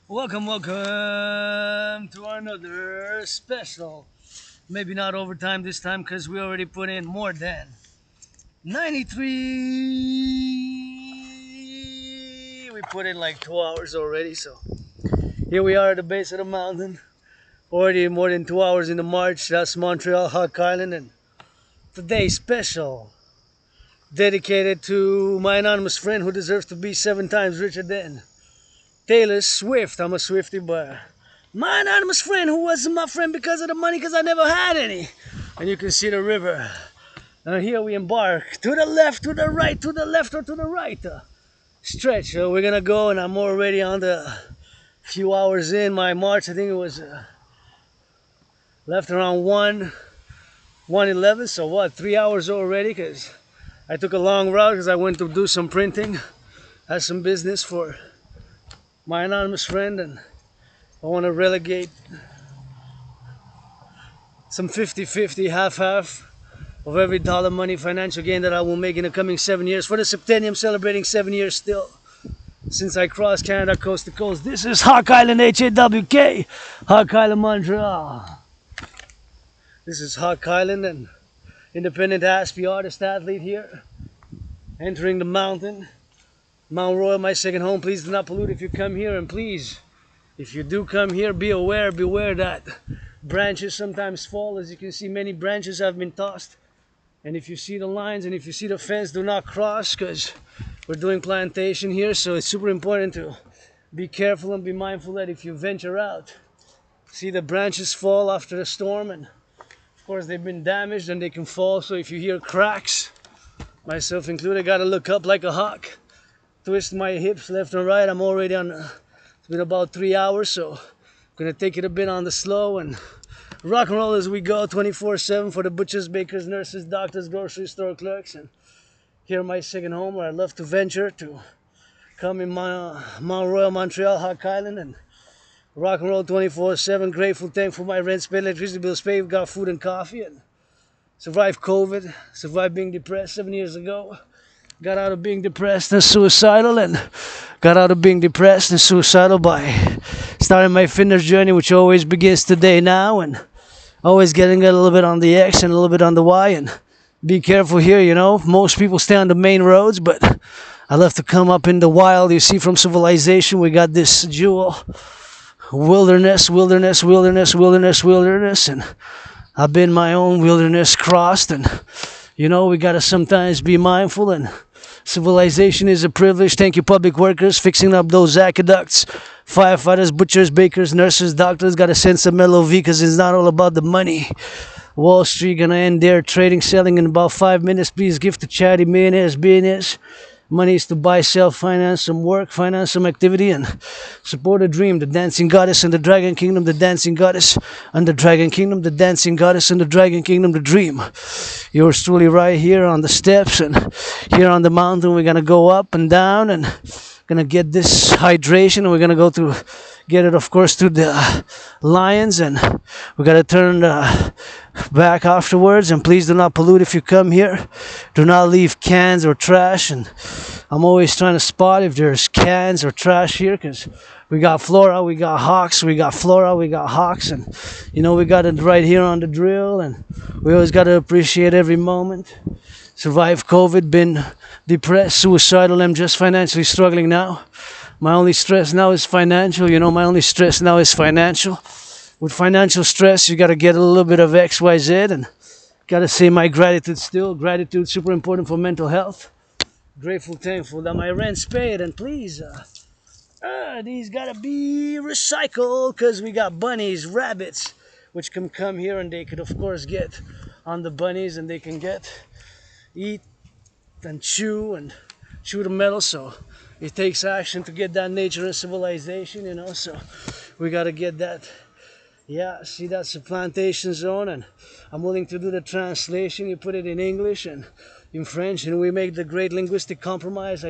Welcome to another special. Maybe not overtime this time because we already put in more than 93. We put in like 2 hours already, so here we are at the base of the mountain. Already more than 2 hours in the march. That's Montreal, Hawk Island, and today's special dedicated to my anonymous friend who deserves to be 7 times richer than Taylor Swift. I'm a Swiftie, but my anonymous friend who wasn't my friend because of the money, because I never had any. And you can see the river. And here we embark. To the left, to the right, to the left or to the right. Stretch. So we're gonna go, and I'm already on the few hours in my march. I think it was left around 1:11. So what? 3 hours already, because I took a long route because I went to do some printing. Had some business for my anonymous friend, and I want to relegate some 50-50, half-half of every dollar money financial gain that I will make in the coming 7 years. For the septennium, celebrating 7 years still since I crossed Canada coast to coast. This is Hawk Island, H-A-W-K, Hawk Island, Montreal. This is Hawk Island, and independent Aspie artist athlete here, entering the mountain. Mount Royal, my second home. Please do not pollute if you come here, and please, if you do come here, beware that branches sometimes fall. As you can see, many branches have been tossed. And if you see the lines and if you see the fence, do not cross, because we're doing plantation here, so it's super important to be careful and be mindful that if you venture out, see the branches fall after the storm, and of course they've been damaged and they can fall. So if you hear cracks, myself included, gotta look up like a hawk. Twist my hips left and right. I'm already on, it's been about 3 hours, so I'm gonna take it a bit on the slow and rock and roll as we go 24/7 for the butchers, bakers, nurses, doctors, grocery store clerks. And here my second home, where I love to venture to come in my Mount Royal, Montreal, Hawk Island, and rock and roll 24/7. Grateful, thankful my rent's paid, electricity bills paid, we've got food and coffee, and survived COVID, survived being depressed 7 years ago. Got out of being depressed and suicidal, and got out of being depressed and suicidal by starting my fitness journey, which always begins today now, and always getting a little bit on the X and a little bit on the Y. And be careful here, you know, most people stay on the main roads, but I love to come up in the wild. You see, from Civilization, we got this jewel, wilderness, wilderness, wilderness, wilderness, wilderness, and I've been my own wilderness crossed, and you know, we gotta sometimes be mindful, and civilization is a privilege. Thank you, public workers, fixing up those aqueducts, firefighters, butchers, bakers, nurses, doctors. Gotta send some LOV, because it's not all about the money. Wall Street gonna end there, trading, selling in about 5 minutes. Please give to charity, millionaires, billionaires. Money is to buy, sell, finance some work, finance some activity, and support a dream. The dancing goddess and the dragon kingdom, the dancing goddess and the dragon kingdom, the dancing goddess and the dragon kingdom, the dream. Yours truly right here on the steps, and here on the mountain we're gonna go up and down, and gonna get this hydration, and we're gonna go through, get it of course through the lions, and we gotta turn back afterwards. And please do not pollute if you come here. Do not leave cans or trash, and I'm always trying to spot if there's cans or trash here, because we got flora, we got hawks, we got flora, we got hawks, and you know, we got it right here on the drill, and we always got to appreciate every moment. Survived COVID, been depressed, suicidal. I'm just financially struggling now. My only stress now is financial. You know, my only stress now is financial. With financial stress, you got to get a little bit of XYZ, and got to say my gratitude still. Gratitude, super important for mental health. Grateful, thankful that my rent's paid, and please, these got to be recycled, because we got bunnies, rabbits, which can come here, and they could, of course, get on the bunnies, and they can eat and chew the metal. So it takes action to get that nature and civilization, you know, so we got to get that. Yeah, see, that's a plantation zone, and I'm willing to do the translation. You put it in English and in French, and we make the great linguistic compromise.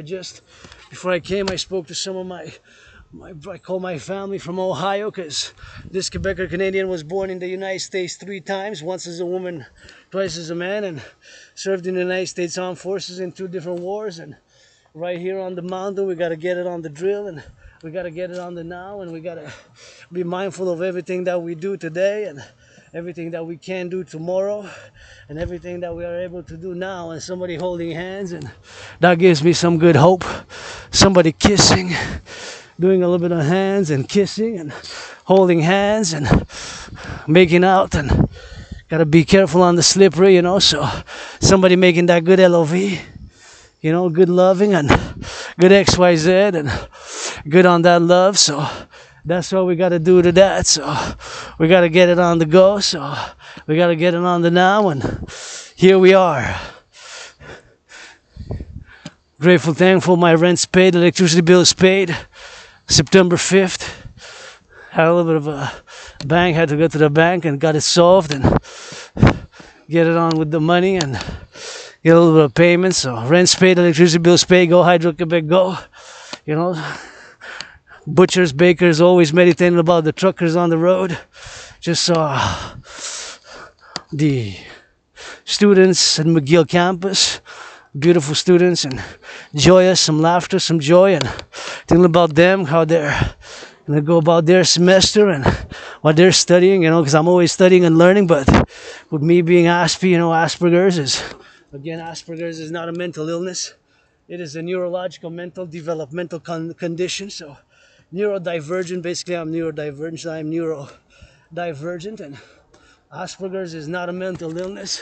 Before I came, I spoke to some of I call my family from Ohio, because this Quebecer Canadian was born in the United States 3 times, once as a woman, twice as a man, and served in the United States Armed Forces in 2 different wars, and right here on the mountain. We got to get it on the drill, and we got to get it on the now, and we got to be mindful of everything that we do today and everything that we can do tomorrow and everything that we are able to do now, and somebody holding hands, and that gives me some good hope. Somebody kissing, doing a little bit of hands and kissing and holding hands and making out, and gotta be careful on the slippery, you know. So somebody making that good LOV, you know, good loving and good XYZ and good on that love. So that's what we gotta do to that. So we gotta get it on the go. So we gotta get it on the now, and here we are. Grateful, thankful, my rent's paid, electricity bill is paid. September 5th. Had a little bit of a bang, had to go to the bank and got it solved and get it on with the money and get a little bit of payment. So rent's paid, electricity bills paid, go Hydro-Quebec, go. You know, butchers, bakers, always meditating about the truckers on the road. Just saw the students at McGill campus, beautiful students, and joyous, some laughter, some joy, and thinking about them, how they're gonna go about their semester and what they're studying, you know, because I'm always studying and learning. But with me being Asp, you know, Asperger's is not a mental illness. It is a neurological, mental, developmental condition. So neurodivergent, basically I'm neurodivergent, so I'm neurodivergent, and Asperger's is not a mental illness.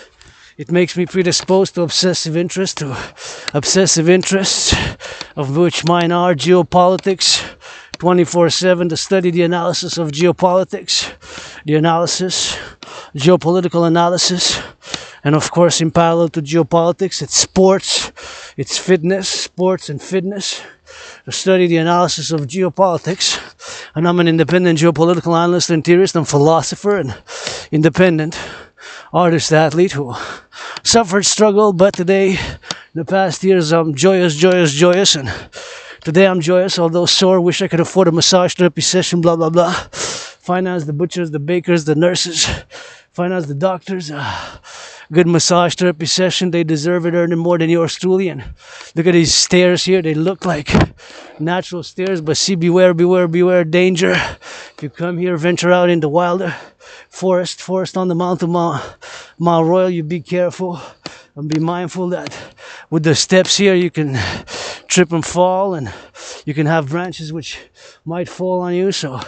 It makes me predisposed to obsessive interests, of which mine are geopolitics, 24/7, to study the analysis of geopolitics, geopolitical analysis, and of course in parallel to geopolitics, it's sports, it's fitness, sports and fitness, to study the analysis of geopolitics. And I'm an independent geopolitical analyst and theorist and philosopher and independent artist athlete who suffered struggle, but today, in the past years, I'm joyous, and today I'm joyous, although sore, wish I could afford a massage therapy session, blah, blah, blah. Finance the butchers, the bakers, the nurses, finance the doctors, good massage therapy session, they deserve it, earning more than yours truly. And look at these stairs here, they look like natural stairs, but see, beware, beware, beware, danger. If you come here, venture out in the wilder forest on the mountain, Mount Royal, you be careful and be mindful that with the steps here you can trip and fall, and you can have branches which might fall on you. So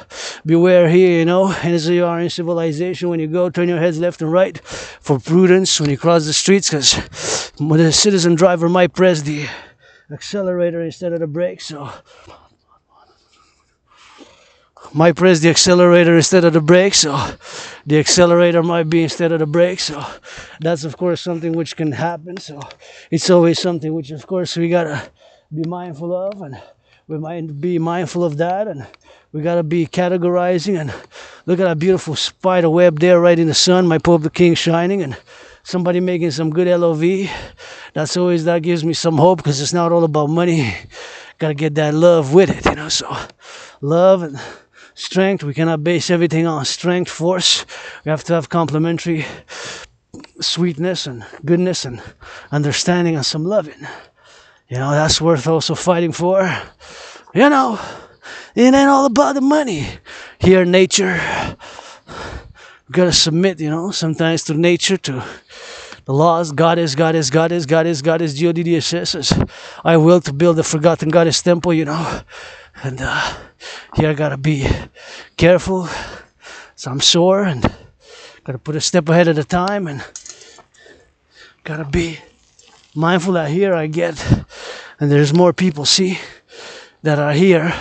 beware here, you know, and as you are in civilization, when you go, turn your heads left and right for prudence when you cross the streets, because the citizen driver might press the accelerator instead of the brake. So might press the accelerator instead of the brake, so the accelerator might be instead of the brake. So that's of course something which can happen. So it's always something which of course we gotta be mindful of, and we might be mindful of that, and we gotta be categorizing. And look at that beautiful spider web there right in the sun, my Pope the King shining, and somebody making some good LOV. That gives me some hope, because it's not all about money. Gotta get that love with it, you know. So love and strength, we cannot base everything on strength, force. We have to have complementary sweetness and goodness and understanding and some loving. You know, that's worth also fighting for. You know, it ain't all about the money. Here, nature, we gotta submit, you know, sometimes to nature, to the laws. Goddess, G-O-D-D-S says, I will to build a forgotten goddess temple, you know. And here I gotta be careful. So I'm sore and gotta put a step ahead of the time, and gotta be mindful that here I get, and there's more people, see, that are here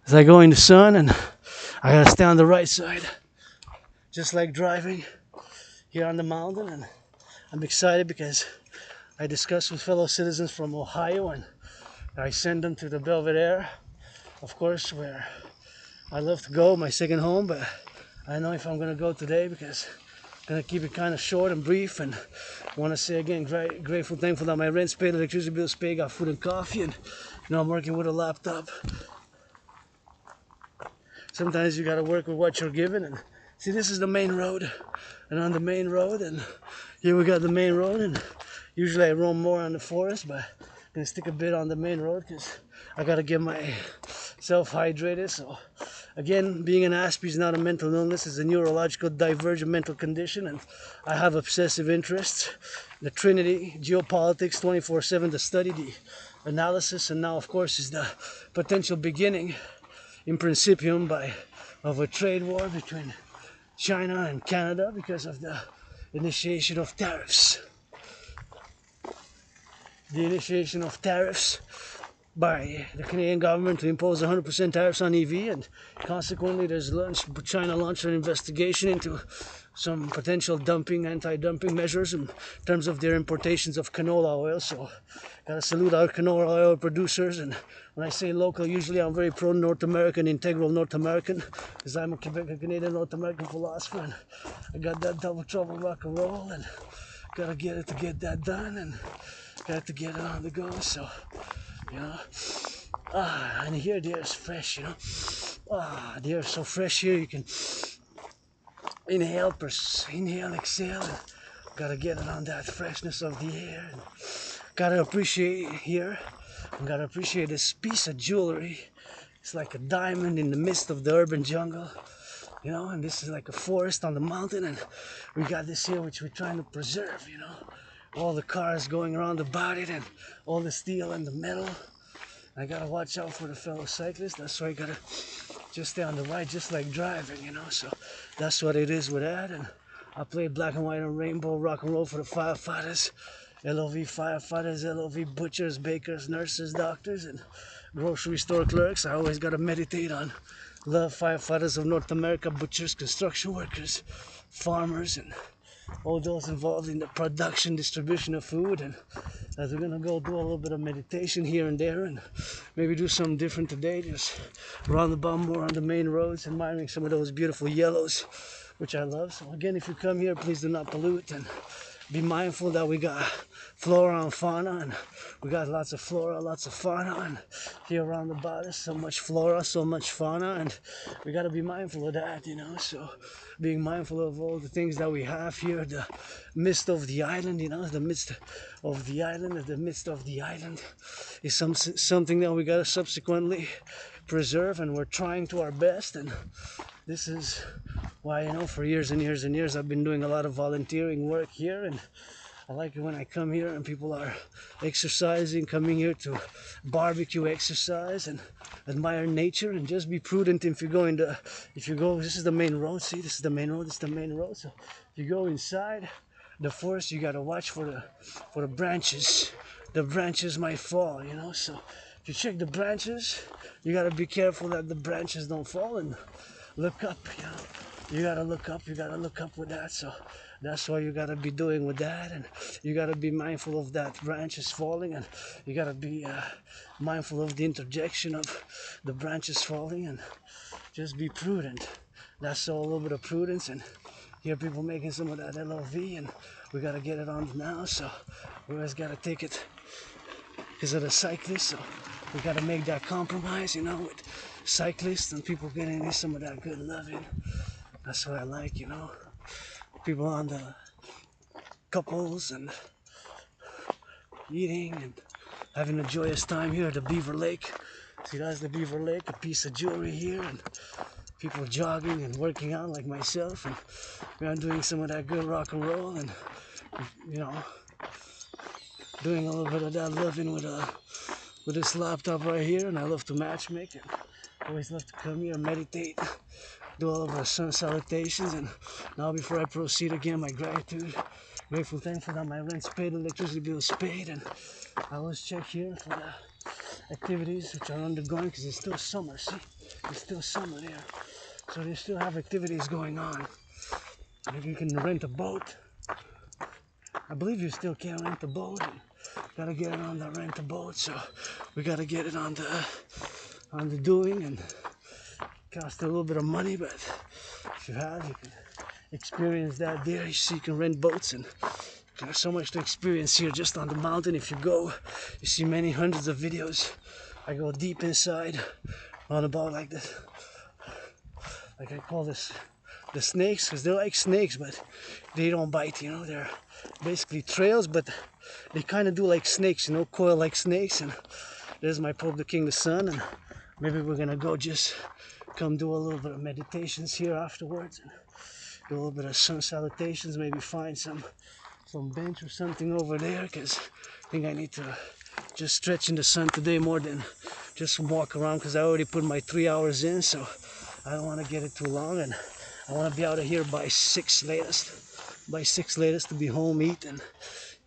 as I go in the sun, and I gotta stay on the right side, just like driving here on the mountain. And I'm excited because I discussed with fellow citizens from Ohio, and I send them to the Belvedere, of course, where I love to go, my second home. But I don't know if I'm gonna go today, because I'm gonna keep it kind of short and brief. And I want to say again, grateful, thankful that my rent's paid, electricity bill's paid, got food and coffee, and you know, I'm working with a laptop. Sometimes you gotta work with what you're given. And see, this is the main road, and on the main road, and here we got the main road, and usually I roam more on the forest, but Gonna stick a bit on the main road because I gotta get myself hydrated. So again, being an Asp is not a mental illness, it's a neurological divergent mental condition, and I have obsessive interests. The Trinity, geopolitics 24/7, the study, the analysis, and now of course is the potential beginning in principium of a trade war between China and Canada because of the initiation of tariffs. The initiation of tariffs by the Canadian government to impose 100% tariffs on EV, and consequently China launched an investigation into some potential anti-dumping measures in terms of their importations of canola oil. So gotta salute our canola oil producers, and when I say local, usually I'm very pro North American, integral North American, because I'm a Canadian North American philosopher, and I got that double trouble rock and roll, and gotta get it to get that done, and got to get it on the go. So and here the air is fresh, the air is so fresh here. You can inhale, exhale, and gotta get it on that freshness of the air, and gotta appreciate here, and gotta appreciate this piece of jewelry. It's like a diamond in the midst of the urban jungle, and this is like a forest on the mountain, and we got this here which we're trying to preserve, all the cars going around about it, and all the steel and the metal. I gotta watch out for the fellow cyclists. That's why I gotta just stay on the right, just like driving, so that's what it is with that. And I play black and white and rainbow rock and roll for the firefighters, LOV firefighters, LOV butchers, bakers, nurses, doctors, and grocery store clerks. I always gotta meditate on love, firefighters of North America, butchers, construction workers, farmers, and all those involved in the production, distribution of food. And as we're gonna go do a little bit of meditation here and there, and maybe do something different today, just roundabout more on the main roads, admiring some of those beautiful yellows, which I love. So again, if you come here, please do not pollute, and be mindful that we got flora and fauna, and we got lots of flora, lots of fauna, and here around about us, so much flora, so much fauna, and we got to be mindful of that, so being mindful of all the things that we have here, the midst of the island, the midst of the island, is something that we got to subsequently preserve, and we're trying to our best. And this is why, for years and years and years, I've been doing a lot of volunteering work here, and I like it when I come here and people are exercising, coming here to barbecue, exercise, and admire nature, and just be prudent if you go this is the main road, see, this is the main road, so if you go inside the forest, you gotta watch for the branches. The branches might fall, so if you check the branches, you gotta be careful that the branches don't fall, and look up, you gotta look up with that. So that's what you gotta be doing with that, and you gotta be mindful of that branches falling, and you gotta be mindful of the interjection of the branches falling, and just be prudent. That's all, a little bit of prudence. And hear people making some of that LOV, and we gotta get it on now, so we always gotta take it because of the cyclists. So we gotta make that compromise, with cyclists and people getting some of that good loving. That's what I like, people on the couples and eating and having a joyous time here at the Beaver Lake. See, that's the Beaver Lake, a piece of jewelry here, and people jogging and working out like myself, and we're doing some of that good rock and roll, and doing a little bit of that loving with this laptop right here. And I love to matchmake, and always love to come here and meditate, do all of our sun salutations. And now, before I proceed, again, my gratitude, grateful, thankful that my rent's paid, electricity bill is paid, and I always check here for the activities which are undergoing, because it's still summer. See, it's still summer there, so they still have activities going on. If you can rent a boat, I believe you still can rent a boat. And gotta get it on the rent a boat, so we gotta get it on the doing, and cost a little bit of money, but if you have, you can experience that there. You see, you can rent boats, and there's so much to experience here just on the mountain. If you go, you see many hundreds of videos. I go deep inside, on about like this, like I call this the snakes, because they're like snakes, but they don't bite, they're basically trails, but they kind of do like snakes, you know, coil like snakes. And there's my Pope the King the Sun, and maybe we're gonna go just come do a little bit of meditations here afterwards, and do a little bit of sun salutations, maybe find some bench or something over there, because I think I need to just stretch in the sun today more than just walk around, because I already put my 3 hours in, so I don't want to get it too long, and I want to be out of here by 6 latest. By 6 latest to be home, eat, and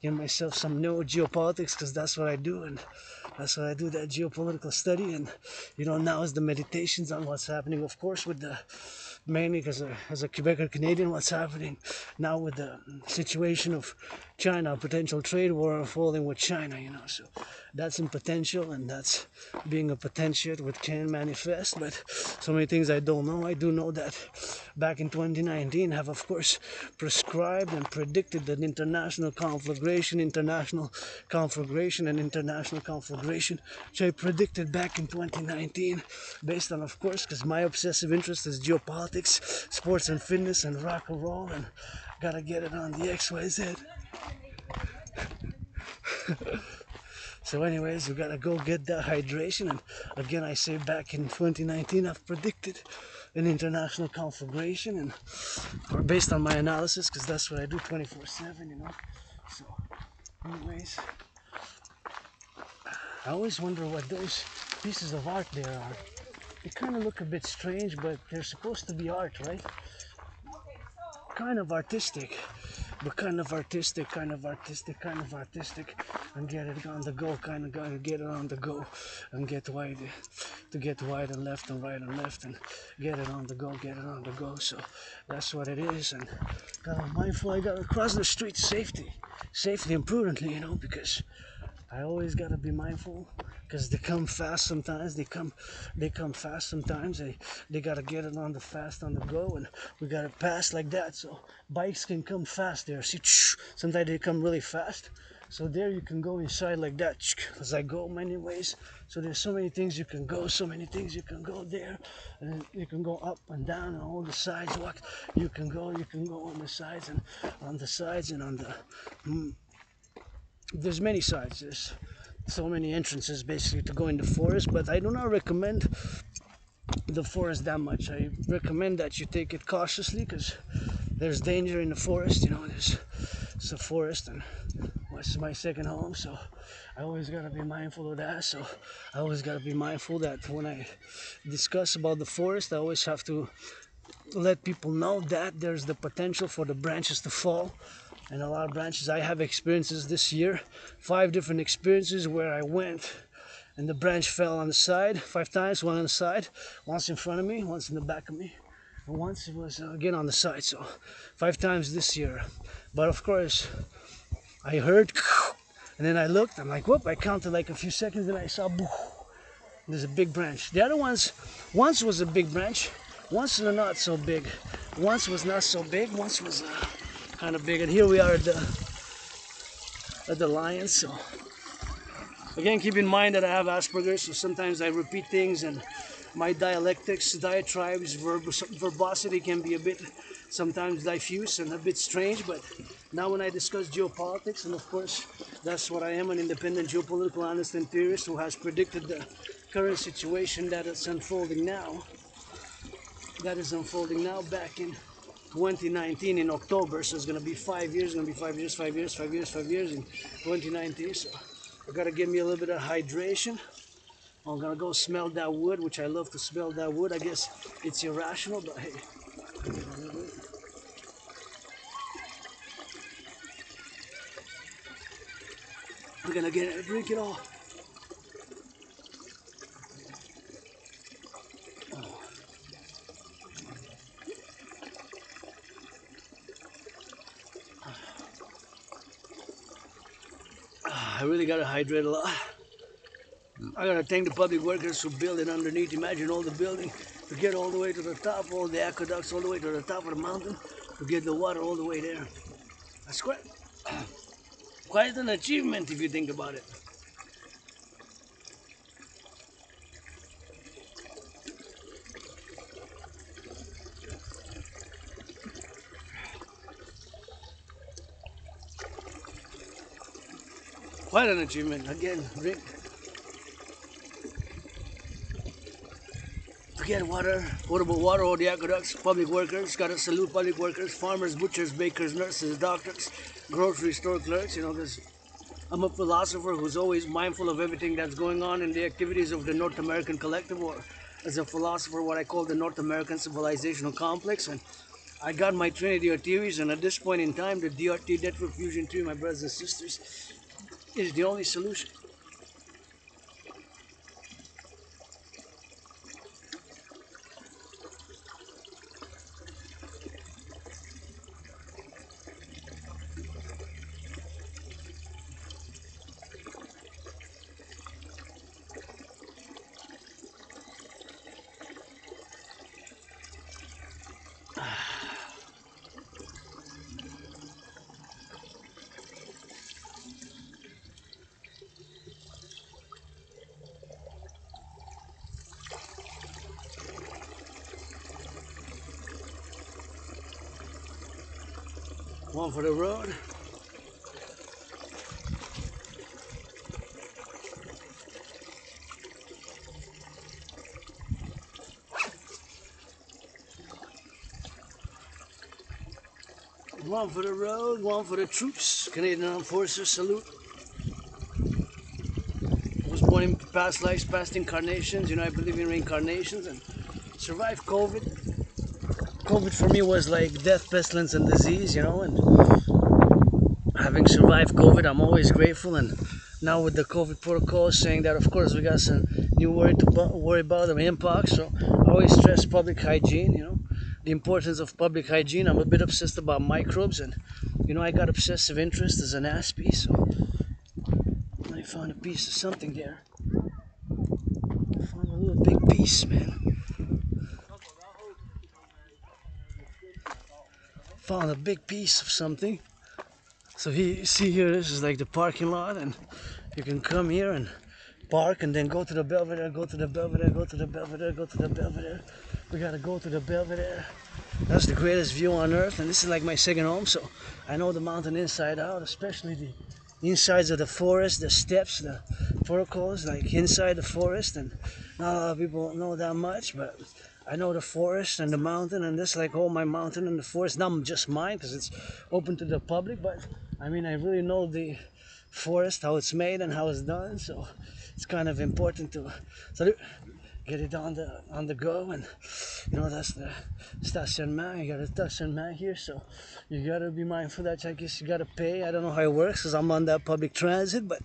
get myself some geopolitics, because that's what I do, and that's what I do, that geopolitical study. And you know, now is the meditations on what's happening, of course, with the mainly because as a Quebecer Canadian, what's happening now with the situation of China, potential trade war unfolding with China, you know. So that's in potential, and that's being a potentiate which can manifest. But so many things I don't know. I do know that back in 2019 have of course prescribed and predicted that international conflagration, which I predicted back in 2019, based on, of course, because my obsessive interest is geopolitics, sports and fitness, and rock and roll, and gotta get it on the XYZ. So anyways, we gotta go get that hydration, and again I say back in 2019 I've predicted an international conflagration, and or based on my analysis, because that's what I do 24/7, you know. So anyways, I always wonder what those pieces of art there are. They kind of look a bit strange, but they're supposed to be art, right? Kind of artistic, but kind of artistic, and get it on the go, kind of gotta get it on the go, and get wide, to get wide and left and right and left, and get it on the go, So that's what it is, and gotta be mindful. I gotta cross the street safely and prudently, you know, because I always gotta be mindful, because they come fast sometimes. They come fast sometimes. They gotta get it on the fast, on the go, and we gotta pass like that. So bikes can come fast there. See, sometimes they come really fast. So there you can go inside like that, as I go many ways. So there's so many things you can go, there, and you can go up and down on all the sides. Walk, you can go on the sides and on the. There's many sides. There's so many entrances basically to go in the forest, but I do not recommend the forest that much. I recommend that you take it cautiously, because there's danger in the forest, you know. It's a forest, and this is my second home, so I always gotta be mindful of that. So I always gotta be mindful that when I discuss about the forest, I always have to let people know that there's the potential for the branches to fall, and a lot of branches. I have experiences this year, 5 different experiences where I went and the branch fell on the side 5 times, one on the side, once in front of me, once in the back of me, and once it was again on the side. So 5 times this year. But of course I heard, and then I looked, I'm like, whoop, I counted like a few seconds, and I saw, boo, there's a big branch. The other ones, once was a big branch, once was not so big, once was not so big, once was kind of big, and here we are at the lions. So again, keep in mind that I have Asperger's, so sometimes I repeat things, and my diatribes, verbosity can be a bit sometimes diffuse and a bit strange. But now when I discuss geopolitics, and of course that's what I am, an independent geopolitical analyst and theorist who has predicted the current situation that is unfolding now, back in 2019 in October. So it's going to be 5 years, in 2019. So I got to give me a little bit of hydration. I'm going to go smell that wood, which I love to smell that wood. I guess it's irrational, but hey. We're going to drink it all. I really gotta hydrate a lot. I gotta thank the public workers who build it underneath. Imagine all the building to get all the way to the top, all the aqueducts all the way to the top of the mountain to get the water all the way there. That's quite an achievement if you think about it. Quite an achievement. Again, forget water, potable water, all the aqueducts, public workers, gotta salute public workers, farmers, butchers, bakers, nurses, doctors, grocery store clerks, you know, because I'm a philosopher who's always mindful of everything that's going on in the activities of the North American Collective, or as a philosopher, what I call the North American Civilizational Complex. And I got my Trinity of theories, and at this point in time, the DRT, debt for fusion theory, my brothers and sisters, is the only solution. One for the road. One for the road, one for the troops. Canadian Armed Forces, salute. I was born in past lives, past incarnations. You know, I believe in reincarnations and survived COVID. COVID for me was like death, pestilence, and disease, you know, and having survived COVID, I'm always grateful. And now with the COVID protocols saying that, of course, we got some new worry about the mpox, so I always stress public hygiene, you know, the importance of public hygiene. I'm a bit obsessed about microbes, and, you know, I got obsessive interest as an aspie, so I found a piece of something there. I found a little big piece, man. Found a big piece of something. So you see here, this is like the parking lot, and you can come here and park and then go to the Belvedere, go to the Belvedere, go to the Belvedere, go to the Belvedere. We gotta go to the Belvedere. That's the greatest view on earth, and this is like my second home, so I know the mountain inside out, especially the insides of the forest, the steps, the protocols, like inside the forest, and not a lot of people know that much, but I know the forest and the mountain, and this like all my mountain and the forest, not just mine because it's open to the public, but I mean, I really know the forest, how it's made and how it's done, so it's kind of important to get it on the go. And you know, that's the stationnement. You got a stationnement here, so you gotta be mindful that I guess you gotta pay. I don't know how it works because I'm on that public transit, but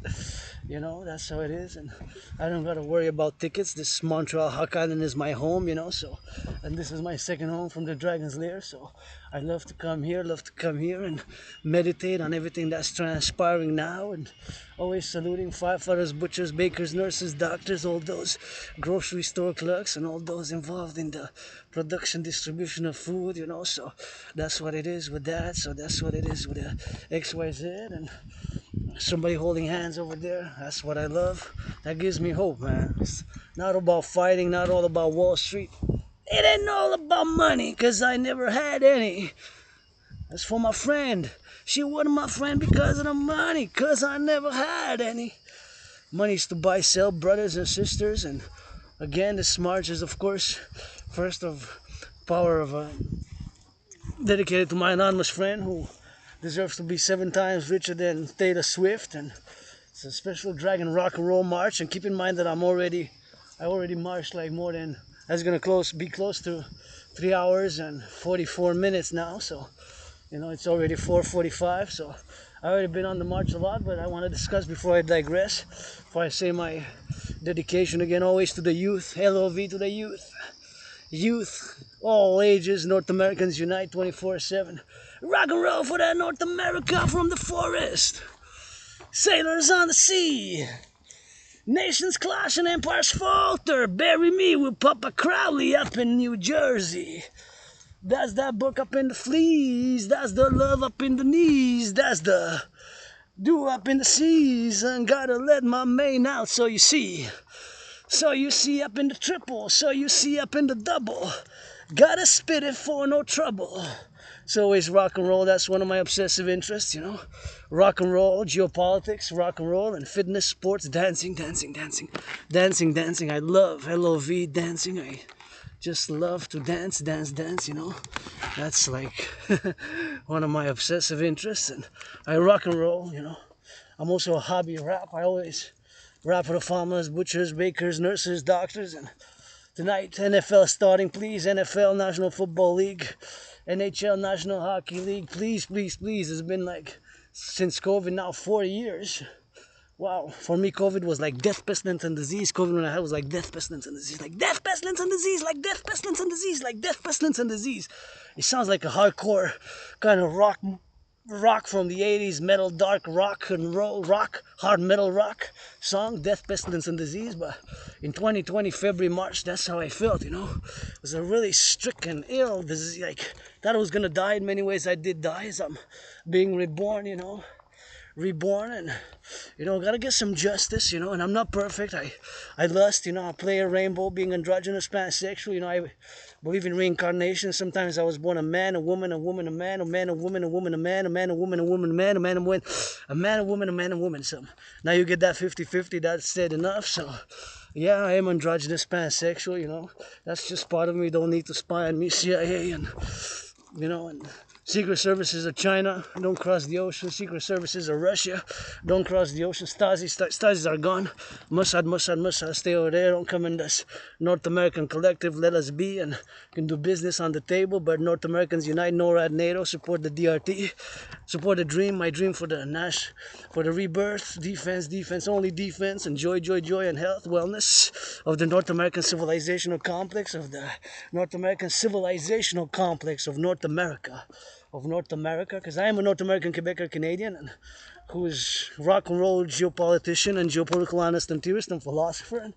you know, that's how it is, and I don't gotta worry about tickets. This Montreal Hawk Island is my home, you know, so, and this is my second home from the Dragon's Lair, so I love to come here and meditate on everything that's transpiring now, and always saluting firefighters, butchers, bakers, nurses, doctors, all those grocery store clerks, and all those involved in the production, distribution of food, you know, so that's what it is with that, so that's what it is with the XYZ, and somebody holding hands over there, that's what I love. That gives me hope, man. It's not about fighting, not all about Wall Street. It ain't all about money, cause I never had any. That's for my friend. She wasn't my friend because of the money, cause I never had any. Money's to buy, sell, brothers and sisters, and again, this march is, of course, first of power of dedicated to my anonymous friend who deserves to be 7 times richer than Taylor Swift, and it's a special Dragon Rock and Roll March. And keep in mind that I already marched like more than, that's gonna be close to 3 hours and 44 minutes now, so you know, it's already 4:45, so I already been on the march a lot, but I want to discuss before I digress, before I say my dedication again, always to the youth, LOV to the youth. Youth, all ages, North Americans unite 24/7. Rock and roll for that North America from the forest. Sailors on the sea. Nations clash and empires falter. Bury me with Papa Crowley up in New Jersey. That's that book up in the fleas. That's the love up in the knees. That's the dew up in the seas. And gotta let my mane out so you see. So you see up in the triple. So you see up in the double. Gotta spit it for no trouble. It's always rock and roll. That's one of my obsessive interests, you know. Rock and roll, geopolitics, rock and roll, and fitness, sports, dancing. I love LOV dancing. I just love to dance, you know. That's like one of my obsessive interests. And I rock and roll, you know. I'm also a hobby rap. I always rap for the farmers, butchers, bakers, nurses, doctors. And tonight, NFL starting, please. NFL, National Football League, NHL, National Hockey League, please. It's been like, since COVID now, 4 years. Wow, for me, COVID was like death, pestilence, and disease. COVID when I had was like death, pestilence, and disease. Like death, pestilence, and disease. Like death, pestilence, and disease. Like death, pestilence, and disease. It sounds like a hardcore kind of rock from the 80s, metal, dark rock and roll, rock, hard metal rock song, Death, Pestilence, and Disease. But in 2020, February, March, that's how I felt, you know. It was a really stricken, ill disease. Like, thought I was gonna die. In many ways, I did die as I'm being reborn, you know. Reborn, and you know, gotta get some justice, you know. And I'm not perfect. I lust, you know. I play a rainbow, being androgynous, pansexual, you know. I believe in reincarnation. Sometimes I was born a man, a woman, a woman, a man, a man, a woman, a woman, a man, a man, a woman, a woman, a man, a man, a woman, a man, a woman, a man, a woman. So now you get that 50-50. That's said enough. So yeah, I am androgynous, pansexual, you know. That's just part of me. Don't need to spy on me, CIA, and you know, and Secret Services of China, don't cross the ocean. Secret Services of Russia, don't cross the ocean. Stasis are gone. Mossad, stay over there. Don't come in this North American collective. Let us be and can do business on the table. But North Americans unite, NORAD, NATO, support the DRT, support the dream. My dream for the for the rebirth, defense, only defense, and joy, and health, wellness of the North American civilizational complex, of the North American civilizational complex of North America. Because I am a North American Quebecer Canadian, and who is rock and roll geopolitician and geopolitical honest and theorist and philosopher. And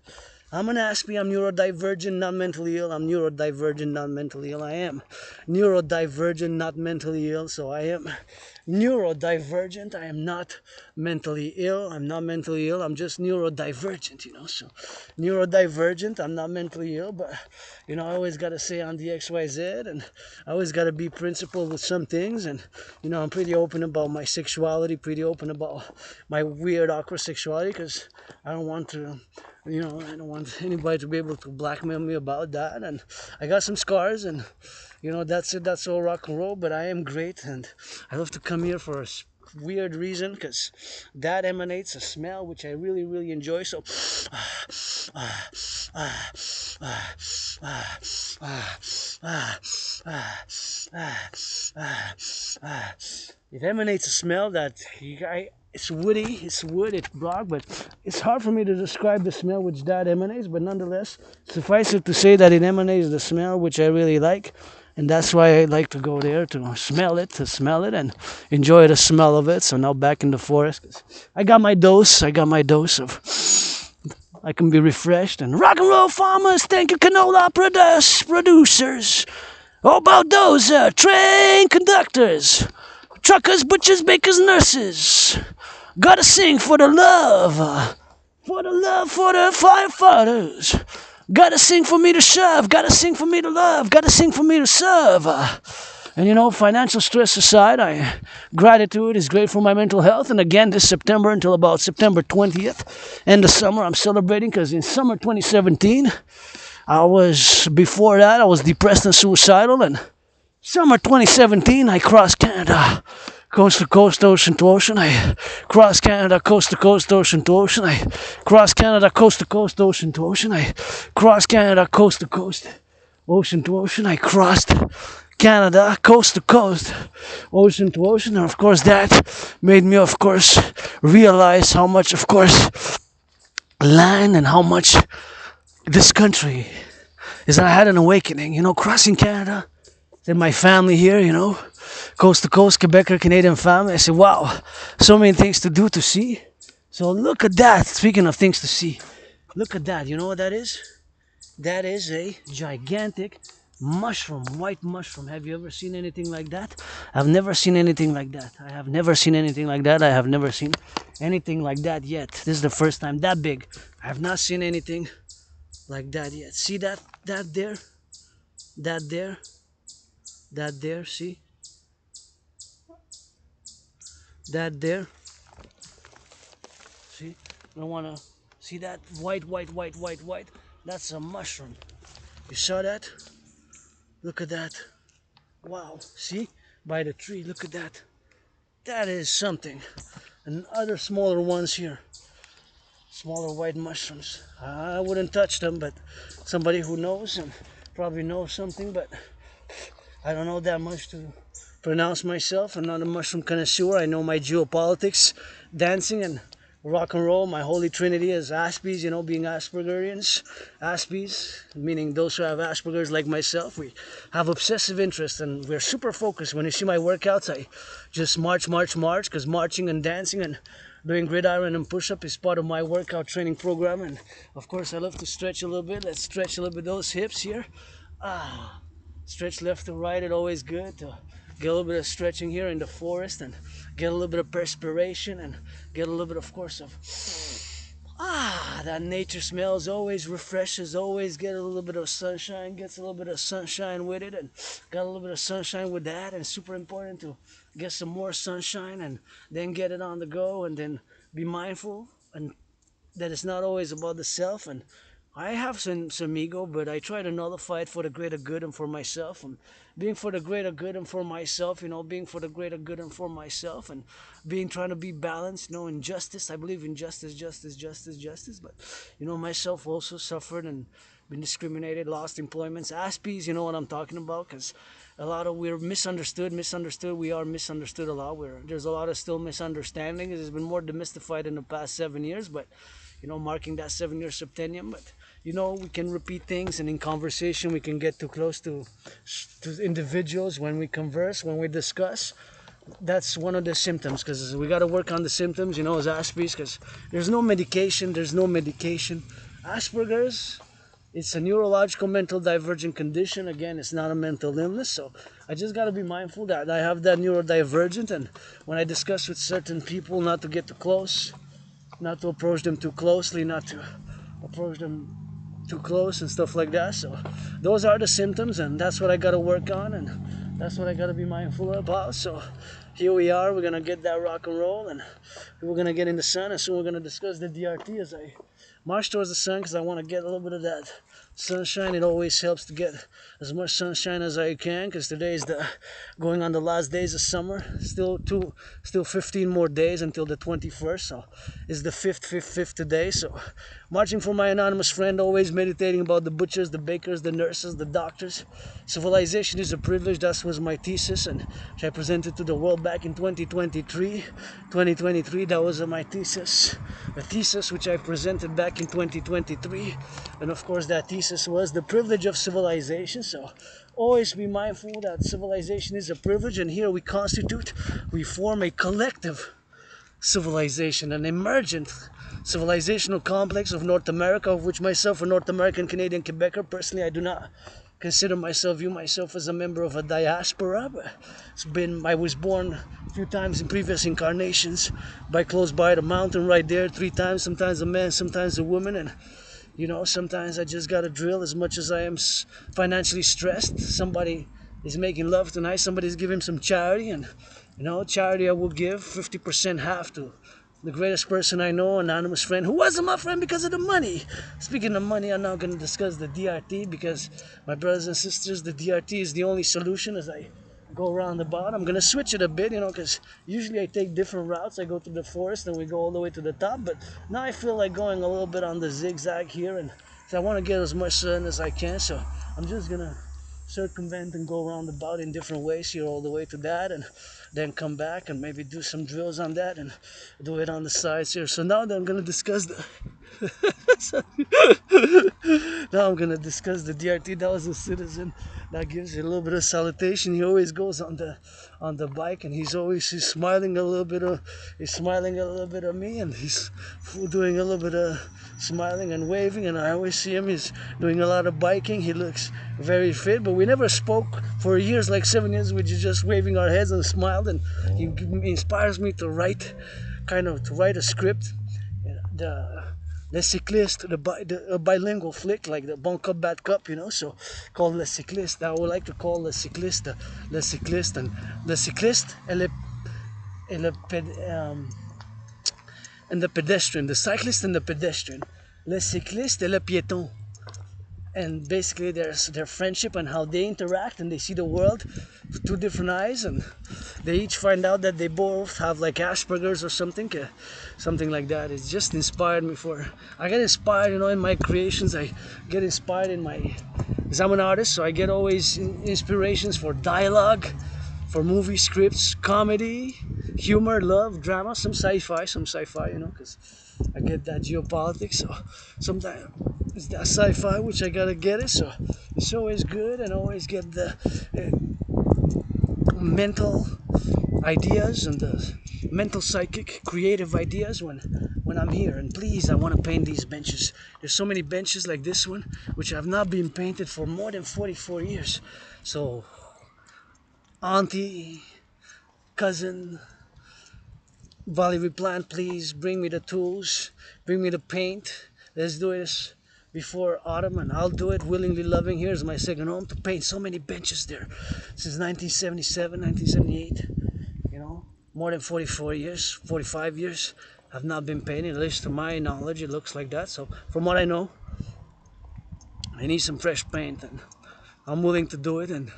I'm an Aspie. I'm neurodivergent, not mentally ill. I'm neurodivergent, not mentally ill. I am neurodivergent, not mentally ill. So I am neurodivergent. I am not mentally ill. I'm not mentally ill. I'm just neurodivergent, you know. So neurodivergent. I'm not mentally ill, but you know, I always got to say on the XYZ, and I always got to be principled with some things. And you know, I'm pretty open about my sexuality, pretty open about my weird, awkward sexuality, because I don't want to. You know, I don't want anybody to be able to blackmail me about that. And I got some scars, and you know, that's it. That's all rock and roll. But I am great, and I love to come here for a weird reason, because that emanates a smell which I really, really enjoy. So it emanates a smell that it's woody, it's wood, it's broad, but it's hard for me to describe the smell which that emanates. But nonetheless, suffice it to say that it emanates the smell which I really like. And that's why I like to go there, to smell it and enjoy the smell of it. So now back in the forest, 'cause I got my dose of, I can be refreshed. And rock and roll farmers, thank you canola producers. How about those train conductors, truckers, butchers, bakers, nurses? Gotta sing for the love, for the firefighters. Gotta sing for me to serve, gotta sing for me to love, gotta sing for me to serve. And you know, financial stress aside, gratitude is great for my mental health. And again, this September until about September 20th, end of summer, I'm celebrating, because in summer 2017, before that, I was depressed and suicidal. And summer 2017, I crossed Canada, coast to coast, ocean to ocean. I crossed Canada, coast to coast, ocean to ocean. I crossed Canada, coast to coast, ocean to ocean. I crossed Canada, coast to coast, ocean to ocean. I crossed Canada, coast to coast, ocean to ocean. And of course, that made me, of course, realize how much, of course, land and how much this country is. I had an awakening, you know, crossing Canada. Then my family here, you know, coast to coast, Quebecer, Canadian family. I said, wow, so many things to do, to see. So look at that. Speaking of things to see, look at that. You know what that is? That is a gigantic mushroom, white mushroom. Have you ever seen anything like that? I've never seen anything like that. I have never seen anything like that. I have never seen anything like that yet. This is the first time that big. I have not seen anything like that yet. See that there, see? that there. See, I don't want to see that white, white, white, white, white. That's a mushroom. You saw that? Look at that. Wow. See, by the tree. Look at that. That is something. And other smaller ones here. Smaller white mushrooms. I wouldn't touch them, but somebody who knows and probably knows something, but I don't know that much to pronounce myself. I'm not a mushroom connoisseur. I know my geopolitics, dancing, and rock and roll. My holy trinity is Aspies, you know, being Aspergerians. Aspies, meaning those who have Asperger's like myself. We have obsessive interest and we're super focused. When you see my workouts, I just march, because marching and dancing and doing gridiron and push-up is part of my workout training program. And of course, I love to stretch a little bit. Let's stretch a little bit those hips here. Stretch left to right, it's always good to get a little bit of stretching here in the forest and get a little bit of perspiration and get a little bit, of course, of that nature smells, always refreshes, always get a little bit of sunshine, gets a little bit of sunshine with it, and got a little bit of sunshine with that. And it's super important to get some more sunshine and then get it on the go, and then be mindful and that it's not always about the self. And I have some ego, but I try to nullify it for the greater good and for myself. And being for the greater good and for myself, you know, being for the greater good and for myself, and being trying to be balanced, you know, in justice. I believe in justice, justice. But you know, myself also suffered and been discriminated, lost employments. Aspies, you know what I'm talking about, because a lot of we're misunderstood. We are misunderstood a lot. There's a lot of still misunderstanding. It's been more demystified in the past 7 years, but you know, marking that 7-year septennium. But you know, we can repeat things, and in conversation we can get too close to individuals when we converse, when we discuss. That's one of the symptoms, because we got to work on the symptoms, you know, as Asperger's, because there's no medication. Asperger's, it's a neurological mental divergent condition. Again, it's not a mental illness, so I just got to be mindful that I have that neurodivergent, and when I discuss with certain people, not to get too close, not to approach them too closely, not to approach them too close and stuff like that. So those are the symptoms, and that's what I got to work on, and that's what I got to be mindful about. So here we are. We're gonna get that rock and roll, and we're gonna get in the sun, and soon we're gonna discuss the DRT as I march towards the sun, because I want to get a little bit of that sunshine. It always helps to get as much sunshine as I can, because today is going on the last days of summer. Still 15 more days until the 21st, so it's the fifth today. So marching for my anonymous friend, always meditating about the butchers, the bakers, the nurses, the doctors. Civilization is a privilege. That was my thesis, and which I presented to the world back in 2023. That was my thesis, a thesis which I presented back in 2023. And of course, that thesis was the privilege of civilization. So always be mindful that civilization is a privilege, and here we form a collective civilization, an emergent civilizational complex of North America, of which myself, a North American, Canadian, Quebecer, personally, I do not view myself as a member of a diaspora. But I was born a few times in previous incarnations, close by the mountain right there, 3 times, sometimes a man, sometimes a woman. And you know, sometimes I just gotta drill. As much as I am financially stressed, somebody is making love tonight, somebody's giving some charity, and you know, charity I will give 50%, half to the greatest person I know, anonymous friend, who wasn't my friend because of the money. Speaking of money, I'm not going to discuss the DRT, because my brothers and sisters, the DRT is the only solution. As I go around the bottom, I'm going to switch it a bit, you know, because usually I take different routes. I go through the forest and we go all the way to the top, but now I feel like going a little bit on the zigzag here, and so I want to get as much sun as I can. So I'm just going to circumvent and go around about in different ways here all the way to that, and then come back and maybe do some drills on that and do it on the sides here. So now that I'm gonna discuss the DRT. That was a citizen that gives you a little bit of salutation. He always goes on the bike, and he's smiling a little bit of me, and he's doing a little bit of smiling and waving, and I always see him. He's doing a lot of biking. He looks very fit, but we never spoke for years, like 7 years. We just waving our heads and smiled, and he inspires me to write a script. Le Cycliste, a bilingual flick, like the Bon Cop, Bad Cop, you know, so called Le Cycliste. I would like to call Le Cycliste, and Le Cycliste, and the pedestrian, the cyclist and the pedestrian, le cycliste et le piéton. And basically their friendship and how they interact, and they see the world with two different eyes, and they each find out that they both have like Asperger's or something like that. It's just inspired me for, I get inspired, in my creations. I get inspired because I'm an artist, so I get always inspirations for dialogue, for movie scripts, comedy, humor, love, drama, some sci-fi, because I get that geopolitics. So sometimes it's that sci-fi which I gotta get it. So it's always good, and always get the mental ideas and the mental psychic creative ideas when I'm here. And please, I want to paint these benches. There's so many benches like this one which have not been painted for more than 44 years. So auntie, cousin, Valerie Plant, please bring me the tools, bring me the paint. Let's do this before autumn, and I'll do it willingly, loving. Here's my second home to paint so many benches there since 1977, 1978. More than 44 years, 45 years have not been painted. At least to my knowledge, it looks like that. So from what I know, I need some fresh paint, and I'm willing to do it, and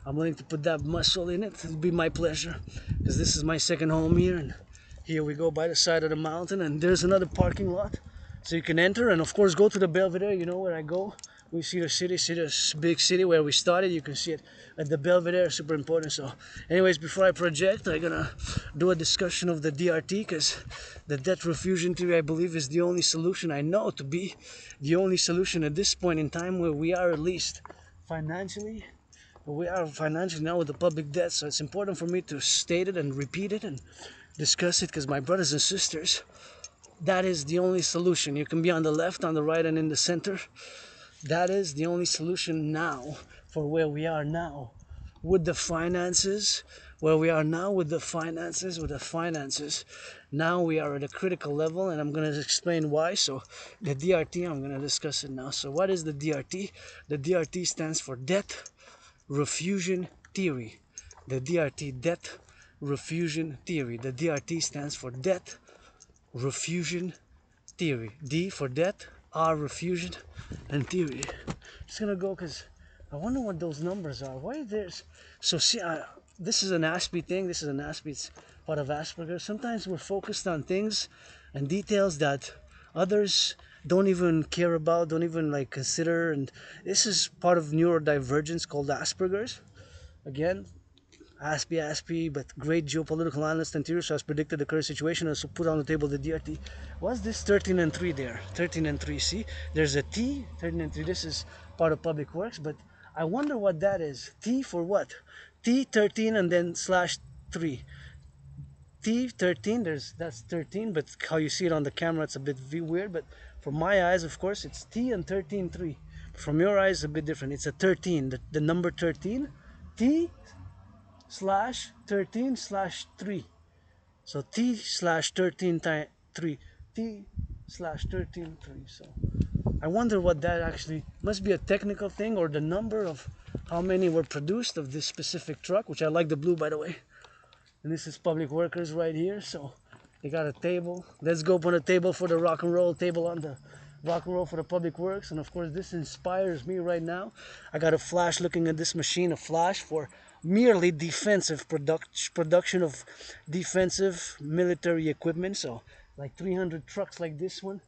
I'm willing to put that muscle in it. It'll be my pleasure, because this is my second home here, and here we go by the side of the mountain, and there's another parking lot, so you can enter, and of course go to the Belvedere. You know where I go. We see the city, see this big city where we started. You can see it at the Belvedere, super important. So anyways, before I project, I'm gonna do a discussion of the DRT, because the debt refusion theory, I believe, is the only solution I know to be the only solution at this point in time, where we are at least financially. We are financially now with the public debt, so it's important for me to state it and repeat it and discuss it, because my brothers and sisters, that is the only solution. You can be on the left, on the right, and in the center. That is the only solution now for where we are now with the finances. Where we are now with the finances, now we are at a critical level, and I'm going to explain why. So the DRT, I'm going to discuss it now. So what is the DRT? The DRT stands for debt refusion theory. The DRT, debt refusion theory. The DRT stands for debt refusion theory. D for debt, R refusion, and theory. Just gonna go because I wonder what those numbers are. Why there's so see? This is an Aspie thing. This is an Aspie. It's part of Asperger's. Sometimes we're focused on things and details that others don't even care about, don't even like consider. And this is part of neurodivergence called Asperger's. Again, Aspie, but great geopolitical analyst and theorist has predicted the current situation and so put on the table the DRT. What's this 13 and 3 there? 13 and 3, see? There's a T, 13 and 3. This is part of public works, but I wonder what that is. T for what? T 13 and then slash 3. T 13, that's 13, but how you see it on the camera, it's a bit weird, but from my eyes, of course, it's T and 13 3. From your eyes, it's a bit different. It's a 13, the number 13, T slash 13 slash 3. So T slash 13 3. T slash 13 3. So I wonder what that actually must be, a technical thing, or the number of how many were produced of this specific truck, which I like the blue, by the way. And this is public workers right here. So they got a table. Let's go on a table for the rock and roll, table on the rock and roll for the public works. And of course this inspires me right now. I got a flash looking at this machine, a flash for merely defensive production of defensive military equipment. So like 300 trucks like this one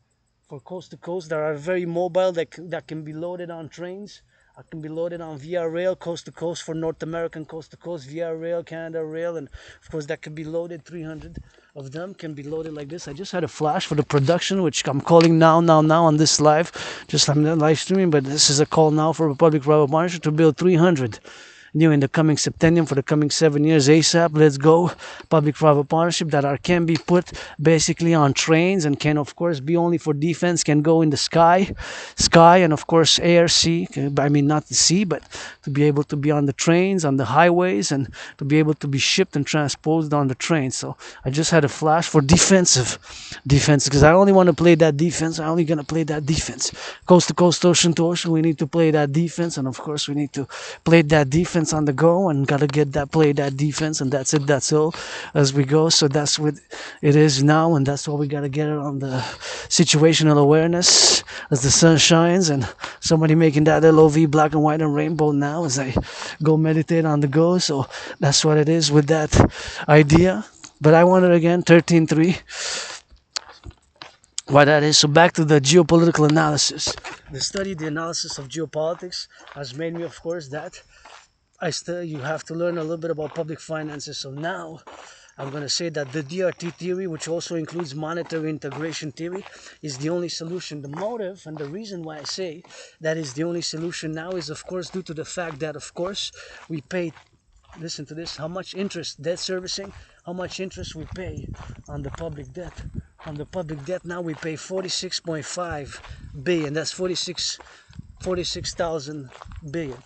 for coast to coast that are very mobile, that can be loaded on trains. I can be loaded on via rail, coast to coast, for North American coast to coast, via rail, Canada rail, and of course that can be loaded. 300 of them can be loaded like this. I just had a flash for the production, which I'm calling now on this live. Just I'm not live streaming, but this is a call now for a public-private partnership to build 300 new in the coming septennium for the coming 7 years ASAP. Let's go. Public-private partnership that can be put basically on trains and can of course be only for defense, can go in the sky and of course air, sea. I mean not the sea, but to be able to be on the trains, on the highways, and to be able to be shipped and transposed on the trains. So I just had a flash for defense, because I only want to play that defense. I'm only gonna play that defense. Coast to coast, ocean to ocean, we need to play that defense, and of course we need to play that defense defense on the go, and gotta get that play, that defense, and that's it, that's all as we go. So that's what it is now, and that's what we gotta get it on the situational awareness as the sun shines, and somebody making that LOV black and white and rainbow now as I go meditate on the go. So that's what it is with that idea. But I want it again, 13.3. Why that is. So back to the geopolitical analysis. The analysis of geopolitics has made me, of course, that you have to learn a little bit about public finances. So now I'm going to say that the DRT theory, which also includes monetary integration theory, is the only solution. The motive and the reason why I say that is the only solution now is, of course, due to the fact that, of course, we pay, listen to this, how much interest, debt servicing, how much interest we pay on the public debt. On the public debt now we pay 46.5 billion. That's 46,000 billion.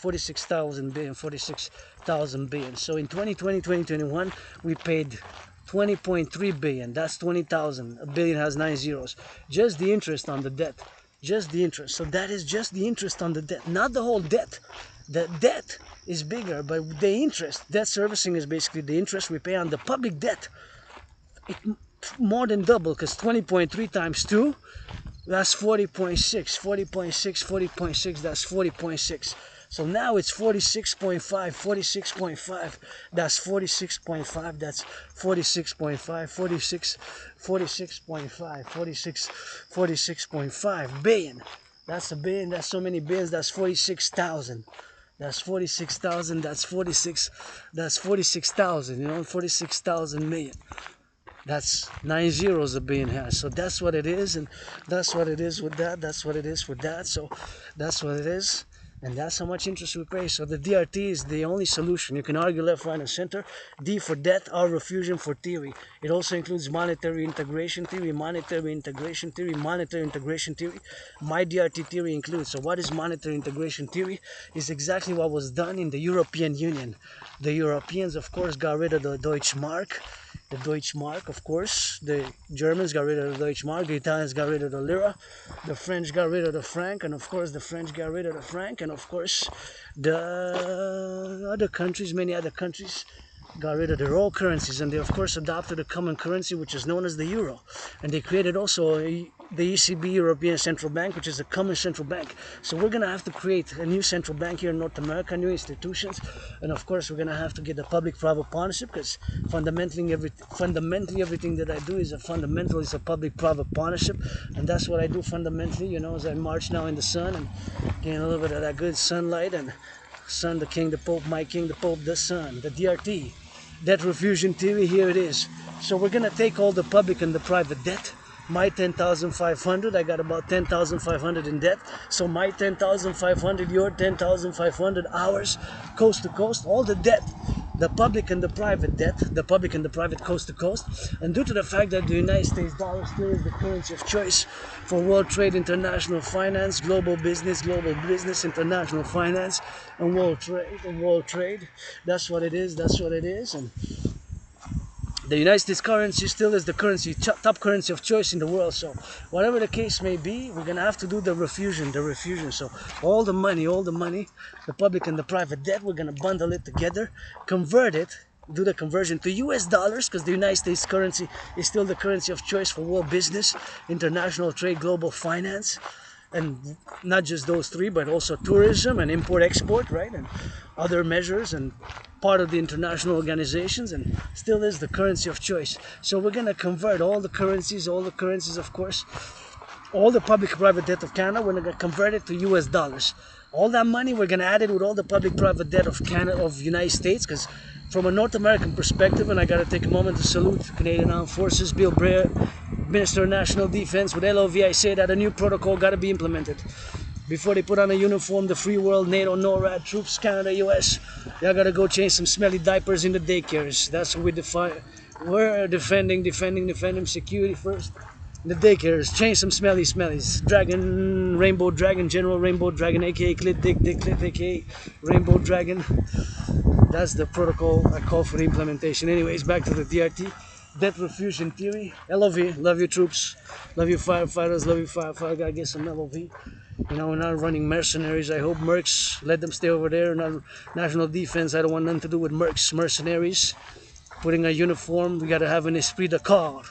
So in 2020, 2021, we paid 20.3 billion. That's 20,000. A billion has 9 zeros. Just the interest on the debt. Just the interest. So that is just the interest on the debt, not the whole debt. The debt is bigger, but the interest, debt servicing is basically the interest we pay on the public debt. It more than double, because 20.3 times 2, that's 40.6, 40.6, that's 40.6. So now it's 46.5, 46.5, that's 46.5, that's 46.5, 46.5 billion. That's a billion, that's so many billions, that's 46,000. That's 46,000, that's 46,000, you know, 46,000 million. That's 9 zeros a billion has. So that's what it is, and that's what it is with that. That's what it is with that. So that's what it is, and that's how much interest we pay. So the DRT is the only solution. You can argue left, right, and center. D for debt, R refusion for theory. It also includes monetary integration theory, monetary integration theory, monetary integration theory. My DRT theory includes. So what is monetary integration theory? Is exactly what was done in the European Union. The Europeans, of course, got rid of the Deutschmark. The Deutschmark, of course. The Germans got rid of the Deutschmark. The Italians got rid of the lira. The French got rid of the franc, and of course the French got rid of the franc, and of course the other countries, many other countries, got rid of their old currencies, and they of course adopted a common currency which is known as the euro. And they created also the ECB, European Central Bank, which is a common central bank. So we're gonna have to create a new central bank here in North America, new institutions, and of course we're gonna have to get a public-private partnership, because fundamentally everything that I do is a public-private partnership, and that's what I do fundamentally. You know, as I march now in the sun and getting a little bit of that good sunlight, and sun, the king, the pope, my king, the pope, the sun, the DRT. Debt refusion theory, here it is. So we're gonna take all the public and the private debt. My 10,500, I got about 10,500 in debt. So my 10,500, your 10,500, ours, coast to coast, all the debt. The public and the private debt, the public and the private coast to coast. And due to the fact that the United States dollar still is the currency of choice for world trade, international finance, global business, international finance, and world trade. That's what it is, And the United States currency still is the top currency of choice in the world. So whatever the case may be, we're gonna have to do the refusion. So all the money, the public and the private debt, we're gonna bundle it together, convert it, do the conversion to US dollars, because the United States currency is still the currency of choice for world business, international trade, global finance, and not just those three, but also tourism and import-export, right? And other measures, and part of the international organizations, and still is the currency of choice. So we're going to convert all the currencies, of course, all the public-private debt of Canada, we're going to convert it to US dollars. All that money, we're going to add it with all the public-private debt of Canada, of United States, because from a North American perspective, and I got to take a moment to salute Canadian Armed Forces, Bill Blair, Minister of National Defense, with LOV, I say that a new protocol got to be implemented. Before they put on a uniform, the free world, NATO, NORAD troops, Canada, US, y'all got to go change some smelly diapers in the daycares. That's what we're defending security first. The daycares, change some smellies. Dragon, Rainbow Dragon, General Rainbow Dragon, aka Clit Dick, aka Rainbow Dragon. That's the protocol I call for the implementation. Anyways, back to the DRT. Debt refusion theory. LOV, love you troops, love you firefighters, gotta get some LOV. You know, we're not running mercenaries. I hope mercs, let them stay over there. Not national defense. I don't want nothing to do with mercs, mercenaries. Putting a uniform, we gotta have an esprit de corps.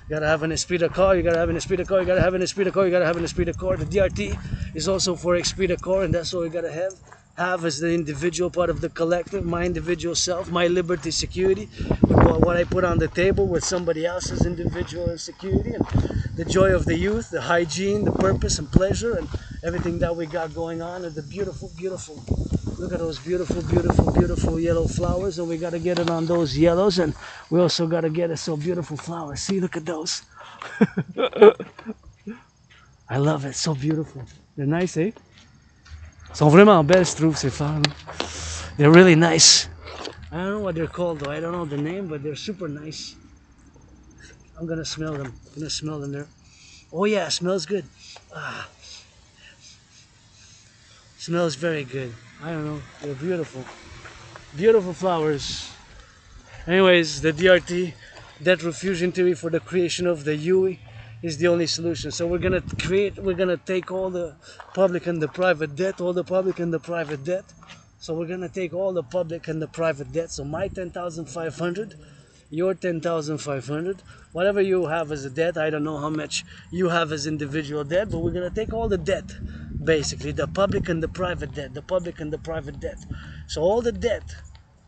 You gotta have an esprit de corps, you gotta have an esprit de corps, you gotta have an esprit de corps, you gotta have an esprit de corps. The DRT is also for esprit de corps, and that's what we gotta have. Have as the individual part of the collective, my individual self, my liberty, security, with what I put on the table with somebody else's individual security, and the joy of the youth, the hygiene, the purpose and pleasure, and everything that we got going on, and the beautiful, beautiful. Look at those beautiful, beautiful, beautiful yellow flowers, and we gotta get it on those yellows, and we also gotta get it so beautiful flowers. See, look at those. I love it, so beautiful. They're nice, eh? Sont vraiment belles, je trouve, ces fleurs. They're really nice. I don't know what they're called though. I don't know the name, but they're super nice. I'm gonna smell them. I'm gonna smell them there. Oh yeah, smells good. Ah. Smells very good. I don't know. They're beautiful. Beautiful flowers. Anyways, the DRT, debt refusion theory for the creation of the UE, is the only solution. So we're gonna take all the public and the private debt, all the public and the private debt. So we're gonna take all the public and the private debt. So my 10,500, your 10,500, whatever you have as a debt. I don't know how much you have as individual debt, but we're gonna take all the debt, basically the public and the private debt, the public and the private debt. So all the debt,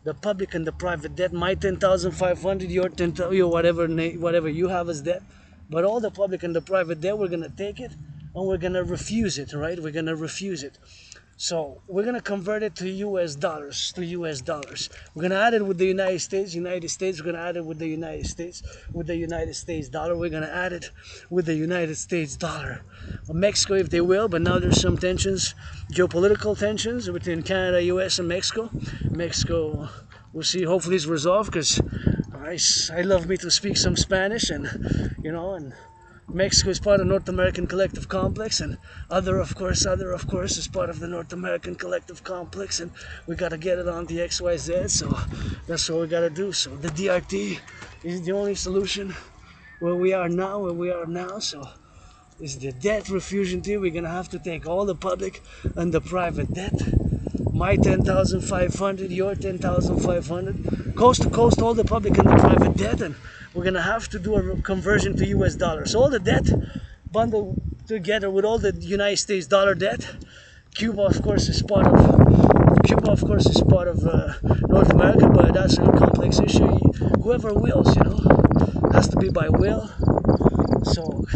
the public and the private debt, my 10,500, your 10,000, your whatever you have as debt. But all the public and the private debt, we're going to take it and we're going to refuse it, right? We're going to refuse it. So we're going to convert it to US dollars, We're going to add it with the United States, we're going to add it with the United States dollar. We're going to add it with the United States dollar. Well, Mexico, if they will, but now there's some tensions, geopolitical tensions between Canada, US, and Mexico. Mexico, we'll see, hopefully it's resolved, because I love me to speak some Spanish, and you know, and Mexico is part of North American Collective Complex, and other of course is part of the North American Collective Complex, and we gotta get it on the XYZ. So that's what we gotta do. So the DRT is the only solution where we are now. So is the debt refusion theory. We're gonna have to take all the public and the private debt. My 10,500, your 10,500, coast to coast, all the public and the private debt, and we're gonna have to do a conversion to US dollars. So all the debt bundled together with all the United States dollar debt. Cuba, of course, is part of North America, but that's a complex issue. Whoever wills, you know, has to be by will. So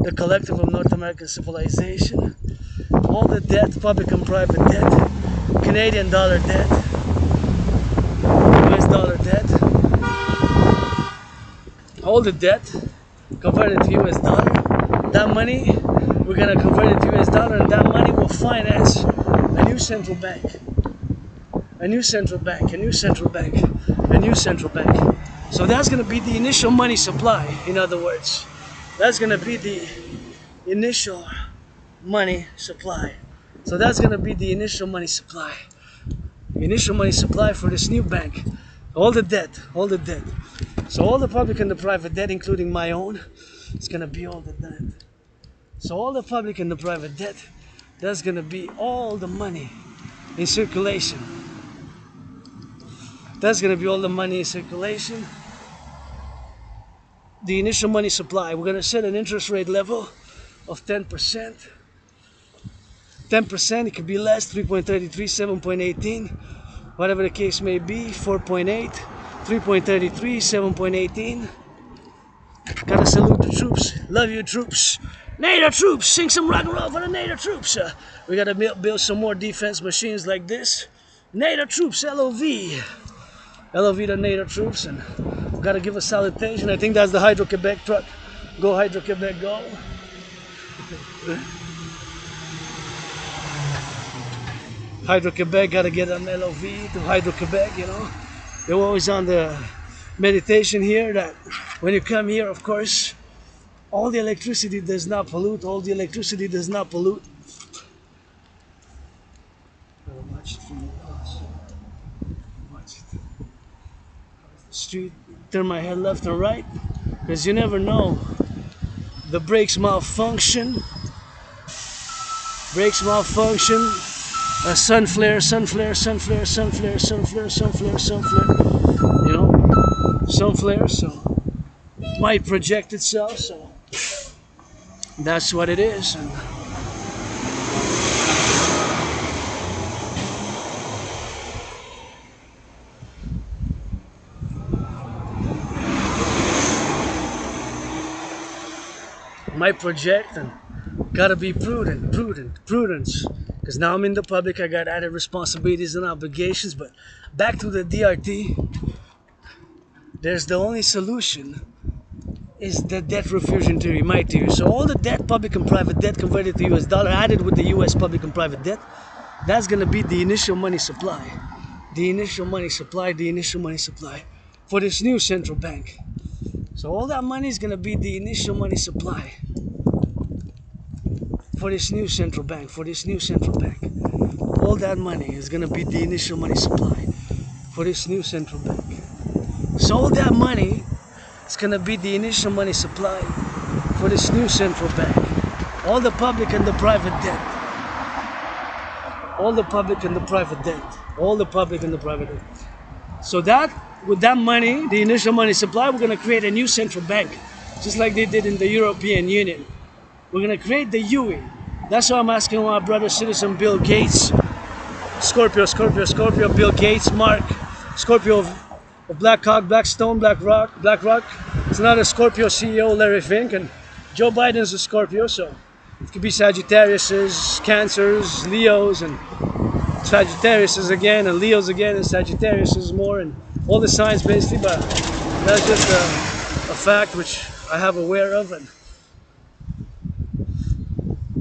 the collective of North American civilization, all the debt, public and private debt. Canadian dollar debt, US dollar debt, all the debt converted to US dollar. That money, we're gonna convert it to US dollar, and that money will finance a new central bank, a new central bank, a new central bank, a new central bank. So that's gonna be the initial money supply. In other words, that's gonna be the initial money supply. So that's going to be the initial money supply. The initial money supply for this new bank. All the debt. So all the public and the private debt, including my own, it's going to be all the debt. So all the public and the private debt, that's going to be all the money in circulation. That's going to be all the money in circulation. The initial money supply, we're going to set an interest rate level of 10%. 10%, it could be less, 3.33, 7.18, whatever the case may be, 4.8, 3.33, 7.18. Gotta salute the troops. Love you, troops. NATO troops, sing some rock and roll for the NATO troops. We gotta build some more defense machines like this. NATO troops, LOV. LOV to NATO troops, and gotta give a salutation. I think that's the Hydro-Quebec truck. Go Hydro-Quebec, go. Hydro-Quebec, gotta get an LOV to Hydro-Quebec, you know. They're always on the meditation here that when you come here, of course, all the electricity does not pollute, Watch it from the house. Watch it. The street, turn my head left and right, because you never know. The brakes malfunction. brakes malfunction, a sun flare, sun flare, sun flare, sun flare, sun flare, sun flare, sun flare, you know, sun flare, so might project itself, so that's what it is. And might project, and gotta be prudence. Because now I'm in the public, I got added responsibilities and obligations. But back to the DRT, there's the only solution is the debt refusion theory, my theory. So all the debt, public and private debt converted to US dollar, added with the US public and private debt, that's gonna be the initial money supply. The initial money supply for this new central bank. So all that money is gonna be the initial money supply for this new central bank, All that money is gonna be the initial money supply for this new central bank. So all that money is gonna be the initial money supply for this new central bank. All the public and the private debt. All the public and the private debt. All the public and the private debt. So that, with that money, the initial money supply, we're gonna create a new central bank, just like they did in the European Union. We're gonna create the UE. That's why I'm asking my brother citizen Bill Gates, Scorpio, Bill Gates, Mark, Scorpio of Black Hawk, Blackstone, BlackRock. It's not a Scorpio CEO, Larry Fink, and Joe Biden's a Scorpio, so it could be Sagittariuses, Cancers, Leos, and Sagittariuses again, and Leos again, and Sagittariuses more, and all the signs basically, but that's just a fact which I have aware of, and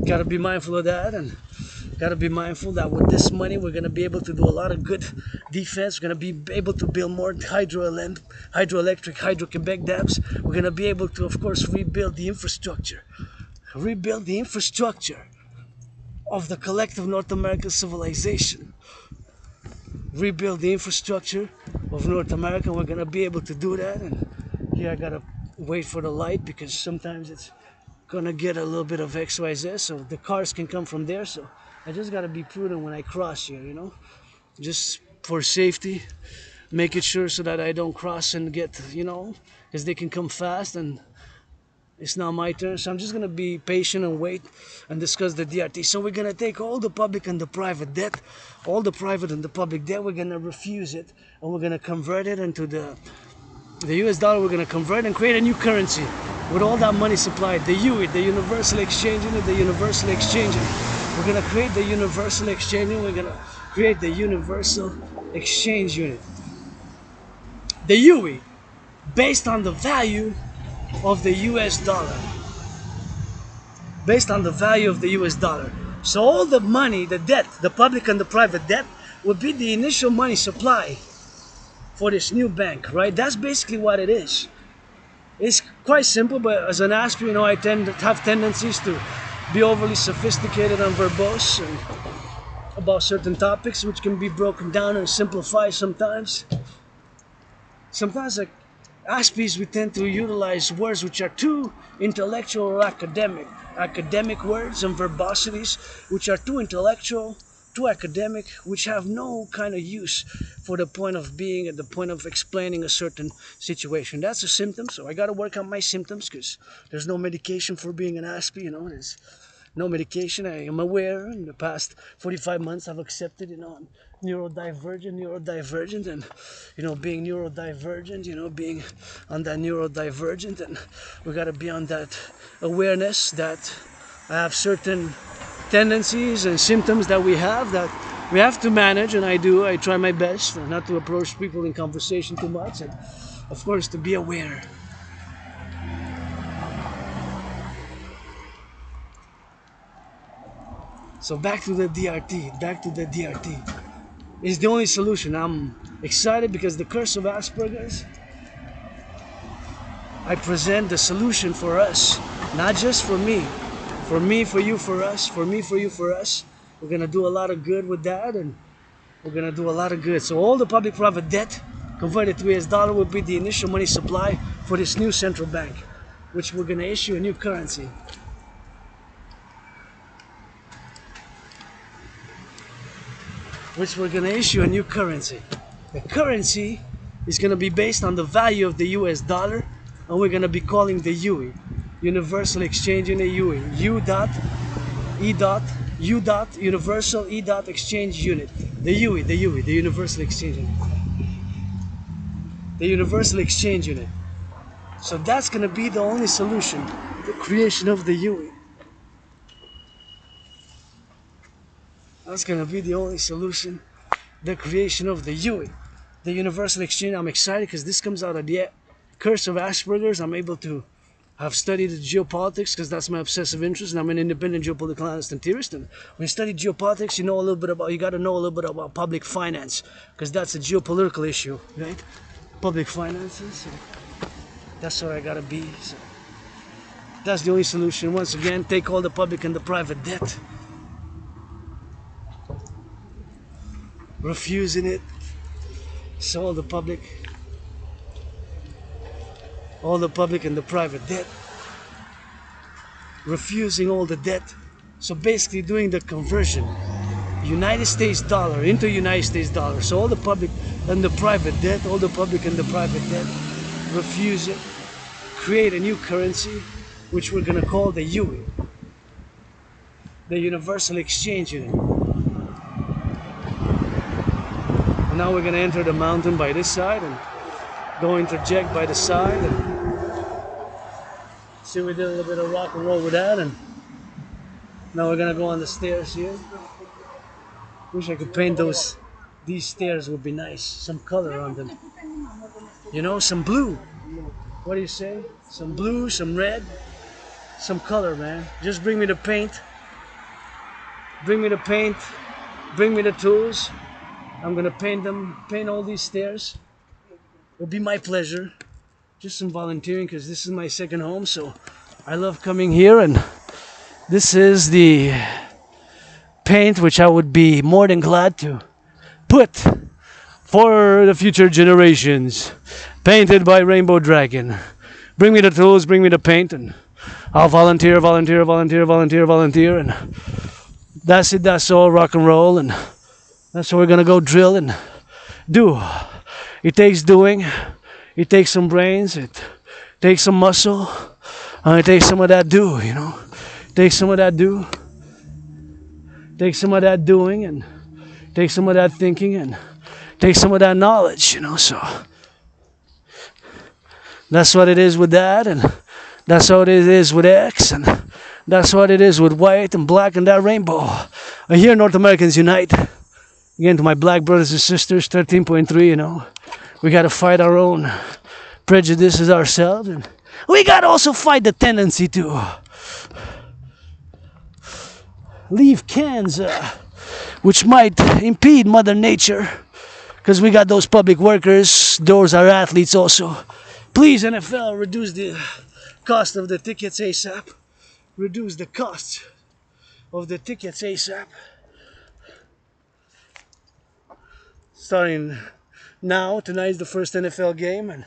gotta be mindful of that, and gotta be mindful that with this money we're gonna be able to do a lot of good defense. We're gonna be able to build more hydroelectric, Hydro-Quebec dams. We're gonna be able to, of course, rebuild the infrastructure of the collective North American civilization. Rebuild the infrastructure of North America. We're gonna be able to do that, and here I gotta wait for the light because sometimes it's gonna get a little bit of XYZ, so the cars can come from there. So I just gotta be prudent when I cross here, you know, just for safety, making sure so that I don't cross and get, you know, because they can come fast and it's not my turn. So I'm just gonna be patient and wait and discuss the DRT. So we're gonna take all the public and the private debt, all the private and the public debt, we're gonna refuse it, and we're gonna convert it into the US dollar. We're gonna convert and create a new currency with all that money supplied, the UE, the universal exchange unit, We're gonna create the universal exchange unit. We're gonna create the universal exchange unit, the UE, based on the value of the US dollar. So all the money, the debt, the public and the private debt, will be the initial money supply for this new bank, right? That's basically what it is. It's quite simple, but as an aspirant, you know, I tend to have tendencies to be overly sophisticated and verbose and about certain topics, which can be broken down and simplified sometimes. Sometimes, like aspies, we tend to utilize words which are too intellectual or academic words, and verbosities which are too intellectual, too academic, which have no kind of use for the point of being at the point of explaining a certain situation. That's a symptom, so I got to work on my symptoms because there's no medication for being an aspie, you know, there's no medication. I am aware in the past 45 months I've accepted, you know, I'm neurodivergent, and, you know, being neurodivergent, you know, being on that neurodivergent, and we got to be on that awareness that I have certain tendencies and symptoms that we have to manage, and I try my best not to approach people in conversation too much, and of course to be aware. So back to the DRT is the only solution. I'm excited because the curse of Asperger's, I present the solution for us, not just for me, for you, for us, for me, for you, for us. We're gonna do a lot of good with that, and we're gonna do a lot of good. So all the public-private debt converted to US dollar will be the initial money supply for this new central bank, which we're gonna issue a new currency. which we're going to issue a new currency. The currency is going to be based on the value of the US dollar, and we're going to be calling the UE, Universal Exchange Unit UE, U dot, E dot, U dot, Universal E dot Exchange Unit, the UE, the Universal Exchange Unit. The Universal Exchange Unit. So that's going to be the only solution, the creation of the UE. That's going to be the only solution, the creation of the UE, the Universal Exchange. I'm excited because this comes out of the curse of Asperger's. I'm able to have studied geopolitics because that's my obsessive interest, and I'm an independent geopolitical analyst and theorist. And when you study geopolitics, you know a little bit about, you got to know a little bit about public finance, because that's a geopolitical issue, right? Public finances. So that's what I gotta be. So that's the only solution. Once again, take all the public and the private debt, refusing it. So all the public and the private debt, refusing all the debt. So basically doing the conversion, United States dollar into United States dollar. So all the public and the private debt, all the public and the private debt, refuse it, create a new currency, which we're gonna call the UE, the Universal Exchange Unit. And now we're gonna enter the mountain by this side and go interject by the side, and see, we did a little bit of rock and roll with that, and now we're gonna go on the stairs here. Wish I could paint those. These stairs would be nice, some color on them. You know, some blue. What do you say? Some blue, some red, some color, man. Just bring me the paint. Bring me the paint. Bring me the tools. I'm gonna paint them, paint all these stairs. It'll be my pleasure. Just some volunteering, because this is my second home, so I love coming here, and this is the paint which I would be more than glad to put for the future generations. Painted by Rainbow Dragon. Bring me the tools, bring me the paint, and I'll volunteer, and that's it, that's all, rock and roll, and that's what we're gonna go drill and do. It takes doing, it takes some brains, it takes some muscle, and it takes some of that do, you know. It takes some of that do, takes some of that doing, and takes some of that thinking, and takes some of that knowledge, you know. So that's what it is with that, and that's how it is with X, and that's what it is with white and black and that rainbow. And here, North Americans unite. Again, to my black brothers and sisters, 13.3, you know, we got to fight our own prejudices ourselves, and we got to also fight the tendency to leave cans which might impede Mother Nature, because we got those public workers, those are athletes also. Please, NFL, reduce the cost of the tickets ASAP. Reduce the cost of the tickets ASAP. Starting now, tonight's the first NFL game, and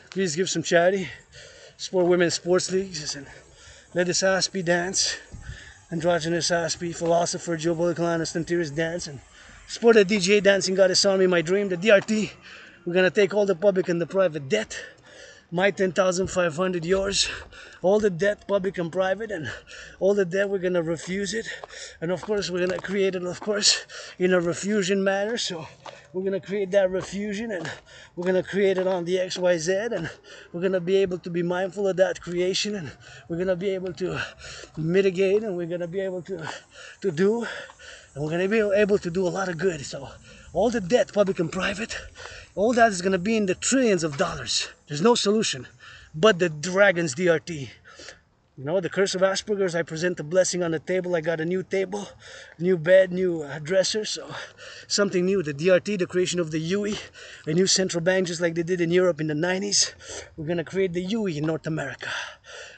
please give some charity. Support women's sports leagues, and let this Aspie dance. Androgynous Aspie, philosopher, geopolitical analyst, and theorist dance, and support the DJ dancing goddess on me, my dream, the DRT. We're gonna take all the public and the private debt. My 10,500, yours. All the debt, public and private, and all the debt, we're gonna refuse it. And of course, we're gonna create it, of course, in a refusion manner. So we're gonna create that refusion, and we're gonna create it on the XYZ, and we're gonna be able to be mindful of that creation, and we're gonna be able to mitigate, and we're gonna be able to do, and we're gonna be able to do a lot of good. So all the debt, public and private, all that is gonna be in the trillions of dollars. There's no solution but the dragon's DRT. You know, the curse of Asperger's, I present the blessing on the table. I got a new table, new bed, new dresser, so something new. The DRT, the creation of the UE, a new central bank, just like they did in Europe in the 90s. We're gonna create the UE in North America.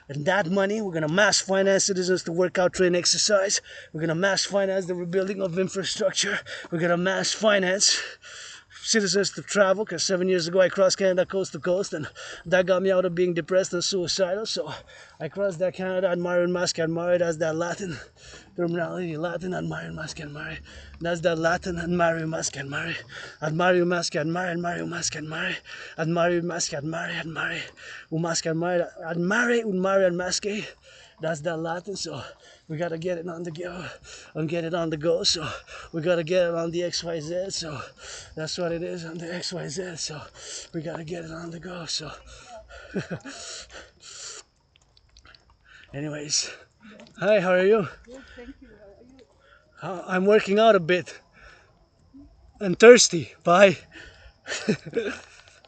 And that money, we're gonna mass finance citizens to work out, train, exercise. We're gonna mass finance the rebuilding of infrastructure. We're gonna mass finance citizens to travel, because 7 years ago I crossed Canada coast to coast, and that got me out of being depressed and suicidal. So I crossed that Canada, admire and mask, admire. That's that Latin terminology, Latin, admire, mask, admire. That's that Latin, admire, mask, admire. Admire, mask, admire, admire, mask, admire. Admire, mask, admire, admire. Mask, admire, admire, admire, and mask. That's that Latin, so we gotta get it on the go and get it on the go. So we gotta get it on the XYZ. So that's what it is on the XYZ. So we gotta get it on the go. So, anyways, hi, how are you? Good, thank you. How are you? I'm working out a bit and thirsty. Bye.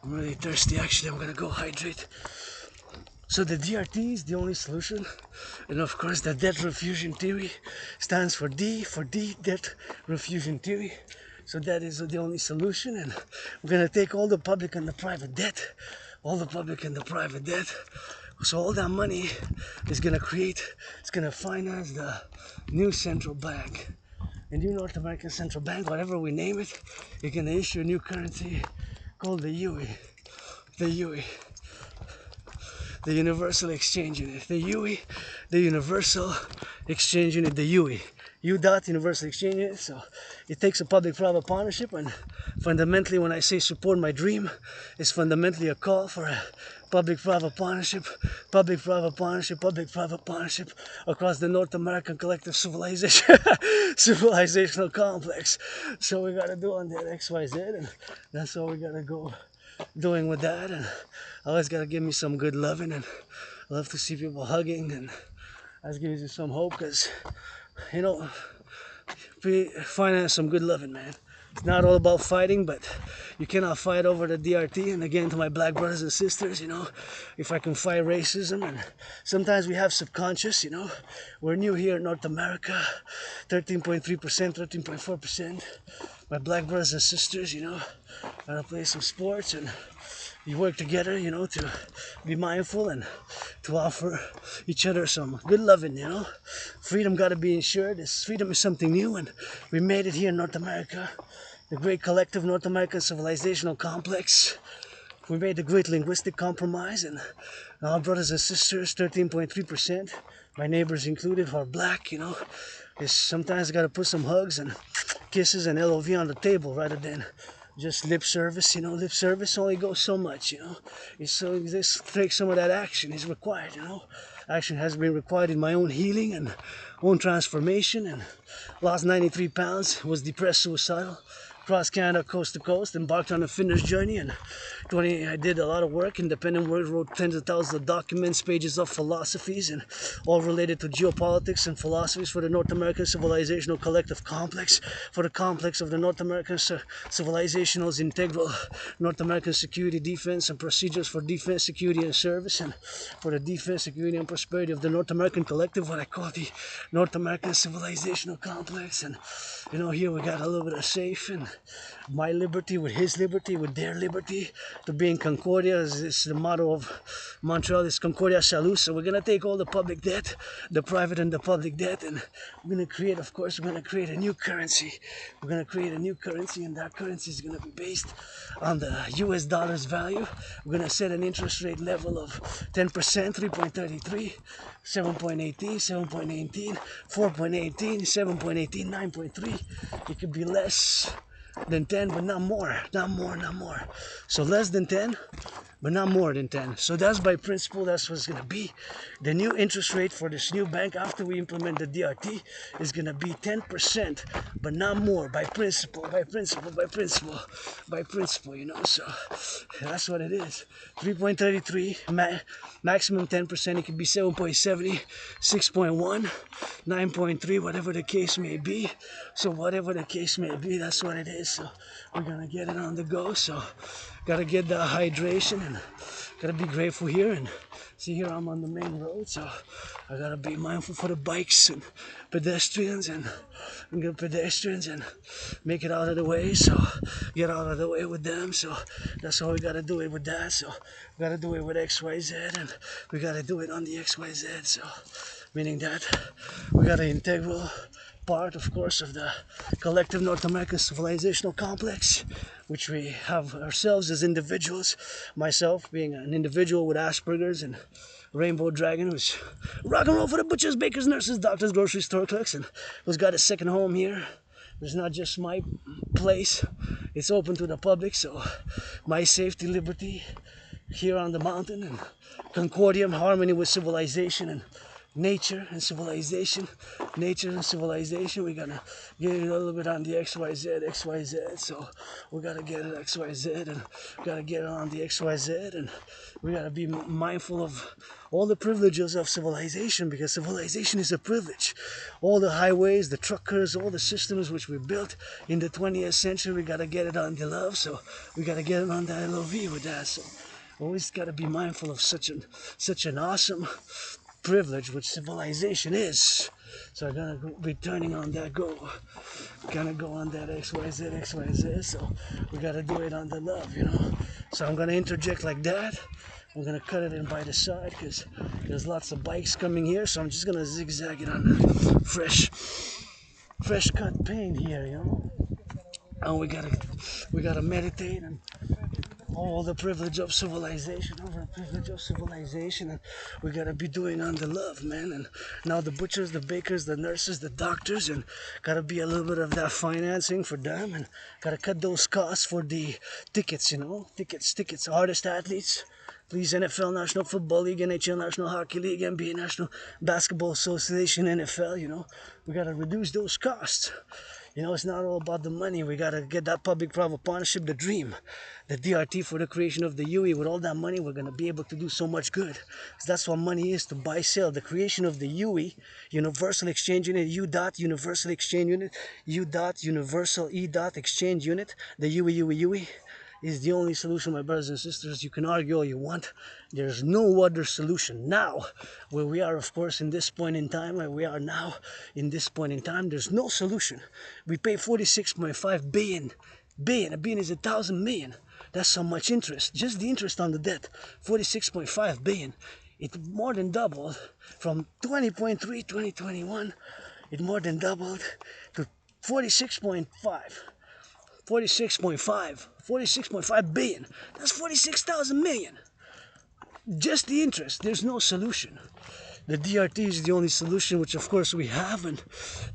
I'm really thirsty. Actually, I'm gonna go hydrate. So the DRT is the only solution, and of course the debt refusion theory stands for D, debt refusion theory. So that is the only solution, and we're gonna take all the public and the private debt, so all that money is gonna it's gonna finance the new central bank. The new North American Central Bank, whatever we name it, is gonna issue a new currency called the UE. The Universal Exchange Unit, the UE, the Universal Exchange Unit, the UE. U dot Universal Exchange Unit. So it takes a public-private partnership, and fundamentally, when I say support my dream, it's fundamentally a call for a public-private partnership across the North American collective civilization, civilizational complex. So we gotta do on that XYZ, and that's all we gotta go doing with that. And always gotta give me some good loving, and I love to see people hugging, and that gives you some hope, because finance some good loving, man. It's not all about fighting, but you cannot fight over the DRT. And again, to my black brothers and sisters, if I can fight racism, and sometimes we have subconscious, we're new here in North America, 13.3%, 13.4%. My black brothers and sisters, gotta play some sports, and we work together, to be mindful and to offer each other some good loving, Freedom gotta be ensured. Freedom is something new, and we made it here in North America. The great collective North American civilizational complex. We made the great linguistic compromise, and our brothers and sisters, 13.3%, my neighbors included, who are black, is sometimes gotta put some hugs and kisses and LOV on the table rather than just lip service. Lip service only goes so much. So this takes some of that action is required. Action has been required in my own healing and own transformation, and lost 93 pounds, was depressed, suicidal, across Canada coast to coast, embarked on a fitness journey, and I did a lot of work, independent work, wrote tens of thousands of documents, pages of philosophies, and all related to geopolitics and philosophies for the North American civilizational collective complex, for the complex of the North American civilizational's integral North American security, defense, and procedures for defense, security, and service, and for the defense, security, and prosperity of the North American collective, what I call the North American civilizational complex. And here we got a little bit of safe, and my liberty with his liberty, with their liberty, to be in Concordia is the motto of Montreal, is Concordia Salus. So we're going to take all the public debt, the private and the public debt, and we're going to create, of course, we're going to create a new currency. We're going to create a new currency, and that currency is going to be based on the US dollar's value. We're going to set an interest rate level of 10%, 3.33, 7.18, 7.18, 4.18, 7.18, 9.3. It could be less than 10, but not more, not more. So less than 10, but not more than 10. So that's by principle, that's what's going to be. The new interest rate for this new bank after we implement the DRT is going to be 10%, but not more, by principle, So that's what it is. 3.33, maximum 10%, it could be 7.70, 6.1, 9.3, whatever the case may be. So whatever the case may be, that's what it is. So we're going to get it on the go. So gotta get the hydration, and gotta be grateful here. And see, here I'm on the main road, so I gotta be mindful for the bikes and pedestrians, and make it out of the way. So get out of the way with them. So that's how we gotta do it with that. So we gotta do it with XYZ, and we gotta do it on the XYZ. So meaning that we got an integral part, of course, of the collective North American civilizational complex. which we have ourselves as individuals. Myself being an individual with Asperger's, and Rainbow Dragon, who's rock and roll for the butchers, bakers, nurses, doctors, grocery store clerks, and who's got a second home here. It's not just my place, it's open to the public, so my safety, liberty here on the mountain, and concordium, harmony with civilization and nature and civilization, nature and civilization. We gotta get it a little bit on the XYZ, so we gotta get it XYZ, and gotta get it on the XYZ, and we gotta be mindful of all the privileges of civilization, because civilization is a privilege. All the highways, the truckers, all the systems which we built in the 20th century, we gotta get it on the love, so we gotta get it on the LOV with that. So always gotta be mindful of such an awesome privilege which civilization is. So I'm gonna be turning on that gonna go on that XYZ, so we gotta do it on the love, you know. So I'm gonna interject like that. I'm gonna cut it in by the side because there's lots of bikes coming here, so I'm just gonna zigzag it on the fresh cut paint here, you know. And we gotta meditate and all the privilege of civilization, and we gotta be doing on the love, man. And now the butchers, the bakers, the nurses, the doctors, and gotta be a little bit of that financing for them, and gotta cut those costs for the tickets, you know, tickets, artist, athletes. Please, NFL, National Football League, NHL, National Hockey League, NBA, National Basketball Association, NFL, you know, we gotta reduce those costs. You know, it's not all about the money. We gotta get that public-private partnership, the dream, the DRT for the creation of the UE. With all that money, we're gonna be able to do so much good. So that's what money is, to buy, sell. The creation of the UE, Universal Exchange Unit, Universal Exchange Unit, Universal Exchange Unit, the UE, is the only solution, my brothers and sisters. You can argue all you want. There's no other solution. Now, where we are, of course, in this point in time, where we are now, in this point in time, there's no solution. We pay 46.5 billion. A billion is 1,000 million. That's how much interest. Just the interest on the debt, 46.5 billion. It more than doubled from 20.3, 2021. It more than doubled to 46.5 billion. That's 46,000 million. Just the interest. There's no solution. The DRT is the only solution, which of course we have, and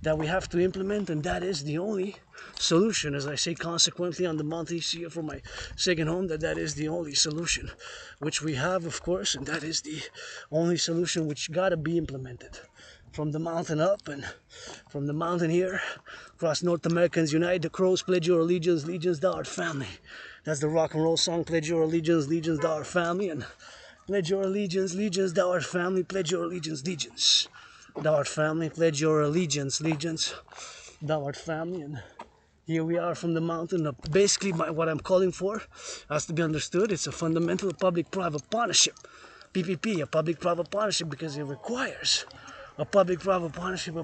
that we have to implement, and that is the only solution. As I say consequently on the mountain here for my second home, that is the only solution which we have, of course, and that is the only solution which gotta be implemented. From the mountain up, and from the mountain here, across North Americans unite, the crows pledge your allegiance, legions thou art family. That's the rock and roll song, pledge your allegiance, legions thou art family, and pledge your allegiance, legions thou art family, pledge your allegiance, legions thou art family, pledge your allegiance, legions thou art family. And here we are from the mountain up. Basically, what I'm calling for has to be understood. It's a fundamental public-private partnership, PPP, a public-private partnership, because it requires a public-private partnership,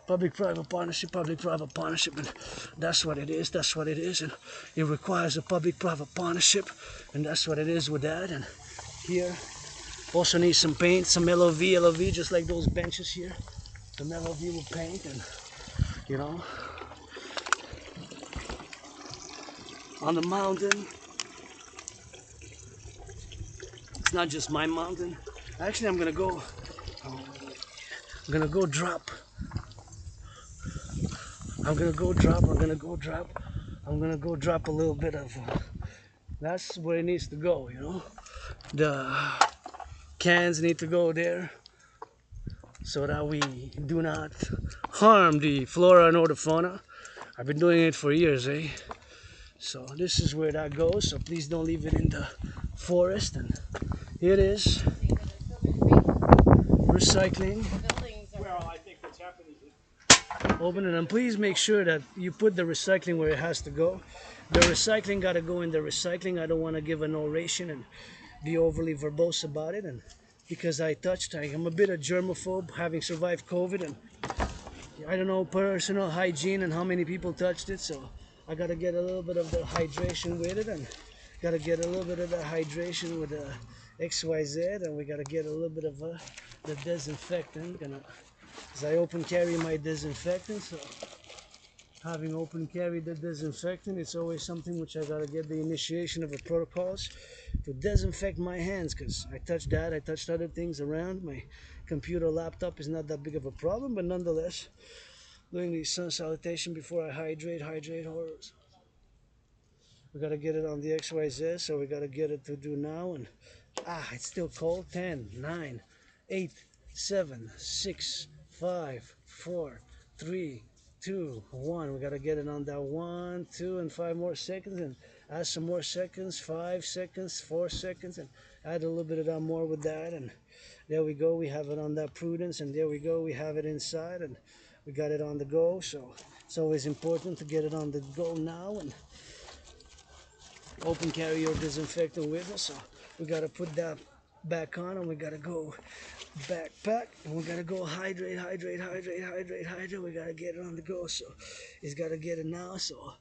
public-private partnership, and that's what it is, and it requires a public-private partnership, and that's what it is with that. And here also needs some paint, some LOV, just like those benches here, some LOV with paint, and you know, on the mountain, it's not just my mountain. Actually, I'm gonna go drop a little bit of that's where it needs to go, you know. The cans need to go there so that we do not harm the flora nor the fauna. I've been doing it for years, eh? So this is where that goes, so please don't leave it in the forest. And here it is, recycling. Well, I think what's happening is Open it, and please make sure that you put the recycling where it has to go. The recycling got to go in the recycling. I don't want to give an oration and be overly verbose about it, and because I'm a bit of germaphobe, having survived COVID, and I don't know personal hygiene and how many people touched it, so I got to get a little bit of the hydration with it, and got to get a little bit of the hydration with the XYZ, and we got to get a little bit of the disinfectant, as I open carry my disinfectant, so having open carry the disinfectant, it's always something which I gotta get the initiation of the protocols to disinfect my hands, because I touched that, I touched other things around. My computer laptop is not that big of a problem, but nonetheless, doing the sun salutation before I hydrate horrors. We gotta get it on the XYZ, so we gotta get it to do now. And it's still cold. 10, 9, 8, 7, 6, 5, 4, 3, 2, 1. We gotta get it on that 1, 2, and 5 more seconds, and add some more seconds, 5 seconds, 4 seconds, and add a little bit of that more with that. And there we go. We have it on that prudence, and there we go. We have it inside, and we got it on the go. So it's always important to get it on the go now and open carry your disinfectant with us. So we gotta put that back on, and we gotta go backpack, and we gotta go hydrate. We gotta get it on the go. So it's gotta get it now. So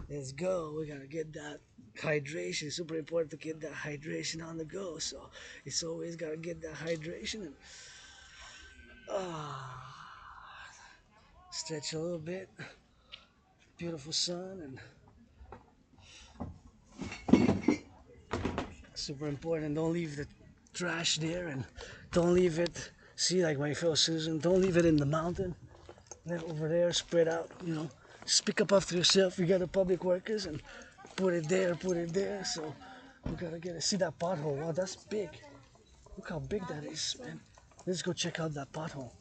let's go. We gotta get that hydration. Super important to get that hydration on the go. So it's always gotta get that hydration. And stretch a little bit. Beautiful sun, and super important. Don't leave the trash there, and don't leave it. See, like my fellow Susan, don't leave it in the mountain. Let it over there, spread out. Just pick up after yourself. You got the public workers, and put it there. So we gotta get it. See that pothole? Wow, that's big. Look how big that is, man. Let's go check out that pothole.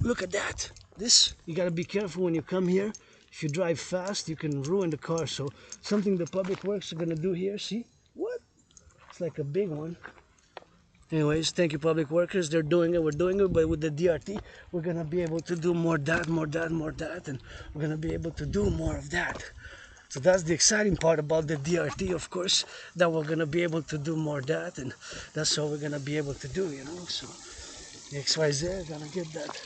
Look at that. This, you gotta be careful when you come here. If you drive fast, you can ruin the car. So something the public works are gonna do here. See? What? It's like a big one. Anyways, thank you, public workers. They're doing it. We're doing it. But with the DRT, we're gonna be able to do more that, and we're gonna be able to do more of that. So that's the exciting part about the DRT, of course, that we're gonna be able to do more that, and that's what we're gonna be able to do. So XYZ, gonna get that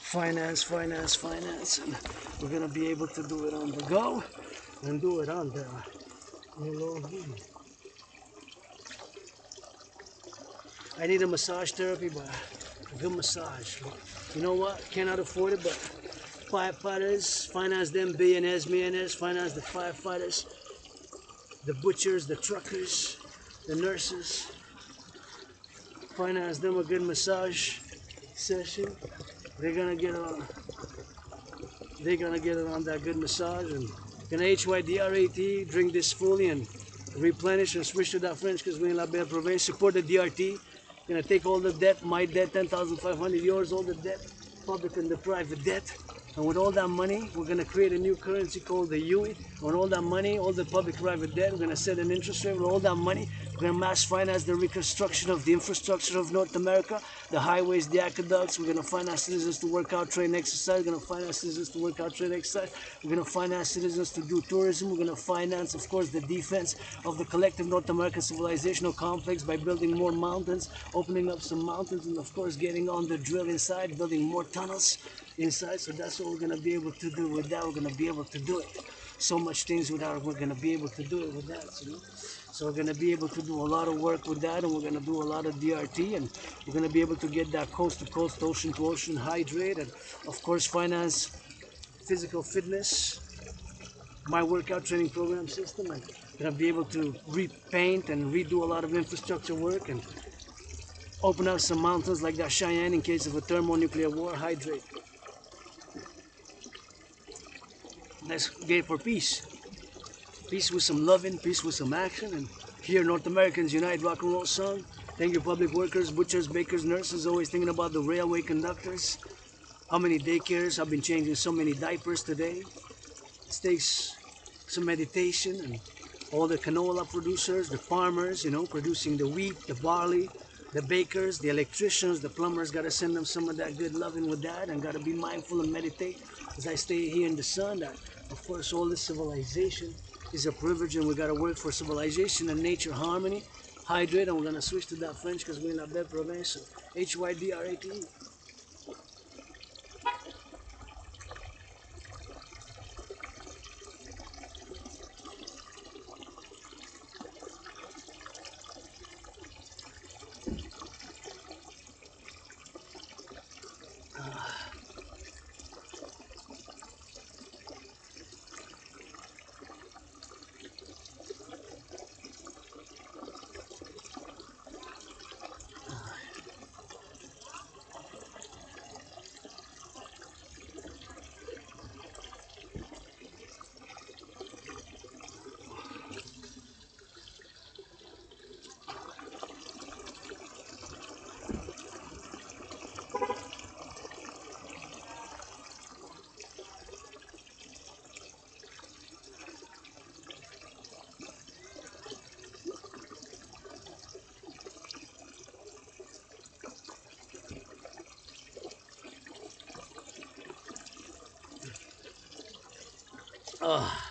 finance, and we're gonna be able to do it on the go and do it on the I need a massage therapy, but a good massage. You know what? Cannot afford it, but firefighters, finance them billionaires, millionaires, finance the firefighters, the butchers, the truckers, the nurses. Finance them a good massage session. They're gonna get on that good massage, and gonna HYDRAT, drink this fully and replenish and switch to that French because we're in La Belle Province. Support the DRT. Gonna take all the debt, my debt, 10,500, yours, all the debt, public and the private debt. And with all that money, we're gonna create a new currency called the UE. And with all that money, all the public private debt, we're gonna set an interest rate. With all that money, we're gonna mass finance the reconstruction of the infrastructure of North America, the highways, the aqueducts. We're gonna finance citizens to work out, train, exercise. We're gonna finance citizens to work out, train, exercise. We're gonna finance citizens to do tourism. We're gonna finance, of course, the defense of the collective North American civilizational complex by building more mountains, opening up some mountains, and of course getting on the drill inside, building more tunnels inside. So that's what we're gonna be able to do with that. We're gonna be able to do it. So much things without, we're gonna be able to do it with that. So we're gonna be able to do a lot of work with that, and we're gonna do a lot of DRT, and we're gonna be able to get that coast to coast, ocean to ocean hydrate, and of course finance physical fitness, my workout training program system, and gonna be able to repaint and redo a lot of infrastructure work and open up some mountains like that Cheyenne in case of a thermonuclear war. Hydrate. Let's get for peace. Peace with some loving, peace with some action. And here, North Americans Unite, rock and roll song. Thank you, public workers, butchers, bakers, nurses, always thinking about the railway conductors. How many daycares? I've been changing so many diapers today. It takes some meditation, and all the canola producers, the farmers, producing the wheat, the barley, the bakers, the electricians, the plumbers, gotta send them some of that good loving with that, and gotta be mindful and meditate as I stay here in the sun. That, of course, all this civilization is a privilege, and we gotta work for civilization and nature harmony. Hydrate, and we're gonna switch to that French because we're in La Belle Province. So HYDRATE. Ah.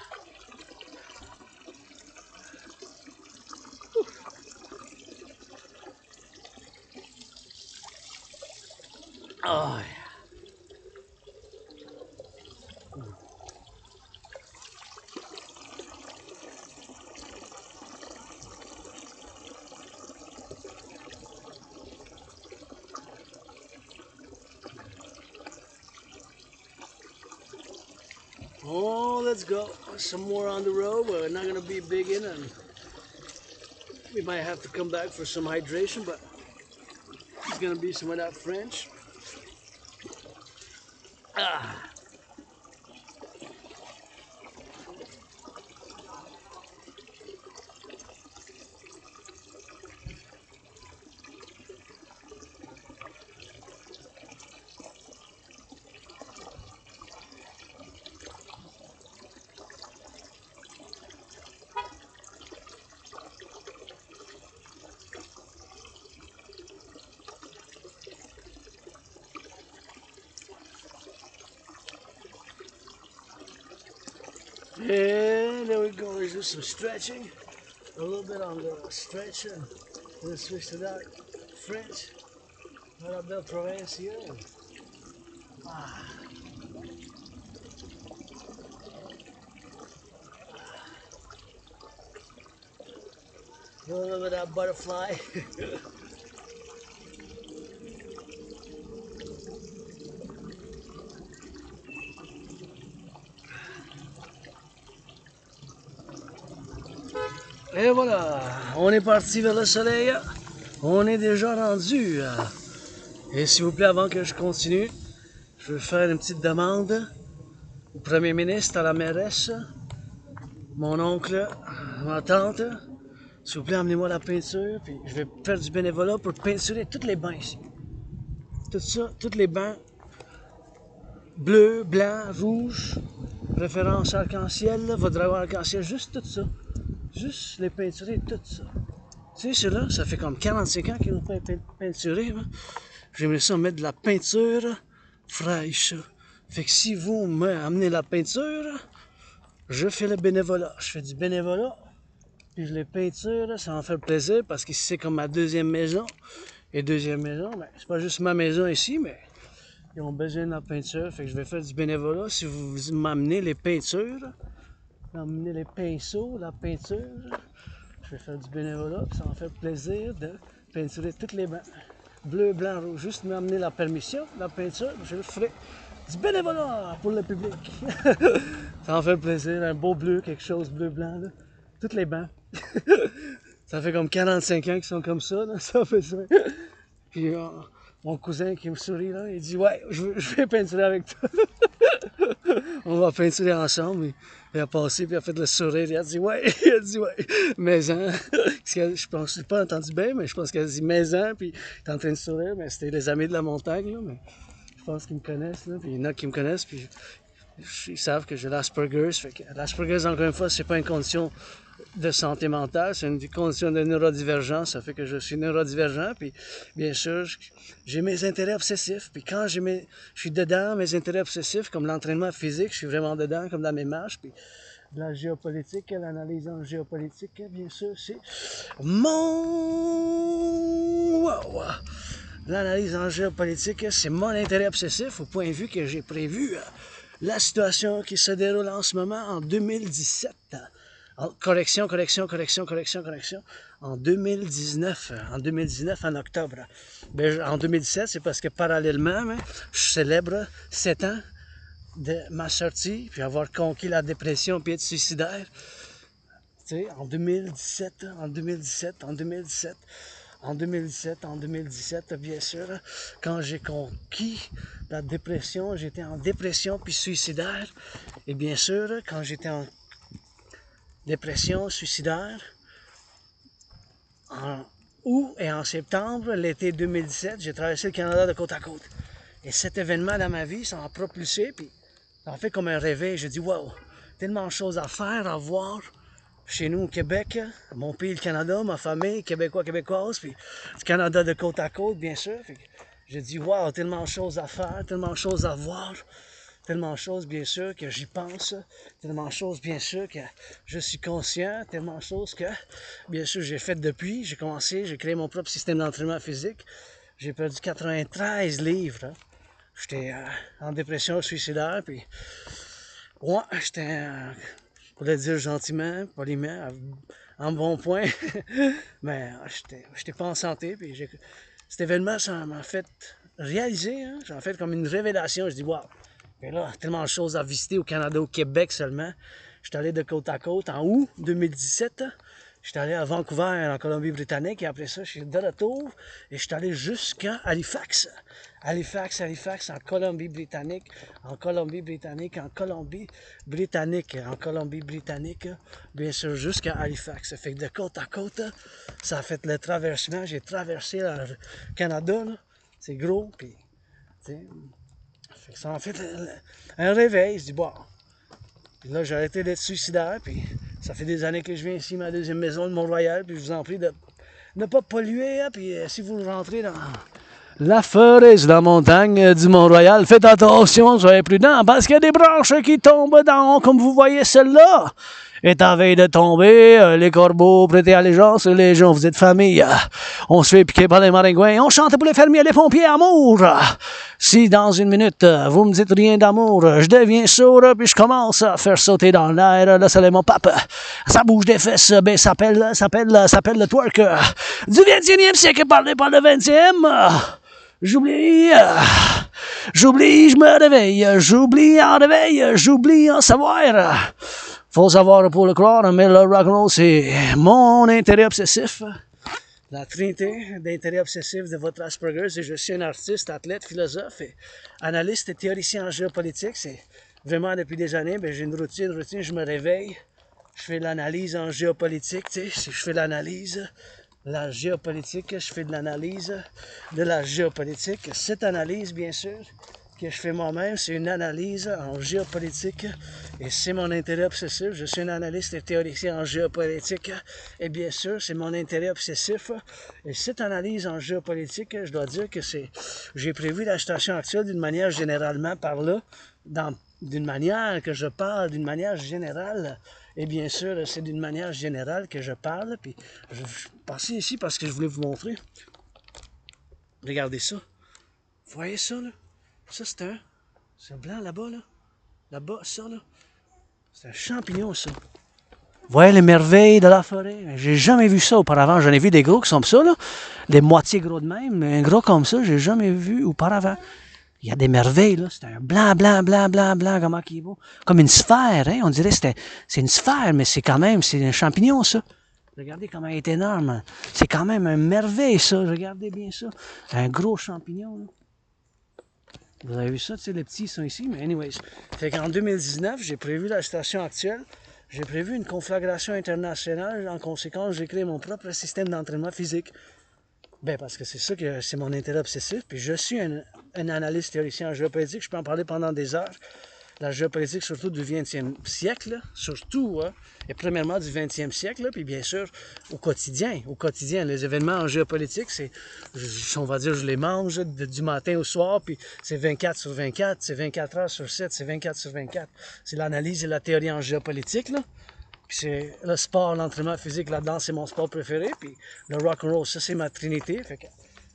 Oh, yeah. Oh, let's go. Some more on the road. We're not gonna be big in, and we might have to come back for some hydration, but it's gonna be some of that French. Ah. And there we go. Let's do some stretching. A little bit on the stretch, and then switch to that French. La belle province here. Ah. A little bit of that butterfly. Et voilà, on est parti vers le soleil. On est déjà rendu. Et s'il vous plaît, avant que je continue, je veux faire une petite demande au Premier ministre, à la mairesse, mon oncle, ma tante. S'il vous plaît, emmenez-moi la peinture, puis je vais faire du bénévolat pour peinturer tous les bains ici. Tout ça, tous les bains, bleu, blanc, rouge, référence arc-en-ciel, votre drapeau arc-en-ciel, juste tout ça. Juste les peinturer, tout ça. Tu sais, ceux-là, ça fait comme 45 ans qu'ils n'ont pas peinturé. Hein? J'aimerais ça mettre de la peinture fraîche. Fait que si vous m'amenez la peinture, je fais le bénévolat. Je fais du bénévolat, puis je les peinture, ça m'en fait plaisir parce que c'est comme ma deuxième maison. Et deuxième maison, ben, c'est pas juste ma maison ici, mais ils ont besoin de la peinture. Fait que je vais faire du bénévolat. Si vous m'amenez les peintures, m'amenez les pinceaux, la peinture, je vais faire du bénévolat, puis ça me fait plaisir de peinturer toutes les bains. Bleu, blanc, rouge. Juste m'amener la permission, la peinture, je le ferai. Du bénévolat pour le public. Ça me fait plaisir, un beau bleu, quelque chose bleu, blanc, là. Toutes les bains. Ça fait comme 45 ans qu'ils sont comme ça, là. Ça fait ça. Puis mon cousin qui me sourit, là, il dit « Ouais, je vais peinturer avec toi. » On va peinturer ensemble. Il a passé, puis il a fait le sourire. Il a dit « Ouais, il a dit ouais. Maison. » Je pense, je n'ai pas entendu bien, mais je pense qu'il a dit maison, puis il est en train de sourire. Mais c'était les amis de la montagne, là, mais je pense qu'ils me connaissent, là. Puis il y en a qui me connaissent, puis ils savent que j'ai l'Asperger's. L'Asperger's, encore une fois, c'est pas une condition de santé mentale, c'est une condition de neurodivergence. Ça fait que je suis neurodivergent, puis bien sûr, j'ai mes intérêts obsessifs. Puis quand je suis dedans, mes intérêts obsessifs, comme l'entraînement physique, je suis vraiment dedans, comme dans mes marches, puis la géopolitique, l'analyse en géopolitique, bien sûr, c'est mon... Wow. L'analyse en géopolitique, c'est mon intérêt obsessif au point de vue que j'ai prévu la situation qui se déroule en ce moment en 2017. Correction. En 2019, en octobre. Ben, en 2017, c'est parce que parallèlement, je célèbre 7 ans de ma sortie, puis avoir conquis la dépression puis être suicidaire. Tu sais, en 2017, bien sûr, quand j'ai conquis la dépression, j'étais en dépression puis suicidaire. Et bien sûr, quand j'étais en dépression suicidaire, en août et en septembre, l'été 2017, j'ai traversé le Canada de côte à côte. Et cet événement dans ma vie, ça m'a propulsé, puis ça m'a fait comme un réveil. J'ai dit, wow, tellement de choses à faire, à voir. Chez nous au Québec, mon pays, le Canada, ma famille, québécois, québécoise, puis du Canada de côte à côte, bien sûr. J'ai dit, wow, tellement de choses à faire, tellement de choses à voir. tellement de choses, bien sûr, que j'y pense, tellement de choses, bien sûr, que je suis conscient, tellement de choses que, bien sûr, j'ai fait depuis. J'ai commencé, j'ai créé mon propre système d'entraînement physique. J'ai perdu 93 livres. Hein. J'étais en dépression suicidaire, puis ouais, j'étais, pour le dire gentiment, poliment, en bon point, mais j'étais pas en santé, puis cet événement, ça m'a fait réaliser, hein, j'en fait comme une révélation. Je dis, waouh, mais là, tellement de choses à visiter au Canada, au Québec seulement. Je suis allé de côte à côte en août 2017. Je suis allé à Vancouver, en Colombie-Britannique, et après ça, je suis de retour et je suis allé jusqu'à Halifax. Halifax, en Colombie-Britannique, en Colombie-Britannique, en Colombie-Britannique, en Colombie-Britannique, bien sûr, jusqu'à Halifax. Ça fait que de côte à côte, ça a fait le traversement. J'ai traversé le Canada, là. C'est gros, puis, tu sais, ça en fait un réveil. Je dis, bon, puis là, j'ai arrêté d'être suicidaire, puis ça fait des années que je viens ici, ma deuxième maison de Mont-Royal, puis je vous en prie de ne pas polluer, hein, puis si vous rentrez dans la forêt, la montagne du Mont-Royal, faites attention, soyez prudents, parce qu'il y a des branches qui tombent dans, comme vous voyez celle-là. Est en veille de tomber, les corbeaux, prêtez allégeance, les gens, vous êtes famille. On se fait piquer par les maringouins, on chante pour les fermiers, les pompiers, amour. Si dans une minute, vous me dites rien d'amour, je deviens sourd, puis je commence à faire sauter dans l'air, là, c'est mon pape. Ça bouge des fesses, ben, ça s'appelle le twerk. Du 21e siècle, parlez pas le 20e. J'oublie, je me réveille, j'oublie en réveil, j'oublie en savoir. Faut savoir pour le croire, mais le rock'n'roll, c'est mon intérêt obsessif. La trinité d'intérêt obsessif de votre Asperger, c'est je suis un artiste, athlète, philosophe, et analyste et théoricien en géopolitique. C'est vraiment depuis des années, ben, j'ai une routine, je me réveille, je fais de l'analyse en géopolitique, tu sais, je fais l'analyse, la géopolitique, je fais de l'analyse de la géopolitique. Cette analyse, bien sûr, que je fais moi-même, c'est une analyse en géopolitique et c'est mon intérêt obsessif. Je suis un analyste et théoricien en géopolitique et bien sûr, c'est mon intérêt obsessif. Et cette analyse en géopolitique, je dois dire que j'ai prévu la situation actuelle d'une manière généralement par là, d'une manière que je parle, d'une manière générale. Et bien sûr, c'est d'une manière générale que je parle. Puis je passais ici parce que je voulais vous montrer. Regardez ça. Vous voyez ça, là? Ça, c'est un blanc là-bas, là. Là-bas, ça, là. C'est un champignon, ça. Vous voyez les merveilles de la forêt? J'ai jamais vu ça auparavant. J'en ai vu des gros qui sont comme ça, là. Des moitiés gros de même, mais un gros comme ça, j'ai jamais vu auparavant. Il y a des merveilles, là. C'est un blanc, comment il est beau. Comme une sphère, hein. On dirait que c'est une sphère, mais c'est quand même, c'est un champignon, ça. Regardez comment il est énorme. C'est quand même un merveille, ça. Regardez bien ça. Un gros champignon, là. Vous avez vu ça, tu sais, les petits sont ici, mais anyways. Fait qu'en 2019, j'ai prévu la situation actuelle. J'ai prévu une conflagration internationale. En conséquence, j'ai créé mon propre système d'entraînement physique. Ben, parce que c'est ça que c'est mon intérêt obsessif. Puis je suis un analyste théoricien en géopolitique. Je peux en parler pendant des heures. La géopolitique, surtout du 20e siècle, surtout, hein, et premièrement du 20e siècle, puis bien sûr, au quotidien, les événements en géopolitique, on va dire, je les mange du matin au soir, puis c'est 24 sur 24, c'est 24 heures sur 7, c'est 24 sur 24. C'est l'analyse et la théorie en géopolitique, là. Puis c'est le sport, l'entraînement physique, là-dedans, c'est mon sport préféré, puis le rock'n'roll, ça, c'est ma trinité, fait que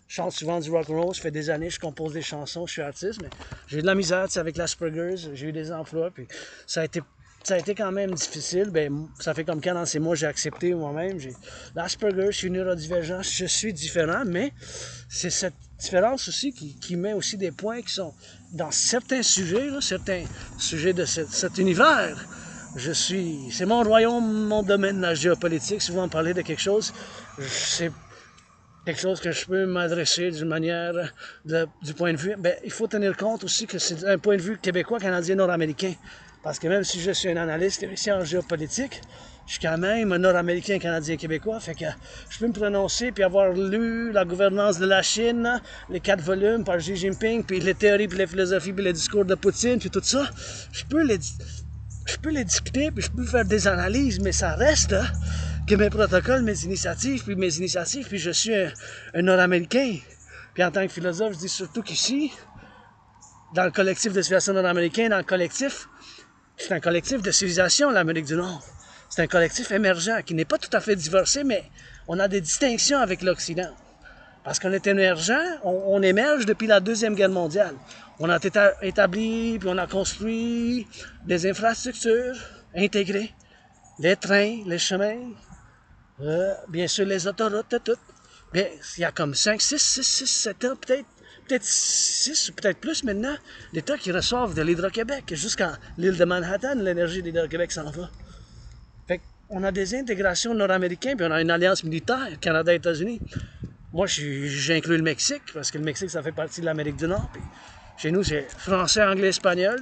je chante souvent du rock'n'roll, ça fait des années que je compose des chansons, je suis artiste, mais j'ai eu de la misère, tu sais, avec l'Asperger's, j'ai eu des emplois, puis ça a été quand même difficile. Ben, ça fait comme 46 mois, j'ai accepté moi-même. L'Asperger's, je suis neurodivergent, je suis différent, mais c'est cette différence aussi qui met aussi des points qui sont dans certains sujets, là, certains sujets de cet univers. C'est mon royaume, mon domaine, la géopolitique. Si vous en parlez de quelque chose, c'est quelque chose que je peux m'adresser d'une manière, du point de vue. Ben, il faut tenir compte aussi que c'est un point de vue québécois, canadien, nord-américain. Parce que même si je suis un analyste ici en géopolitique, je suis quand même un nord-américain, canadien, québécois. Fait que je peux me prononcer puis avoir lu la gouvernance de la Chine, les 4 volumes par Xi Jinping, puis les théories, puis les philosophies, puis les discours de Poutine, puis tout ça. Je peux les discuter, puis je peux faire des analyses, mais ça reste là, que mes protocoles, mes initiatives, puis je suis un nord-américain. Puis en tant que philosophe, je dis surtout qu'ici, dans le collectif de civilisation nord-américain, dans le collectif, c'est un collectif de civilisation, l'Amérique du Nord. C'est un collectif émergent qui n'est pas tout à fait divorcé, mais on a des distinctions avec l'Occident. Parce qu'on est émergent, on émerge depuis la Deuxième Guerre mondiale. On a établi, puis on a construit des infrastructures intégrées, les trains, les chemins, bien sûr les autoroutes, tout. Bien, il y a comme 5, 6, 7 ans, peut-être 6 ou peut-être plus maintenant, l'État qui reçoivent de l'Hydro-Québec. Jusqu'à l'île de Manhattan, l'énergie de l'Hydro-Québec s'en va. Fait qu'on a des intégrations nord-américaines, puis on a une alliance militaire, Canada-États-Unis. Moi, j'inclus le Mexique, parce que le Mexique, ça fait partie de l'Amérique du Nord. Puis chez nous, c'est français, anglais, espagnol.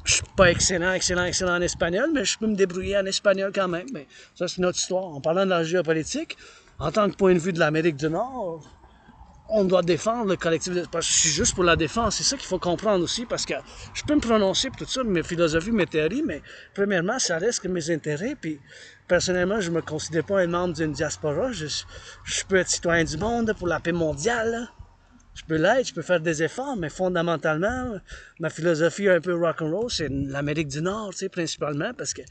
Je suis pas excellent en espagnol, mais je peux me débrouiller en espagnol quand même. Mais ça, c'est notre histoire. En parlant de la géopolitique, en tant que point de vue de l'Amérique du Nord, on doit défendre le collectif. Parce que je suis juste pour la défense. C'est ça qu'il faut comprendre aussi, parce que je peux me prononcer pour tout ça, mes philosophies, mes théories, mais premièrement, ça reste que mes intérêts. Puis personnellement, je me considère pas un membre d'une diaspora. Je peux être citoyen du monde pour la paix mondiale. Je peux l'être, je peux faire des efforts, mais fondamentalement, ma philosophie un peu rock'n'roll, c'est l'Amérique du Nord, tu sais, principalement, parce que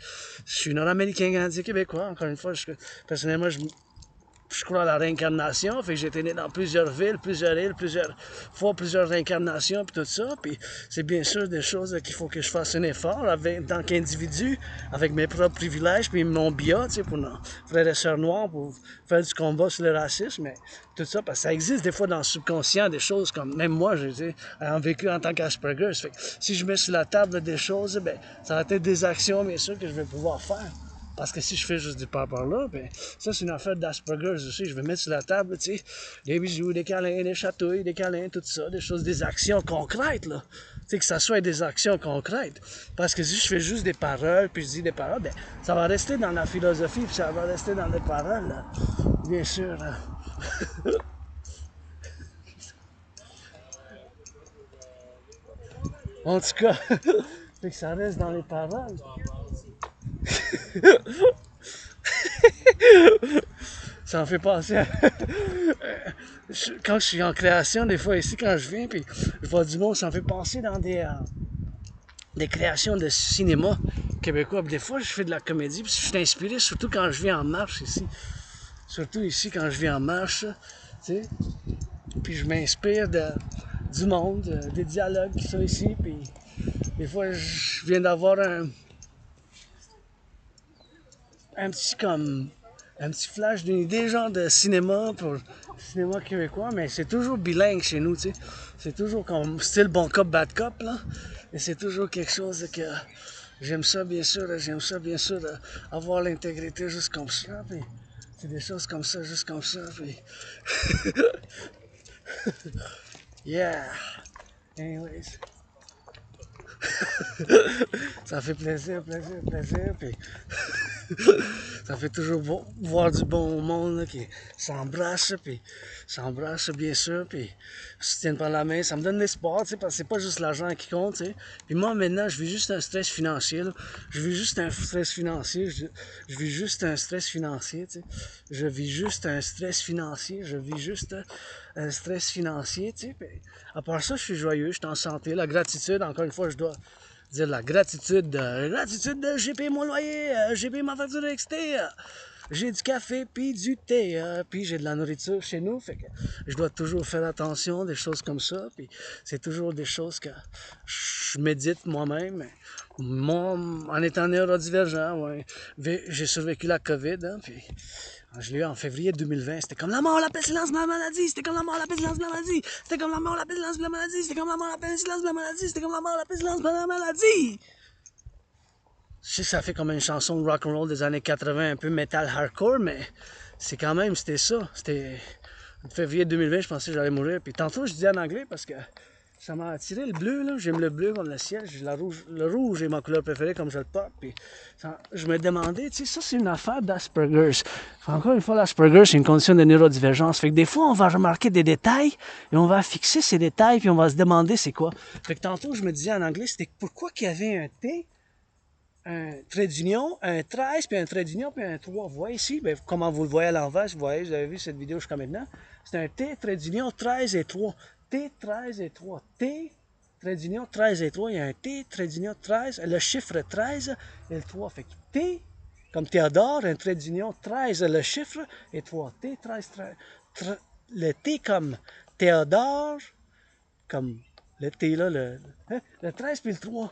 je suis nord-américain, canadien, québécois. Encore une fois, personnellement, je crois à la réincarnation, fait que j'ai été né dans plusieurs villes, plusieurs îles, plusieurs réincarnations, puis tout ça, puis c'est bien sûr des choses qu'il faut que je fasse un effort en tant qu'individu, avec mes propres privilèges, puis mon bio, tu sais, pour nos frères et sœurs noirs, pour faire du combat sur le racisme, mais tout ça, parce que ça existe des fois dans le subconscient, des choses comme, même moi, j'ai vécu en tant qu'Asperger, fait que si je mets sur la table des choses, ben, ça va être des actions, bien sûr, que je vais pouvoir faire. Parce que si je fais juste du par là, ben, ça c'est une affaire d'Asperger aussi. Je vais mettre sur la table, tu sais, des bisous, des câlins, des chatouilles, des câlins, tout ça, des choses, des actions concrètes, là. Tu sais, que ça soit des actions concrètes. Parce que si je fais juste des paroles, puis je dis des paroles, ben, ça va rester dans la philosophie, puis ça va rester dans les paroles, là. Bien sûr. Là. En tout cas, fait que ça reste dans les paroles. Ça en fait penser à... Quand je suis en création, des fois ici, quand je viens, puis je vois du monde, ça en fait penser dans des créations de cinéma québécois. Puis des fois, je fais de la comédie, puis je suis inspiré, surtout quand je viens en marche ici. Surtout ici, quand je viens en marche, tu sais. Puis je m'inspire du monde, des dialogues qui sont ici, puis des fois, je viens d'avoir un petit flash d'une idée genre de cinéma pour le cinéma québécois, mais c'est toujours bilingue chez nous, tu sais. C'est toujours comme style bon cop, bad cop, là. Et c'est toujours quelque chose que j'aime ça, bien sûr, avoir l'intégrité juste comme ça, puis c'est des choses comme ça, juste comme ça, puis... yeah! Anyways... ça fait plaisir, puis ça fait toujours voir du bon monde là, qui s'embrasse, puis s'embrasse bien sûr, puis se tiennent par la main, ça me donne l'espoir, tu sais, parce que c'est pas juste l'argent qui compte, tu sais. Puis moi maintenant, je vis juste un stress financier, là. Je vis juste un stress financier, je vis juste un stress financier, tu sais. Je vis juste un stress financier, un stress financier, tu sais. Puis, à part ça, je suis joyeux, je suis en santé, la gratitude, encore une fois, je dois dire la gratitude, j'ai payé mon loyer, j'ai payé ma facture d'électricité, j'ai du café puis du thé, puis j'ai de la nourriture chez nous, fait que je dois toujours faire attention, des choses comme ça, puis c'est toujours des choses que je médite moi-même. Moi, en étant neurodivergent, ouais, j'ai survécu la COVID, hein, puis je l'ai eu en février 2020. C'était comme la mort, la pestilence, la maladie. C'était comme la mort, la pestilence, la maladie. C'était comme la mort, la pestilence, la maladie. C'était comme la mort, la pestilence, la maladie. C'était comme la mort, la pestilence, la maladie. Je sais que ça fait comme une chanson de rock'n'roll des années 80, un peu metal hardcore, mais c'est quand même, c'était ça. C'était en février 2020, je pensais que j'allais mourir. Puis tantôt, je dis en anglais parce que ça m'a attiré le bleu, là. J'aime le bleu comme le ciel. Le rouge est ma couleur préférée comme je le porte. Puis je me demandais, tu sais, ça c'est une affaire d'Asperger's. Encore une fois, l'Asperger, c'est une condition de neurodivergence. Fait que des fois, on va remarquer des détails et on va fixer ces détails puis on va se demander c'est quoi. Fait que tantôt, je me disais en anglais, c'était pourquoi qu'il y avait un T, un trait d'union, un 13, puis un trait d'union, puis un 3. Vous voyez ici, ben, comment vous le voyez à l'envers, vous voyez, vous avez vu cette vidéo jusqu'à maintenant. C'est un T, trait d'union, 13 et 3. T, 13 et 3. T, trait d'union, 13 et 3, il y a un T, trait d'union 13, le chiffre 13 et le 3. Fait que T, comme Théodore, un trait d'union 13, le chiffre, et 3. T, 13, 13. Le T comme Théodore, comme le T là, le 13 puis le 3.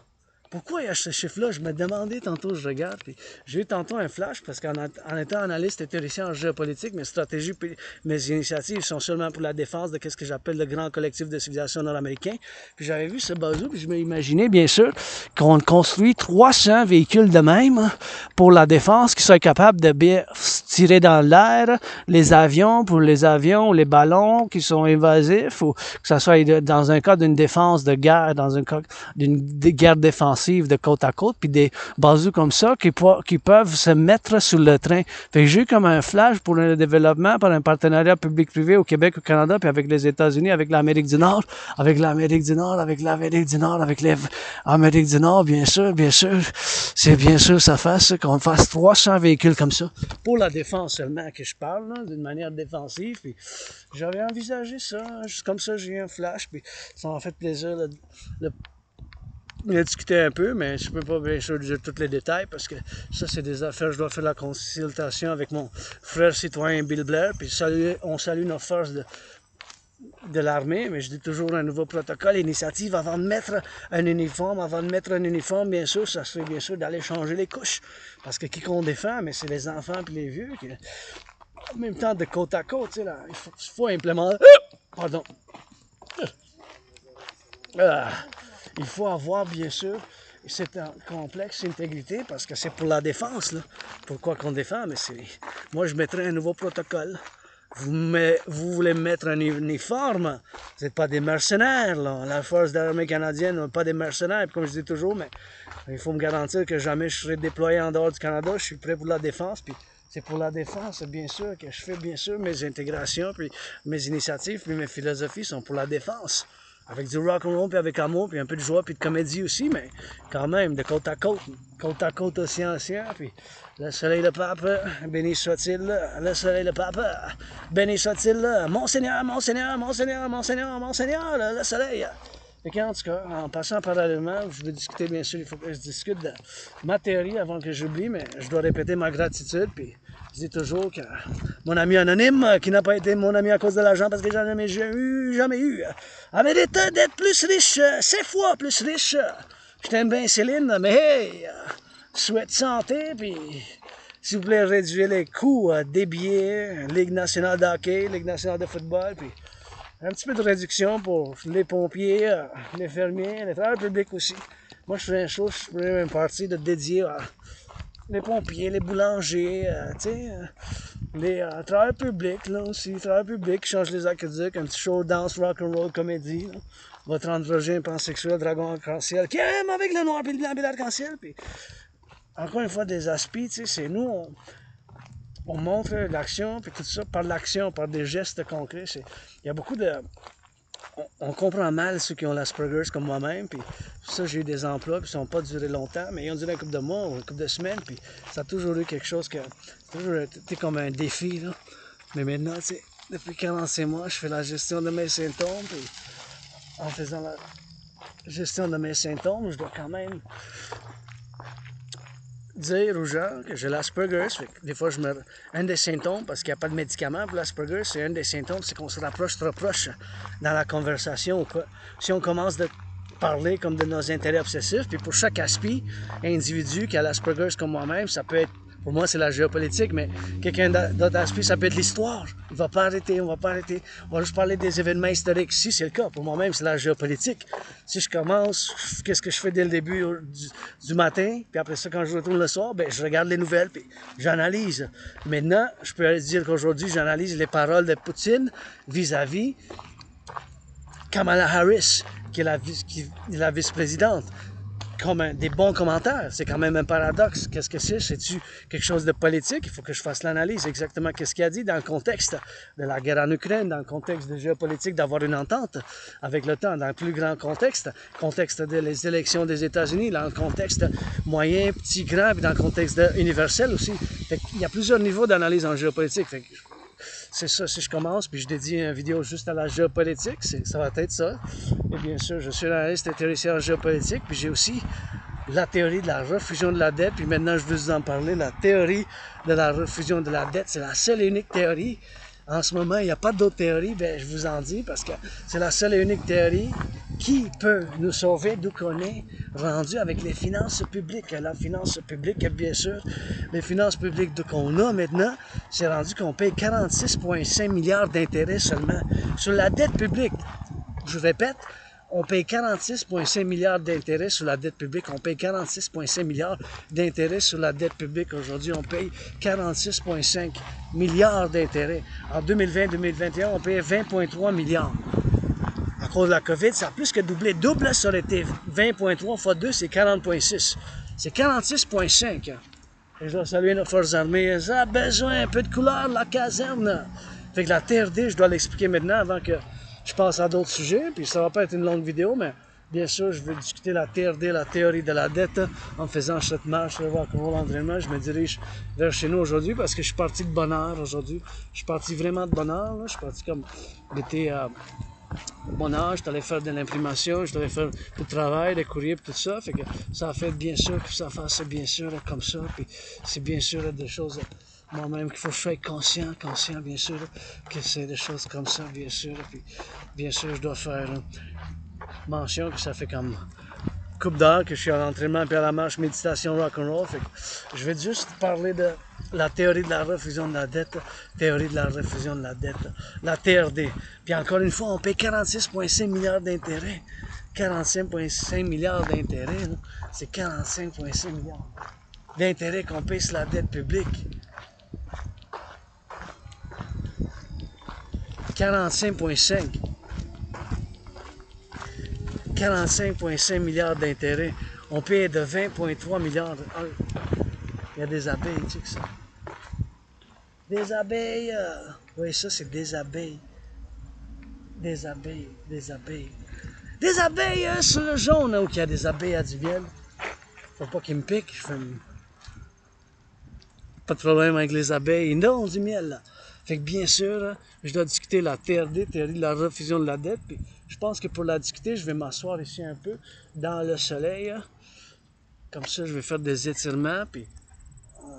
Pourquoi il y a ce chiffre-là? Je me demandais tantôt, je regarde, puis j'ai eu tantôt un flash, parce qu'en étant analyste et théoricien en géopolitique, mes stratégies et mes initiatives sont seulement pour la défense de ce que j'appelle le grand collectif de civilisation nord-américain. Puis j'avais vu ce bazou, puis je m'imaginais bien sûr qu'on construit 300 véhicules de même pour la défense qui soient capables de bien tirer dans l'air les avions, pour les avions, les ballons qui sont invasifs, ou que ce soit dans un cas d'une défense de guerre, dans un cas d'une guerre défensive de côte à côte, puis des bazous comme ça qui peuvent se mettre sur le train. Fait que j'ai eu comme un flash pour le développement par un partenariat public-privé au Québec, au Canada, puis avec les États-Unis, avec l'Amérique du Nord, avec l'Amérique du Nord, avec l'Amérique du Nord, avec l'Amérique du Nord, bien sûr, c'est bien sûr ça fasse qu'on fasse 300 véhicules comme ça, pour la défense seulement que je parle, d'une manière défensive, puis j'avais envisagé ça, juste comme ça, j'ai eu un flash, puis ça m'a fait plaisir on a discuté un peu, mais je ne peux pas bien sûr dire tous les détails parce que ça, c'est des affaires. Je dois faire la consultation avec mon frère citoyen Bill Blair. Puis on salue nos forces de l'armée, mais je dis toujours un nouveau protocole, initiative avant de mettre un uniforme. Avant de mettre un uniforme, bien sûr, ça serait bien sûr d'aller changer les couches. Parce que qui qu'on défend, mais c'est les enfants et les vieux qui, en même temps, de côte à côte, tu sais, là, il faut implémenter. Pardon. Il faut avoir, bien sûr, cette complexe intégrité parce que c'est pour la défense. Là. Pourquoi qu'on défend? Mais moi, je mettrais un nouveau protocole. Vous voulez mettre un uniforme. Vous n'êtes pas des mercenaires. Là. La force de l'armée canadienne n'est pas des mercenaires. Comme je dis toujours, mais il faut me garantir que jamais je serai déployé en dehors du Canada. Je suis prêt pour la défense. Puis c'est pour la défense, bien sûr, que je fais, bien sûr, mes intégrations, puis mes initiatives, puis mes philosophies sont pour la défense. Avec du rock'n'roll, puis avec amour, puis un peu de joie, puis de comédie aussi, mais quand même, de côte à côte, océan, puis le soleil, le pape, béni soit-il, le soleil, le pape, béni soit-il, Monseigneur, Monseigneur, Monseigneur, Monseigneur, Monseigneur, le soleil. Et en tout cas, en passant parallèlement, je vais discuter, bien sûr, il faut que je discute de ma théorie avant que j'oublie, mais je dois répéter ma gratitude, puis je dis toujours que mon ami anonyme, qui n'a pas été mon ami à cause de l'argent, parce que j'en ai jamais eu, a mérité d'être plus riche, 7 fois plus riche. Je t'aime bien, Céline, mais hey, souhaite santé, puis s'il vous plaît, réduire les coûts des billets, Ligue nationale de hockey, Ligue nationale de football, puis un petit peu de réduction pour les pompiers, les fermiers, les travailleurs publics aussi. Moi, je ferais un show, je ferais une partie de dédié à les pompiers, les boulangers, les travailleurs publics, là aussi, les travailleurs publics qui changent les aqueducs, un petit show danse, rock'n'roll, comédie, là. Votre androgyne pansexuel, dragon arc-en-ciel, qui aime avec le noir puis le blanc puis l'arc-en-ciel, puis encore une fois, des aspects, tu sais, c'est nous, on montre l'action, puis tout ça par l'action, par des gestes concrets. Il y a beaucoup de... On comprend mal ceux qui ont l'Asperger's comme moi-même, puis ça, j'ai eu des emplois, puis ça n'a pas duré longtemps, mais ils ont duré un couple de mois ou un couple de semaines, puis ça a toujours eu quelque chose qui a toujours été comme un défi, là. Mais maintenant, tu sais, depuis 45 mois, je fais la gestion de mes symptômes, puis en faisant la gestion de mes symptômes, je dois quand même dire aux gens que j'ai l'Asperger's. Des fois, un des symptômes, parce qu'il n'y a pas de médicament pour l'Asperger's, c'est un des symptômes, c'est qu'on se rapproche trop proche dans la conversation ou quoi. Si on commence de parler comme de nos intérêts obsessifs, puis pour chaque aspect, individu qui a l'Asperger's comme moi-même, ça peut être, pour moi c'est la géopolitique, mais quelqu'un d'autre aspect, ça peut être l'histoire. On va pas arrêter, on va juste parler des événements historiques. Si c'est le cas, pour moi-même c'est la géopolitique. Si je commence, qu'est-ce que je fais dès le début du matin, puis après ça quand je retourne le soir, ben je regarde les nouvelles, puis j'analyse. Maintenant, je peux dire qu'aujourd'hui j'analyse les paroles de Poutine vis-à-vis Kamala Harris, qui est la vice-présidente. Comme des bons commentaires. C'est quand même un paradoxe. Qu'est-ce que c'est? C'est-tu quelque chose de politique? Il faut que je fasse l'analyse exactement qu'est-ce qu'il a dit dans le contexte de la guerre en Ukraine, dans le contexte de géopolitique, d'avoir une entente avec l'OTAN, dans le plus grand contexte des élections des États-Unis, dans le contexte moyen, petit, grand, puis dans le contexte universel aussi. Il y a plusieurs niveaux d'analyse en géopolitique. c'est ça, si je commence, puis je dédie une vidéo juste à la géopolitique, ça va être ça. Et bien sûr, je suis analyste intéressé en géopolitique, puis j'ai aussi la théorie de la refusion de la dette, puis maintenant je veux vous en parler, la théorie de la refusion de la dette, c'est la seule et unique théorie. En ce moment, il n'y a pas d'autre théorie, ben, je vous en dis, parce que c'est la seule et unique théorie qui peut nous sauver d'où qu'on est rendu avec les finances publiques. La finance publique, bien sûr, les finances publiques qu'on a maintenant, c'est rendu qu'on paye 46,5 milliards d'intérêts seulement sur la dette publique. Je répète, on paye 46,5 milliards d'intérêts sur la dette publique. On paye 46,5 milliards d'intérêts sur la dette publique. Aujourd'hui, on paye 46,5 milliards d'intérêts. En 2020-2021, on payait 20,3 milliards. À cause de la COVID, ça a plus que doublé. Double, ça aurait été 20,3 fois 2, c'est 40,6. C'est 46,5. Et je dois saluer nos forces armées. Ça a besoin un peu de couleur, la caserne. Fait que la TRD, je dois l'expliquer maintenant avant que je passe à d'autres sujets, puis ça va pas être une longue vidéo, mais bien sûr, je vais discuter la TRD, la théorie de la dette, en faisant cette marche, voir comment l'entraînement. Je me dirige vers chez nous aujourd'hui parce que je suis parti de bonne heure aujourd'hui. Je suis parti vraiment de bonne heure. Là. Je suis parti comme d'été à bonne heure. Je suis allé faire de l'imprimation, je suis allé faire du travail, des courriers, tout ça. Fait que ça a fait bien sûr que ça fasse bien sûr comme ça. Puis c'est bien sûr des choses moi-même qu'il faut que je sois conscient bien sûr que c'est des choses comme ça, bien sûr. Puis bien sûr, je dois faire mention que ça fait comme couple d'heures que je suis à l'entraînement puis à la marche méditation rock'n'roll. Fait que je vais juste parler de la théorie de la refusion de la dette, théorie de la refusion de la dette, la TRD. Puis encore une fois, on paye 46,5 milliards d'intérêts. 45,5 milliards d'intérêts, c'est 45,5 milliards d'intérêts qu'on paye sur la dette publique. 45,5. 45,5 milliards d'intérêts. On paye de 20,3 milliards. Il y a des abeilles, tu sais que ça. Des abeilles. Oui, ça, c'est des abeilles. Des abeilles, des abeilles. Des abeilles sur le jaune, où il y a des abeilles à du miel. Faut pas qu'ils me piquent. Pas de problème avec les abeilles. Ils donnent du miel, là. Fait que bien sûr, je dois discuter la TRD, théorie de la refusion de la dette. Puis je pense que pour la discuter, je vais m'asseoir ici un peu dans le soleil. Comme ça, je vais faire des étirements. Puis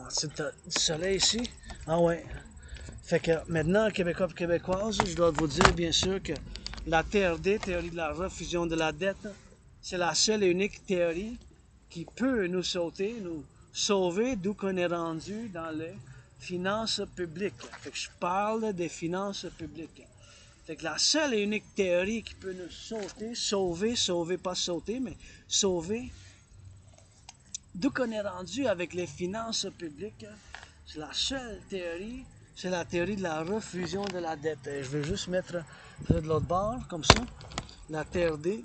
c'est du soleil ici. Ah ouais. Fait que maintenant, Québécois et Québécoises, je dois vous dire bien sûr que la TRD, théorie de la refusion de la dette, c'est la seule et unique théorie qui peut nous sauver d'où qu'on est rendu dans les finances publiques. Fait que je parle des finances publiques. Fait que la seule et unique théorie qui peut nous sauver, pas sauter, mais sauver d'où qu'on est rendu avec les finances publiques, c'est la seule théorie, c'est la théorie de la refusion de la dette. Et je vais juste mettre de l'autre bord, comme ça, la TRD.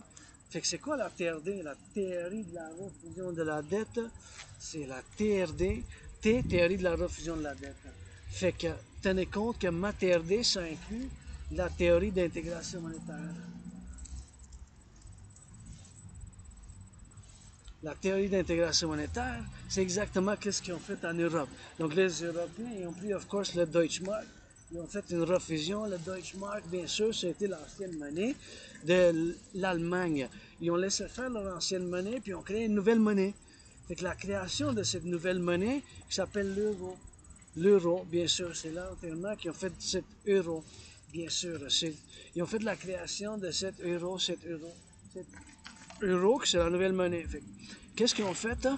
Fait que c'est quoi la TRD? La théorie de la refusion de la dette, c'est la TRD, théorie de la refusion de la dette. Fait que tenez compte que ma TRD, ça inclut la théorie d'intégration monétaire. La théorie d'intégration monétaire, c'est exactement ce qu'ils ont fait en Europe. Donc les Européens, ils ont pris, of course, le Deutschmark. Ils ont fait une refusion. Le Deutschmark, bien sûr, c'était l'ancienne monnaie de l'Allemagne. Ils ont laissé faire leur ancienne monnaie, puis ils ont créé une nouvelle monnaie. Fait que la création de cette nouvelle monnaie, qui s'appelle l'euro. L'euro, bien sûr, c'est là, entièrement, qui ont fait cet euro. Bien sûr, ils ont fait la création de cet euro, euro, c'est la nouvelle monnaie. Qu'est-ce qu'ils ont fait? Hein?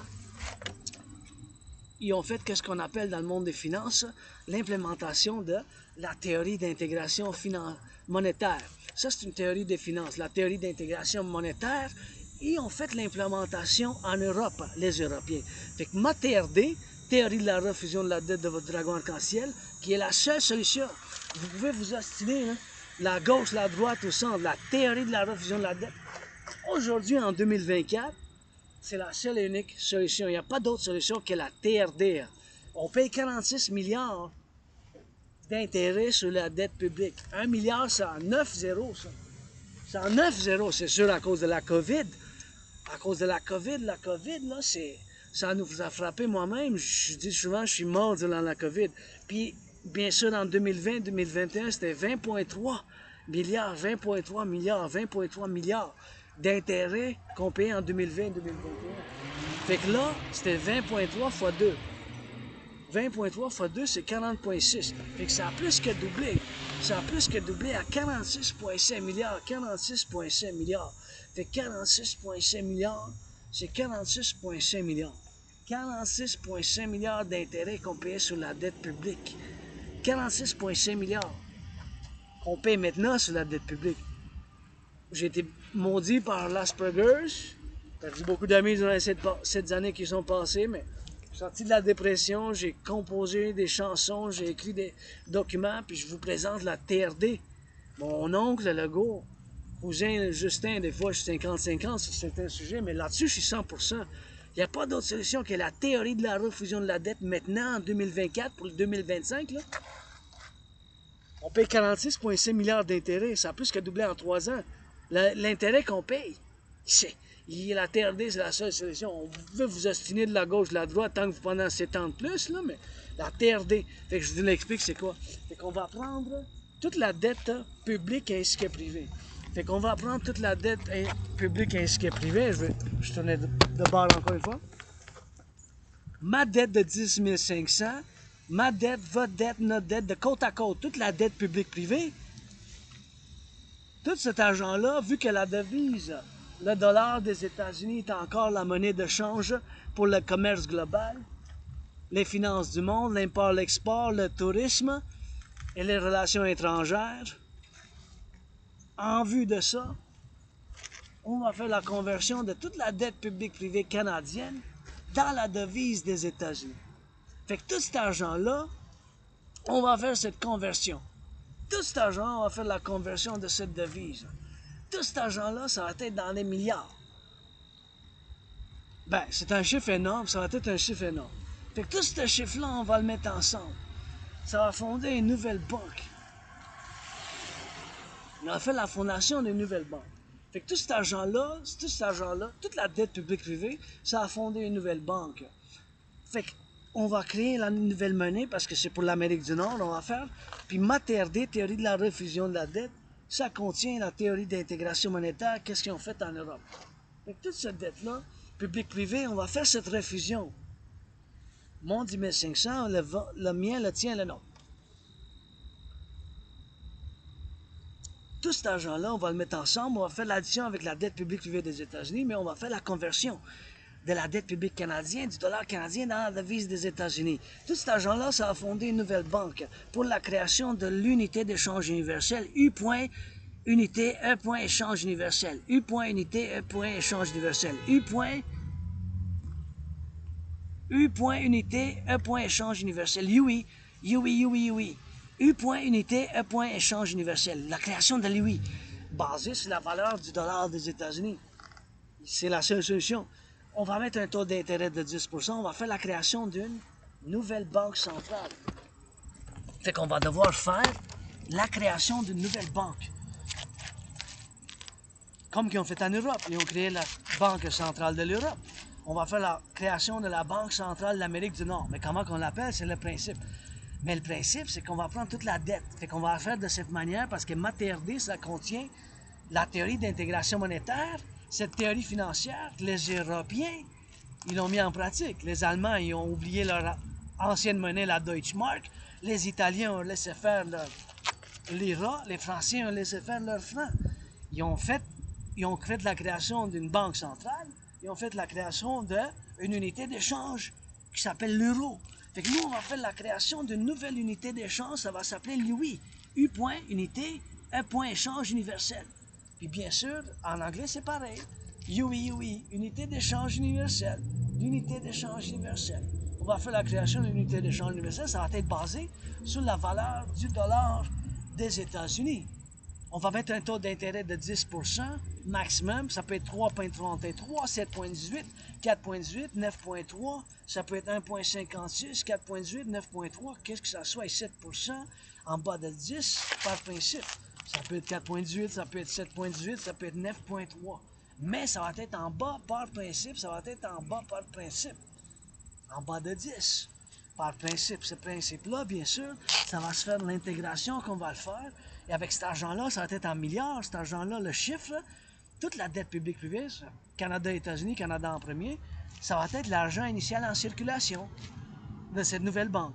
Ils ont fait qu'est-ce qu'on appelle dans le monde des finances l'implémentation de la théorie d'intégration monétaire. Ça, c'est une théorie des finances, la théorie d'intégration monétaire. Ils ont fait l'implémentation en Europe, les Européens. Fait que ma TRD, théorie de la refusion de la dette de votre dragon arc-en-ciel, qui est la seule solution. Vous pouvez vous ostiner, hein? La gauche, la droite, au centre, la théorie de la refusion de la dette. Aujourd'hui, en 2024, c'est la seule et unique solution. Il n'y a pas d'autre solution que la TRD. On paye 46 milliards d'intérêts sur la dette publique. 1 milliard, c'est en 9 zéros, ça. C'est en 9 zéros, c'est sûr, à cause de la COVID. À cause de la COVID, là, ça nous a frappé moi-même. Je dis souvent, je suis mort durant la COVID. Puis, bien sûr, en 2020-2021, c'était 20,3 milliards, 20,3 milliards, 20,3 milliards d'intérêts qu'on payait en 2020-2021. Fait que là, c'était 20,3 fois 2. 20,3 fois 2, c'est 40,6. Fait que ça a plus que doublé. Ça a plus que doublé à 46,5 milliards. 46,5 milliards. Fait que 46,5 milliards, c'est 46,5 milliards. 46,5 milliards d'intérêts qu'on payait sur la dette publique. 46,5 milliards qu'on paye maintenant sur la dette publique. J'ai été maudit par l'Asperger's. J'ai perdu beaucoup d'amis durant ces années qui sont passées, mais je suis sorti de la dépression, j'ai composé des chansons, j'ai écrit des documents, puis je vous présente la TRD. Mon oncle, le Legault, cousin Justin, des fois je suis 50-50 sur certains sujets, mais là-dessus je suis 100%. Il n'y a pas d'autre solution que la théorie de la refusion de la dette maintenant en 2024 pour le 2025. Là. On paye 46,5 milliards d'intérêts, ça a plus que doublé en 3 ans. L'intérêt qu'on paye, la TRD, c'est la seule solution. On veut vous ostiner de la gauche, de la droite, tant que vous pendant 7 ans de plus, là, mais la TRD, fait que je vous l'explique, c'est quoi? Fait qu'on va prendre toute la dette publique ainsi que privée. Fait qu'on va prendre toute la dette publique ainsi que privée. Je tourne de bord encore une fois. Ma dette de 10 500, ma dette, votre dette, notre dette, de côte à côte, toute la dette publique-privée, tout cet argent-là, vu que la devise, le dollar des États-Unis est encore la monnaie de change pour le commerce global, les finances du monde, l'import, l'export, le tourisme et les relations étrangères, en vue de ça, on va faire la conversion de toute la dette publique-privée canadienne dans la devise des États-Unis. Fait que tout cet argent-là, on va faire cette conversion. Tout cet argent, on va faire la conversion de cette devise. Tout cet argent-là, ça va être dans les milliards. Ben, c'est un chiffre énorme, ça va être un chiffre énorme. Fait que tout ce chiffre-là, on va le mettre ensemble. Ça va fonder une nouvelle banque. On va faire la fondation d'une nouvelle banque. Fait que tout cet argent-là, toute la dette publique-privée, ça va fonder une nouvelle banque. Fait qu'on va créer la nouvelle monnaie parce que c'est pour l'Amérique du Nord, on va faire. Puis ma TRD, théorie de la refusion de la dette, ça contient la théorie d'intégration monétaire, qu'est-ce qu'ils ont fait en Europe. Fait que toute cette dette-là, public-privé, on va faire cette refusion. Mon 10 500, le mien, le tien, le nôtre. Tout cet argent-là, on va le mettre ensemble, on va faire l'addition avec la dette publique privée des États-Unis, mais on va faire la conversion de la dette publique canadienne, du dollar canadien dans la devise des États-Unis. Tout cet argent-là, ça va fonder une nouvelle banque pour la création de l'unité d'échange universelle, U. Unité, E. Échange universel, U. Unité, E. Échange universel, U. Unité, E. Échange universel, UI, UI. U. Unité, E. Échange universel. La création de l'UI, basée sur la valeur du dollar des États-Unis. C'est la seule solution. On va mettre un taux d'intérêt de 10%, on va faire la création d'une nouvelle banque centrale. Fait qu'on va devoir faire la création d'une nouvelle banque. Comme qu'ils ont fait en Europe, ils ont créé la Banque centrale de l'Europe. On va faire la création de la Banque centrale de l'Amérique du Nord. Mais comment qu'on l'appelle, c'est le principe. Mais le principe, c'est qu'on va prendre toute la dette. Fait qu'on va la faire de cette manière parce que ma TRD, ça contient la théorie d'intégration monétaire, cette théorie financière que les Européens, ils l'ont mis en pratique. Les Allemands, ils ont oublié leur ancienne monnaie, la Deutschmark. Les Italiens ont laissé faire leur lira. Les Français ont laissé faire leur franc. Ils ont fait la création d'une banque centrale. Ils ont fait la création d'une unité d'échange qui s'appelle l'euro. Fait que nous, on va faire la création d'une nouvelle unité d'échange. Ça va s'appeler l'UI. U. Unité, E. Échange universel. Puis bien sûr, en anglais, c'est pareil. UI, unité d'échange universelle. L'unité d'échange universelle. On va faire la création d'une unité d'échange universelle. Ça va être basé sur la valeur du dollar des États-Unis. On va mettre un taux d'intérêt de 10% maximum. Ça peut être 3,33, 7,18, 4,18, 9,3. Ça peut être 1,56, 4,18, 9,3. Qu'est-ce que ça soit? 7% en bas de 10 par principe. Ça peut être 4,18, ça peut être 7,18, ça peut être 9,3. Mais ça va être en bas par principe, ça va être en bas par principe. En bas de 10. par principe. Ce principe-là, bien sûr, ça va se faire de l'intégration qu'on va le faire. Et avec cet argent-là, ça va être en milliards. Cet argent-là, le chiffre, toute la dette publique privée, Canada, États-Unis, Canada en premier, ça va être l'argent initial en circulation de cette nouvelle banque.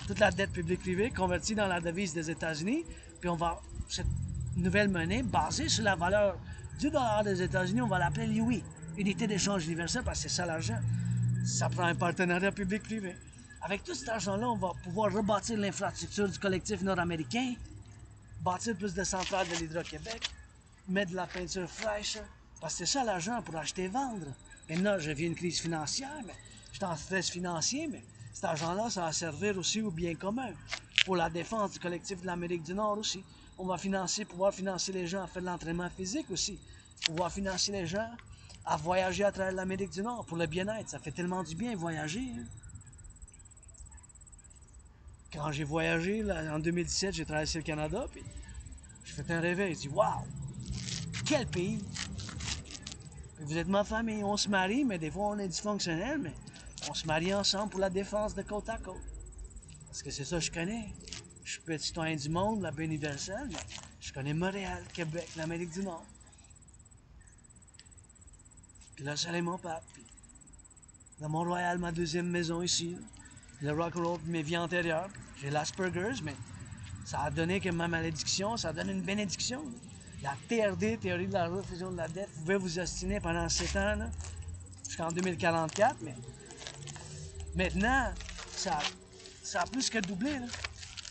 Toute la dette publique privée convertie dans la devise des États-Unis, puis on va, cette nouvelle monnaie basée sur la valeur du dollar des États-Unis, on va l'appeler l'UI, unité d'échange universelle, parce que c'est ça l'argent. Ça prend un partenariat public-privé. Avec tout cet argent-là, on va pouvoir rebâtir l'infrastructure du collectif nord-américain, bâtir plus de centrales de l'Hydro-Québec, mettre de la peinture fraîche, parce que c'est ça l'argent pour acheter et vendre. Maintenant, je vis une crise financière, mais je suis en stress financier, mais cet argent-là, ça va servir aussi au bien commun, pour la défense du collectif de l'Amérique du Nord aussi. On va pouvoir financer les gens à faire de l'entraînement physique aussi, pouvoir financer les gens à voyager à travers l'Amérique du Nord pour le bien-être. Ça fait tellement du bien voyager. Hein? Quand j'ai voyagé, là, en 2017, j'ai traversé le Canada, puis j'ai fait un réveil. J'ai dit, waouh, quel pays! Vous êtes ma famille, on se marie, mais des fois on est dysfonctionnel, mais on se marie ensemble pour la défense de côte à côte. Parce que c'est ça que je connais. Je suis petit citoyen du monde, la paix universelle, mais je connais Montréal, Québec, l'Amérique du Nord. Puis là, c'est mon pape. Puis dans Mont-Royal, ma deuxième maison ici. Puis le rock'n'roll, mes vies antérieures. J'ai l'Asperger's, mais ça a donné que ma malédiction, ça donne une bénédiction. La TRD, théorie de la refusion de la dette, vous pouvez vous ostiner pendant 7 ans, là, jusqu'en 2044, mais maintenant, ça a plus que doublé.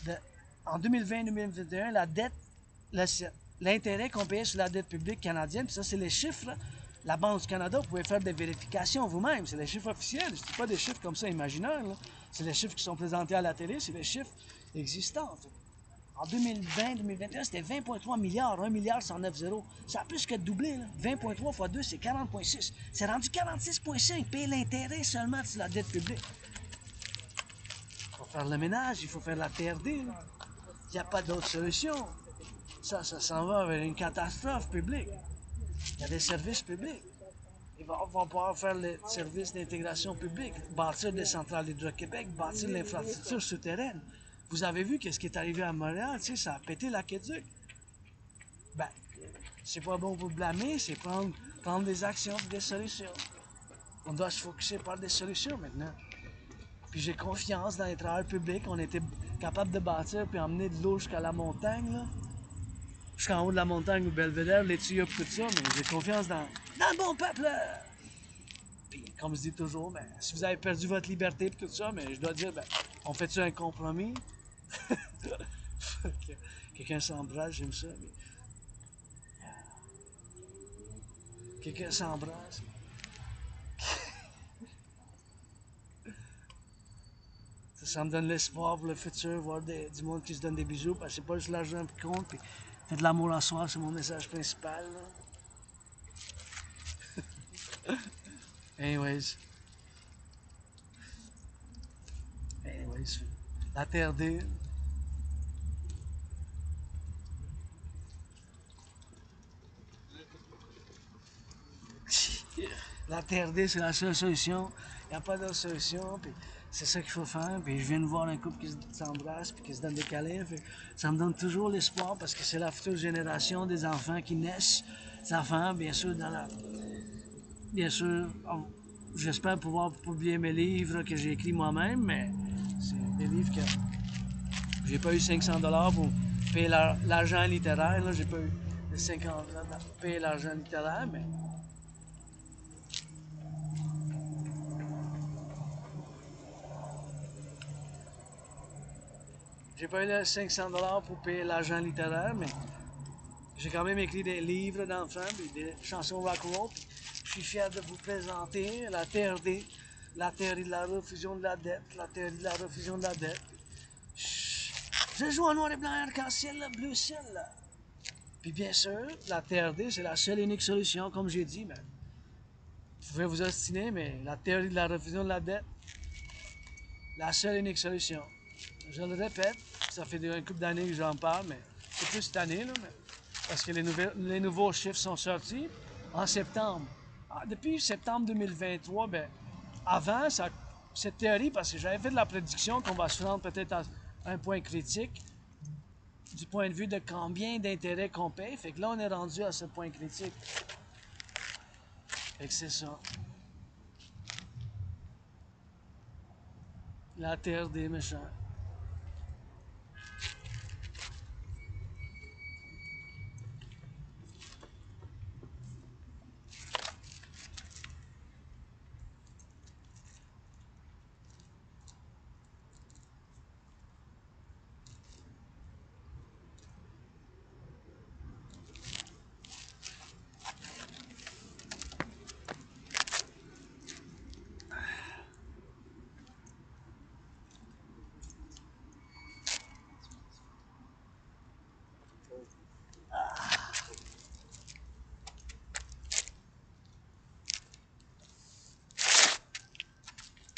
Là. En 2020-2021, la dette, l'intérêt qu'on payait sur la dette publique canadienne, puis ça, c'est les chiffres. Là. La Banque du Canada, vous pouvez faire des vérifications vous-même. C'est les chiffres officiels. Ce pas des chiffres comme ça imaginaires. C'est les chiffres qui sont présentés à la télé. C'est les chiffres existants. En 2020-2021, c'était 20,3 milliards, 1 milliard 109 zéros. Ça a plus que doublé. 20,3 fois 2, c'est 40,6. C'est rendu 46,5. Payer l'intérêt seulement sur la dette publique. Il faut faire le ménage, il faut faire la TRD. Il n'y a pas d'autre solution. Ça s'en va vers une catastrophe publique. Il y a des services publics. Ils vont pouvoir faire les services d'intégration publique, bâtir des centrales d'Hydro-Québec, bâtir l'infrastructure souterraine. Vous avez vu qu'est-ce qui est arrivé à Montréal, tu sais, ça a pété l'aqueduc. Ben, c'est pas bon pour blâmer, c'est prendre des actions, des solutions. On doit se focusser par des solutions maintenant. Puis j'ai confiance dans les travailleurs publics, on était capable de bâtir puis emmener de l'eau jusqu'à la montagne, là. Jusqu'en haut de la montagne au Belvédère, les tuyaux tout ça, mais j'ai confiance dans le bon peuple. Puis, comme je dis toujours, ben, si vous avez perdu votre liberté et tout ça, mais je dois dire, ben, on fait-tu un compromis? Quelqu'un s'embrasse, j'aime ça. Mais... Quelqu'un s'embrasse. Ça me donne l'espoir pour le futur, voir du monde qui se donne des bisous, parce que c'est pas juste l'argent qui compte. Puis, faites de l'amour en soi, c'est mon message principal. Anyways. La TRD. La TRD, c'est la seule solution. Il n'y a pas d'autre solution. Puis c'est ça qu'il faut faire. Puis je viens de voir un couple qui s'embrasse puis qui se donne des câlins. Ça me donne toujours l'espoir parce que c'est la future génération des enfants qui naissent. Des enfants, bien sûr, Bien sûr, j'espère pouvoir publier mes livres que j'ai écrits moi-même, mais c'est des livres que j'ai pas eu 500$ pour payer l'argent littéraire. Là, j'ai pas eu 50$ pour payer l'argent littéraire, mais j'ai pas eu les 500$ pour payer l'argent littéraire, mais j'ai quand même écrit des livres d'enfants, des chansons rock'n'roll. Je suis fier de vous présenter la TRD, la théorie de la refusion de la dette, la théorie de la refusion de la dette. Je joue en noir et blanc, arc-en-ciel, bleu ciel. Là. Puis bien sûr, la TRD, c'est la seule et unique solution, comme j'ai dit. Mais vous pouvez vous ostiner, mais la théorie de la refusion de la dette, la seule et unique solution. Je le répète, ça fait une couple d'années que j'en parle, mais c'est plus cette année, là, parce que les nouveaux chiffres sont sortis en septembre. Depuis septembre 2023, ben, avant, cette théorie parce que j'avais fait de la prédiction qu'on va se rendre peut-être à un point critique du point de vue de combien d'intérêts qu'on paye. Fait que là, on est rendu à ce point critique. Fait que c'est ça. La terre des méchants.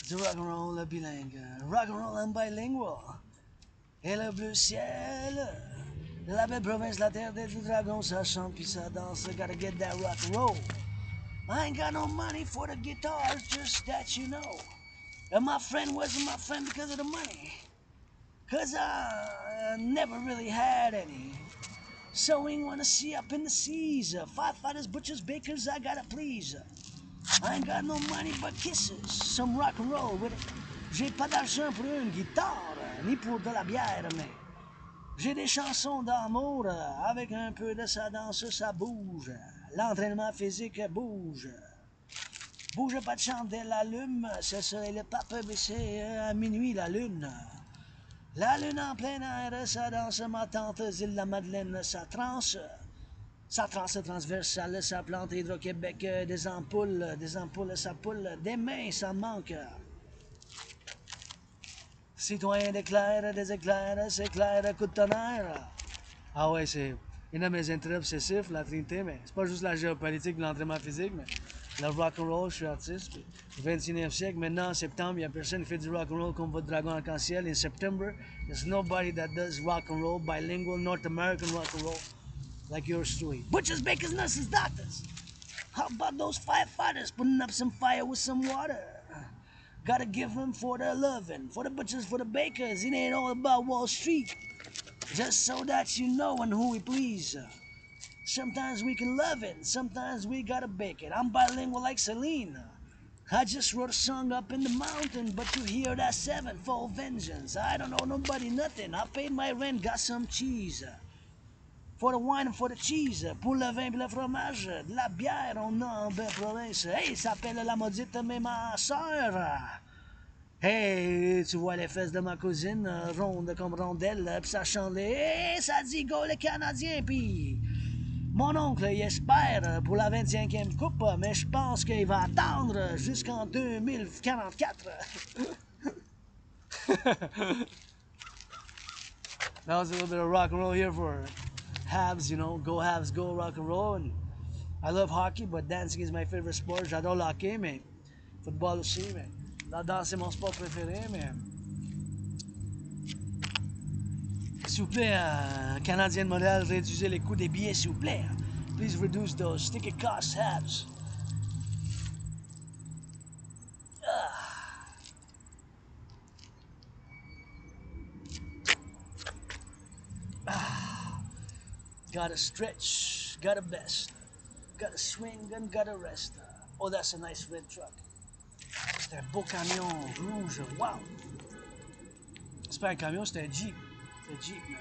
Du rock'n'roll le bilingue, rock'n'roll and bilingual. Et le bleu ciel, la belle province, la terre des dragons, ça chante puis ça danse. Gotta get that rock'n'roll. I ain't got no money for the guitar, just that you know. And my friend wasn't my friend because of the money. Cause I never really had any. So ain't wanna see up in the seas. Firefighters, butchers, bakers, I gotta please. I ain't got no money but kisses, some rock and roll with it. J'ai pas d'argent pour une guitare, ni pour de la bière, mais j'ai des chansons d'amour, avec un peu de sa danse, ça bouge. L'entraînement physique bouge. Bouge pas de chandelle, allume, ce serait le pape baissé à minuit, la lune. La lune en plein air, ça danse, ma tante, île la Madeleine, ça transe. Ça transe transversale, ça plante Hydro-Québec, des ampoules, ça poule, des mains, ça manque. Citoyen d'éclairs, des éclairs, s'éclaire, coup de tonnerre. Ah ouais, c'est une de mes intérêts obsessifs, la Trinité, mais c'est pas juste la géopolitique, l'entraînement physique, mais le rock'n'roll, je suis artiste. Puis, au 21e siècle, maintenant en septembre, il n'y a personne qui fait du rock'n'roll comme votre dragon arc-en-ciel. In September, there's nobody that does rock'n'roll, bilingual, North American rock'n'roll. Like yours truly. Butchers, bakers, nurses, doctors. How about those firefighters putting up some fire with some water? Gotta give them for their loving. For the butchers, for the bakers, it ain't all about Wall Street. Just so that you know and who we please. Sometimes we can love it, sometimes we gotta bake it. I'm bilingual like Celine. I just wrote a song up in the mountain, but you hear that sevenfold vengeance. I don't owe nobody nothing. I paid my rent, got some cheese. For the wine and for the cheese, pour le vin et le fromage, de la bière, on a en belle province. Hey, ça s'appelle la maudite, mais ma soeur. Hey, tu vois les fesses de ma cousine, rondes comme rondelles, pis ça chante hey, ça dit go les Canadiens, pis mon oncle, il espère pour la 25e coupe, mais je pense qu'il va attendre jusqu'en 2044. That was a little bit of rock and roll here for Habs, you know, go Habs, go rock and roll. And I love hockey, but dancing is my favorite sport. J'adore le hockey, mais football aussi, mais la danse c'est mon sport préféré, mais s'il vous plaît, Canadien de Montréal, réduisez les coûts des billets, s'il vous plaît. Please reduce those ticket costs, Habs. Gotta stretch, gotta best, gotta swing and gotta rest. Oh, that's a nice red truck. C'est un beau camion rouge, wow! C'est pas un camion, c'est un Jeep. C'est un Jeep, man.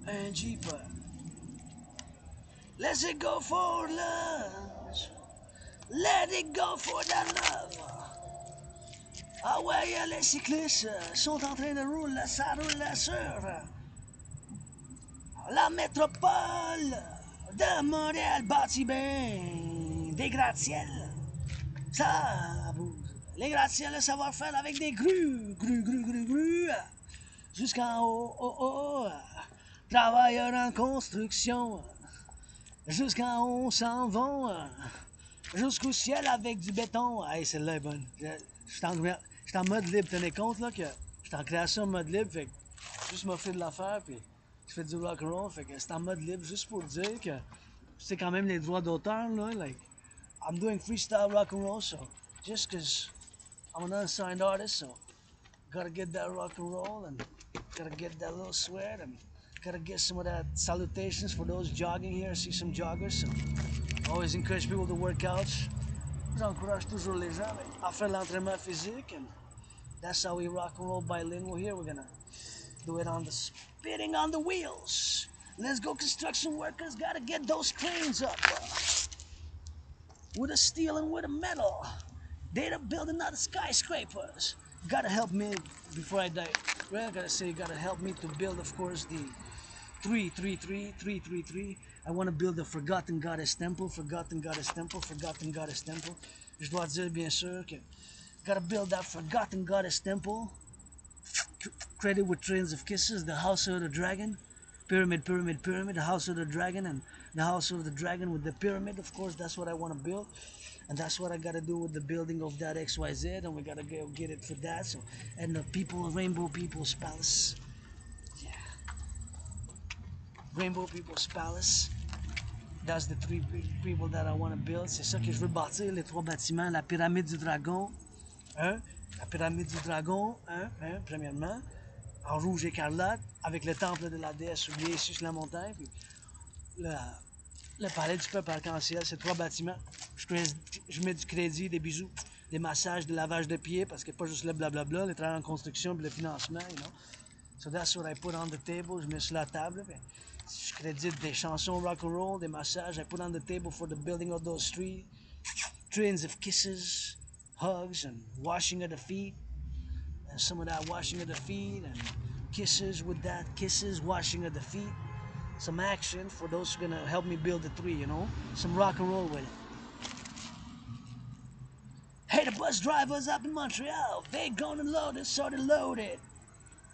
Un Jeep. Let it go for lunch. Let it go for the love. Ah ouais, les cyclistes sont en train de rouler, ça roule la soeur. La métropole de Montréal bâtit bien des gratte-ciels. Ça bouge. Les gratte-ciels, le savoir-faire avec des grues. Jusqu'en haut, travailleurs en construction. Jusqu'en haut, s'en vont. Jusqu'au ciel avec du béton. Hey, celle-là est bonne. Je suis en mode libre. Tenez compte là que je suis en création en mode libre. Fait que juste m'offrir de l'affaire. Puis je fais du rock'n'roll. Fait que c'est en mode libre juste pour dire que c'est quand même les droits d'auteur, là. Like, I'm doing freestyle rock and roll, so just because I'm an unsigned artist, so gotta get that rock and roll and gotta get that little sweat and gotta get some of that salutations for those jogging here. I see some joggers, so always encourage people to work out. J'encourage toujours les gens à faire l'entraînement physique, and that's how we rock and roll bilingual here. We're gonna do it on the spitting on the wheels. Let's go, construction workers. Gotta get those cranes up with the steel and with the metal. They're building out the skyscrapers. Gotta help me before I die. Well, I gotta say, gotta help me to build, of course, the 333. I want to build the Forgotten Goddess Temple, Forgotten Goddess Temple, Forgotten Goddess Temple. Je dois dire bien sûr que gotta build that Forgotten Goddess Temple. Credit with Trains of Kisses, the House of the Dragon, Pyramid, the House of the Dragon, and the House of the Dragon with the pyramid. Of course, that's what I want to build. And that's what I gotta do with the building of that XYZ, and we gotta go get it for that. So, and the people, Rainbow People's Palace. Yeah. Rainbow People's Palace. That's the three people that I want to build. C'est ça que je veux bâtir, les trois bâtiments. La pyramide du dragon, la pyramide du dragon, premièrement, en rouge écarlate, avec le temple de la déesse oubliée ici sur la montagne, puis le palais du peuple arc-en-ciel, c'est trois bâtiments. Je mets du crédit, des bisous, des massages, des lavages de pieds, parce que pas juste le blablabla, les travaux en construction, puis le financement, you know. So that's what I put on the table, je mets sur la table, puis je crédite des chansons rock and roll, des massages, I put on the table for the building of those trains of kisses, hugs, and washing of the feet, and some of that washing of the feet, and kisses with that, kisses, washing of the feet, some action for those who are gonna help me build the three, you know, some rock and roll with it. Hey, the bus drivers up in Montreal, they gonna load it, so they load it.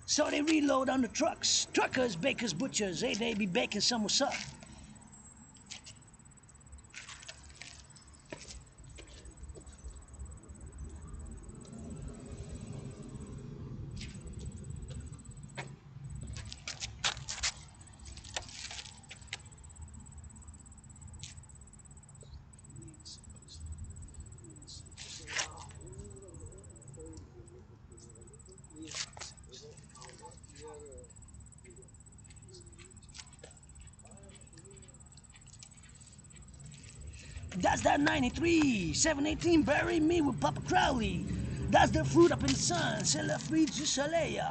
So they reload on the trucks. Truckers, bakers, butchers, hey, they be baking some what's up. That's that 93, 718, bury me with Papa Crowley. That's the fruit up in the sun, c'est le fruit du soleil.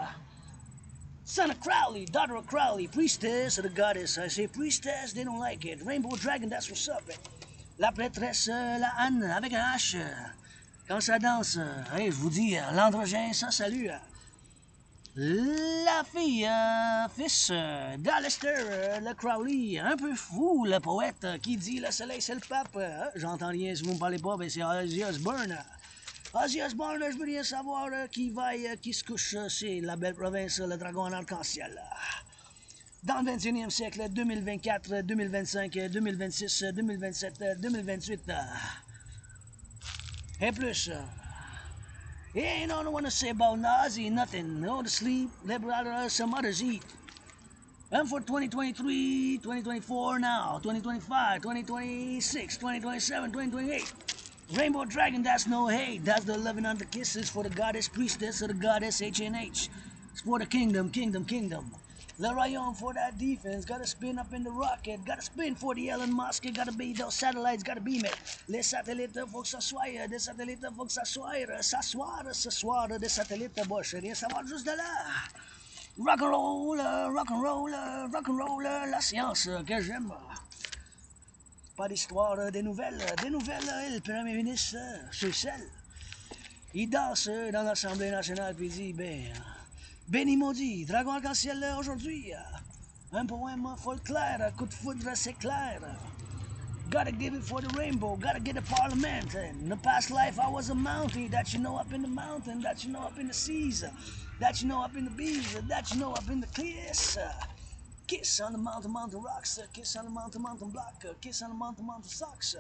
Son of Crowley, daughter of Crowley, priestess of the goddess. I say priestess, they don't like it. Rainbow Dragon, that's what's up. La prêtresse, la Anne, avec un H. Quand ça danse, hey, je vous dis, l'androgène, ça salue. La fille, fils d'Alistair, le Crowley, un peu fou, le poète qui dit le soleil c'est le pape. J'entends rien si vous me parlez pas, ben c'est Ozzy Osbourne. Ozzy Osbourne, je veux rien savoir qui vaille, qui se couche, c'est la belle province, le dragon en arc-en-ciel. Dans le 21e siècle, 2024, 2025, 2026, 2027, 2028. Et plus. Ain't nothing I want to say about Nazi, nothing. Go to sleep, let some others eat. And for 2023, 2024 now, 2025, 2026, 2027, 2028. Rainbow Dragon, that's no hate. That's the loving under kisses for the goddess priestess of the goddess HNH. It's for the kingdom. Le Rayon for that defense, gotta spin up in the rocket, gotta spin for the Elon Musk, gotta be those satellites, gotta beam it. Les satellites, faut que ça soit, des satellites, faut que ça s'asseoir, des satellites, bon, je rien savoir juste de là. Rock'n'roll, la science que j'aime. Pas d'histoire, des nouvelles, le premier ministre, sur celle. Il danse dans l'Assemblée nationale puis il dit, béni maudit, dragon arc-en-ciel aujourd'hui. Un poème folklore, coup de foudre c'est clair. Gotta give it for the rainbow, gotta get the parliament. In the past life I was a mountie, that you know up in the mountain, that you know up in the seas, that you know up in the bees, that you know up in the clears. Kiss on the mountain rocks, kiss on the mountain block, kiss on the mountain socks.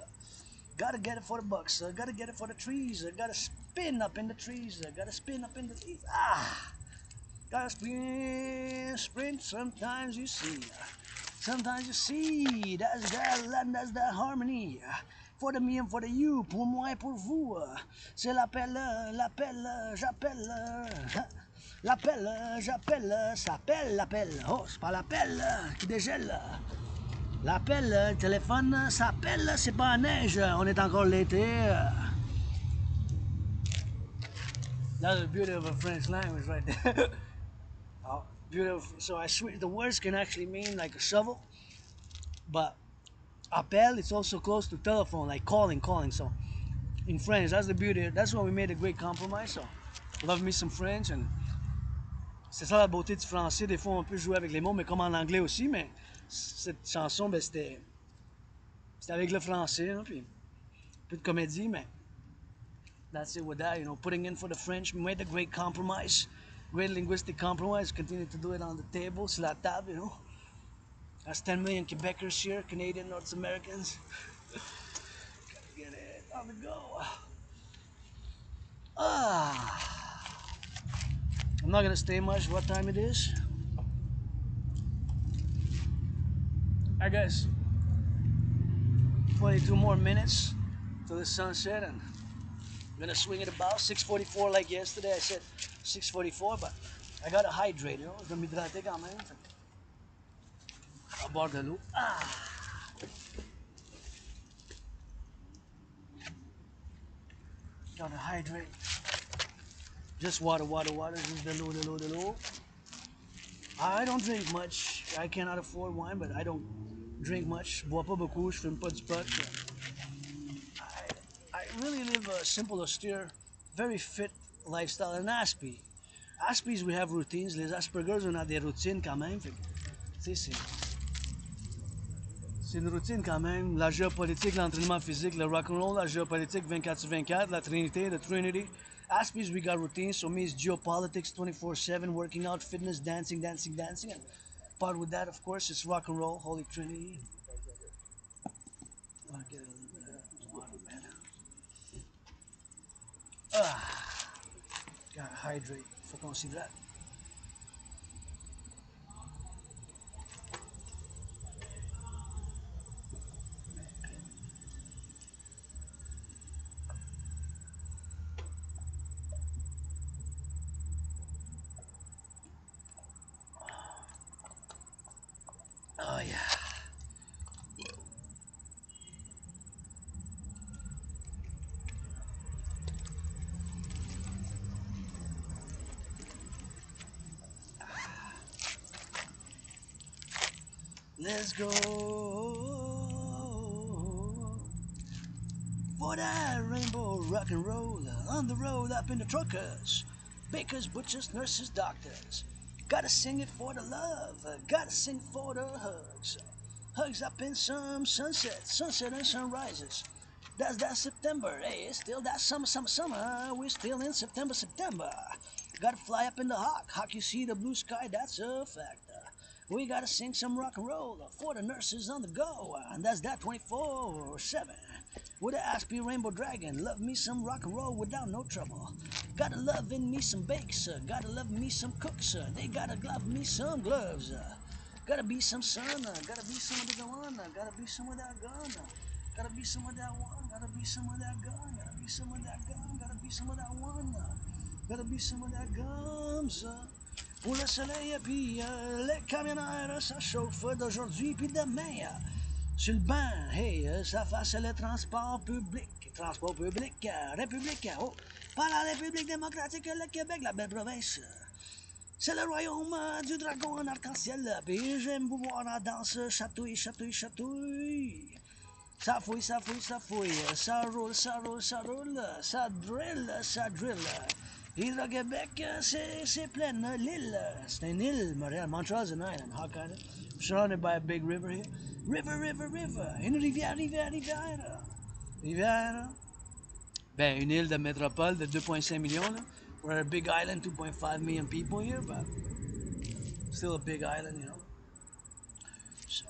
Gotta get it for the bucks, gotta get it for the trees, gotta spin up in the trees, gotta spin up in the trees. Gotta spin, sprint, sometimes you see. Sometimes you see, that's that harmony. For the me and for the you, pour moi et pour vous. C'est l'appel, j'appelle. L'appel, j'appelle, s'appelle l'appel. Oh, c'est pas l'appel qui dégèle. L'appel, le téléphone, s'appelle, c'est pas la neige, on est encore l'été. That's the beauty of a French language right there. Oh, beautiful. So I switch. The words can actually mean like a shovel, but appel it's also close to telephone, like calling. So in French, that's the beauty. That's why we made a great compromise. So love me some French, and c'est ça la beauté du français. Des fois, on peut jouer avec les mots, mais comme en anglais aussi. Mais cette chanson, ben, c'était avec le français, hein, puis un peu de comédie, mais that's it with that. You know, putting in for the French. We made a great compromise, great linguistic compromise. Continue to do it on the table, sur la table. You know, that's 10 million Quebecers here, Canadian, North Americans. Gotta get it on the go. I'm not gonna stay much. What time it is? I guess 22 more minutes till the sunset, and I'm gonna swing it about 6:44 like yesterday. I said 6:44, but I gotta hydrate, you know. Je vais m'hydrater quand même. À boire de l'eau. Gotta hydrate. Just water, just de l'eau. I don't drink much. I cannot afford wine, but I don't drink much. Je bois pas beaucoup, je fume pas du pot. I really live a simple, austere, very fit lifestyle. And Aspies, we have routines. Les Aspergers, on a des routines quand même. Fait que, c'est une routine quand même. La géopolitique, l'entraînement physique, le rock'n'roll, la géopolitique 24/24, la Trinité, the Trinity. Aspies, we got routines. So me, it's geopolitics 24/7, working out, fitness, dancing. And part with that, of course, is rock and roll, Holy Trinity. I'll get a little bit of water, man. Gotta hydrate. Faut qu'on s'hydrate. Oh yeah. Let's go for that rainbow rock and roll on the road up in the truckers, bakers, butchers, nurses, doctors. Gotta sing it for the love, gotta sing for the hugs. Hugs up in some sunset and sunrises. That's that September, hey, it's still that summer. We're still in September. Gotta fly up in the hawk, you see the blue sky, that's a fact. We gotta sing some rock and roll for the nurses on the go, and that's that 24/7. With the Aspie Rainbow Dragon, love me some rock and roll without no trouble. Gotta love in me some bakes, gotta love me some cooks, they gotta glove me some gloves. Gotta be some sun, gotta be some of the one, gotta be some of that gun, gotta be some of that one, gotta be some of that gun, gotta be some of that gun, gotta be some of that one, gotta be some of that gums. Pour le soleil, puis les camionneurs, ça chauffe d'aujourd'hui puis demain. Sur le banc, hey, ça fasse le transport public. Transport public, République, oh. Par la République démocratique, le Québec, la belle province. C'est le royaume du dragon en arc-en-ciel. Puis j'aime vous voir en danse, chatouille. Ça fouille, ça roule, ça drill. Hydro-Québec, c'est pleine l'île. C'est une île, Montréal. Montreal's an island, how kind of? Surrounded by a big river here. River. Une rivière. Ben, une île de métropole de 2,5 millions, là. We're a big island, 2.5 million people here, but still a big island, you know. So,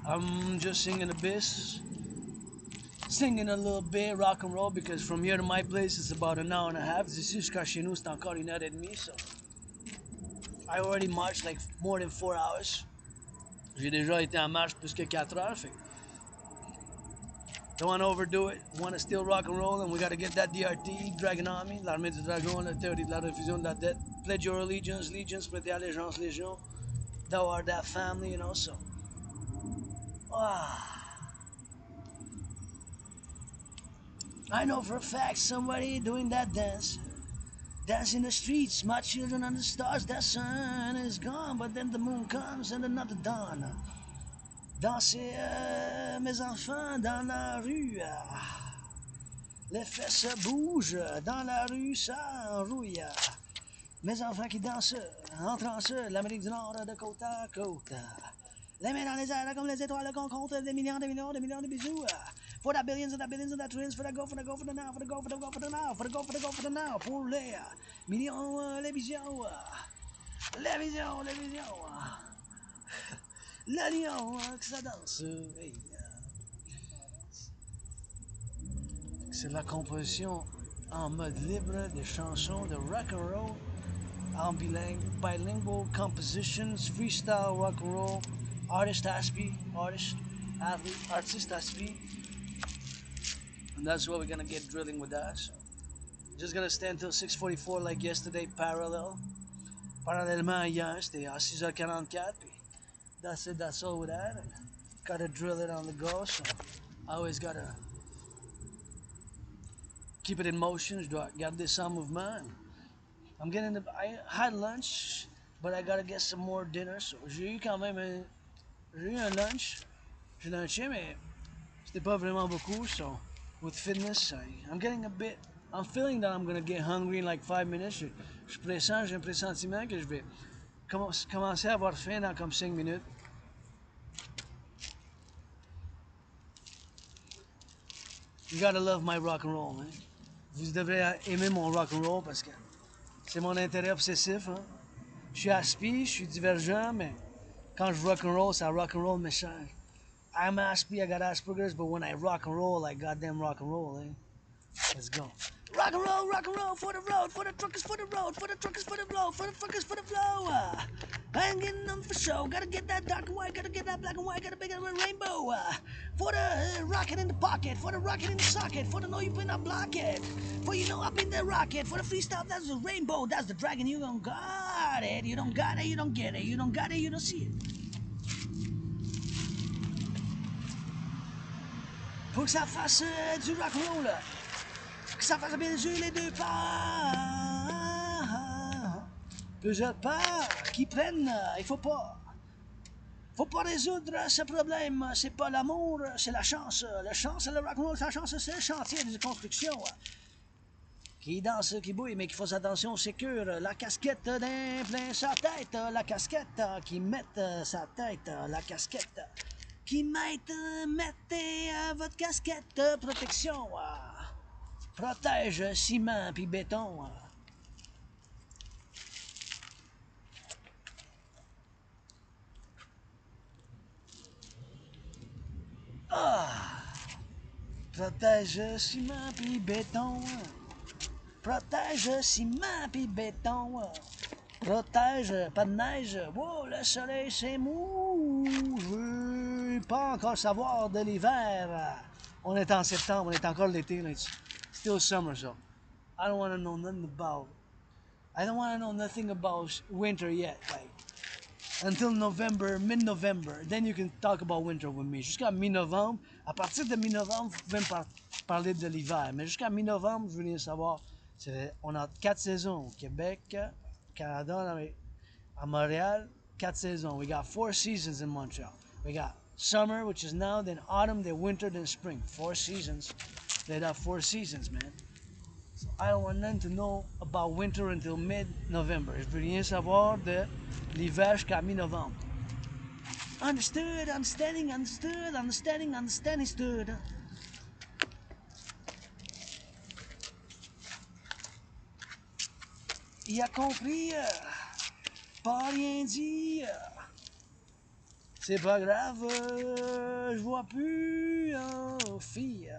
I'm just singing a little bit, rock and roll, because from here to my place it's about an hour and a half. D'ici jusqu'à chez nous, c'est encore 1 heure et demie, so I already marched like more than 4 hours. J'ai déjà été en marche plus que 4 heures. Fait don't want to overdo it. Want to still rock and roll, and we got to get that DRT, Dragon Army, l'armée du dragon, la théorie de la refusion de la dette. Pledge your allegiance, legions, prêter allégeance, légion. Thou art that family, you know, so. Ah. I know for a fact somebody doing that dance. Dance in the streets, my children under the stars, that sun is gone, but then the moon comes and another dawn. Dansez, mes enfants, dans la rue. Les fesses bougent, dans la rue, ça enrouille. Mes enfants qui dansent, en transe, l'Amérique du Nord de côte à côte. Les mains dans les airs comme les étoiles qu'on compte, des millions, des millions, des millions de bisous. For the billions and the billions and the trillions, for the go, for the go, for the now, for the go, for the go, for the now, for the go, for the go, for the now, pour les millions, les visions, les visions, les visions. Le lion que ça danse. Hey. C'est de la composition en mode libre, des chansons de rock and roll, en bilingual compositions, freestyle rock and roll, artist aspie, and that's what we're gonna get drilling with that. So, just gonna stand till 6:44 like yesterday, parallèlement à hier, c'était à 6h44, puis that's all with that. Gotta drill it on the go, so I always gotta keep it in motion, je dois garder ça en mouvement. I had lunch, but I gotta get some more dinner. So j'ai eu un lunch, j'ai lunché, mais c'était pas vraiment beaucoup. So with fitness, I'm feeling that I'm gonna get hungry in like 5 minutes. Je pressens, j'ai un pressentiment que je vais commencer à avoir faim dans comme 5 minutes. You gotta love my rock and roll, man. Vous devrez aimer mon rock and roll parce que c'est mon intérêt obsessif. Hein? Je suis aspi, je suis divergent, mais quand je rock and roll, ça rock and roll me change. I'm aspy, I got Asperger's, but when I rock and roll, I goddamn rock and roll, eh? Let's go. Rock and roll for the road, for the truckers, for the road, for the truckers, for the blow, for the fuckers, for the flow. I ain't getting them for show. Gotta get that dark and white, gotta get that black and white, gotta make it a rainbow. For the rocket in the pocket, for the rocket in the socket, for the know you been a block it. For you know up in the rocket, for the freestyle, that's the rainbow, that's the dragon, you don't got it. You don't got it, you don't get it, you don't got it, you don't see it. Faut que ça fasse du rock'n'roll, là. Que ça fasse bien jouer les deux parts. Plusieurs parts qui prennent, il faut pas résoudre ce problème. C'est pas l'amour, c'est la chance. La chance, c'est le rock'n'roll, la chance, c'est le chantier de construction. Qui danse, qui bouille, mais qui fasse attention, sécure. La casquette d'un plein sa tête, la casquette qui mette sa tête, la casquette. Qui mettez votre casquette protection. Protège ciment puis béton. Protège ciment puis béton. Protège ciment puis béton. Protège, pas de neige. Wow, le soleil c'est mou. Je veux pas encore savoir de l'hiver. On est en septembre, on est encore l'été. It's still summer, so I don't want to know nothing about winter yet. Like until November, mid-November, then you can talk about winter with me. Jusqu'à mi-novembre, à partir de mi-novembre, vous pouvez me parler de l'hiver. Mais jusqu'à mi-novembre, je veux bien savoir. On a 4 saisons au Québec, Canada, à Montréal, 4 saisons. We got 4 seasons in Montreal. We got summer, which is now, then autumn, then winter, then spring. 4 seasons. They have 4 seasons, man. So I don't want nothing to know about winter until mid-November. Je veux rien savoir de l'hiver jusqu'à mi-novembre. Understood, understanding, understood, understanding, understanding, stood. Il a compris, pas rien dit. C'est pas grave, je vois plus, fille.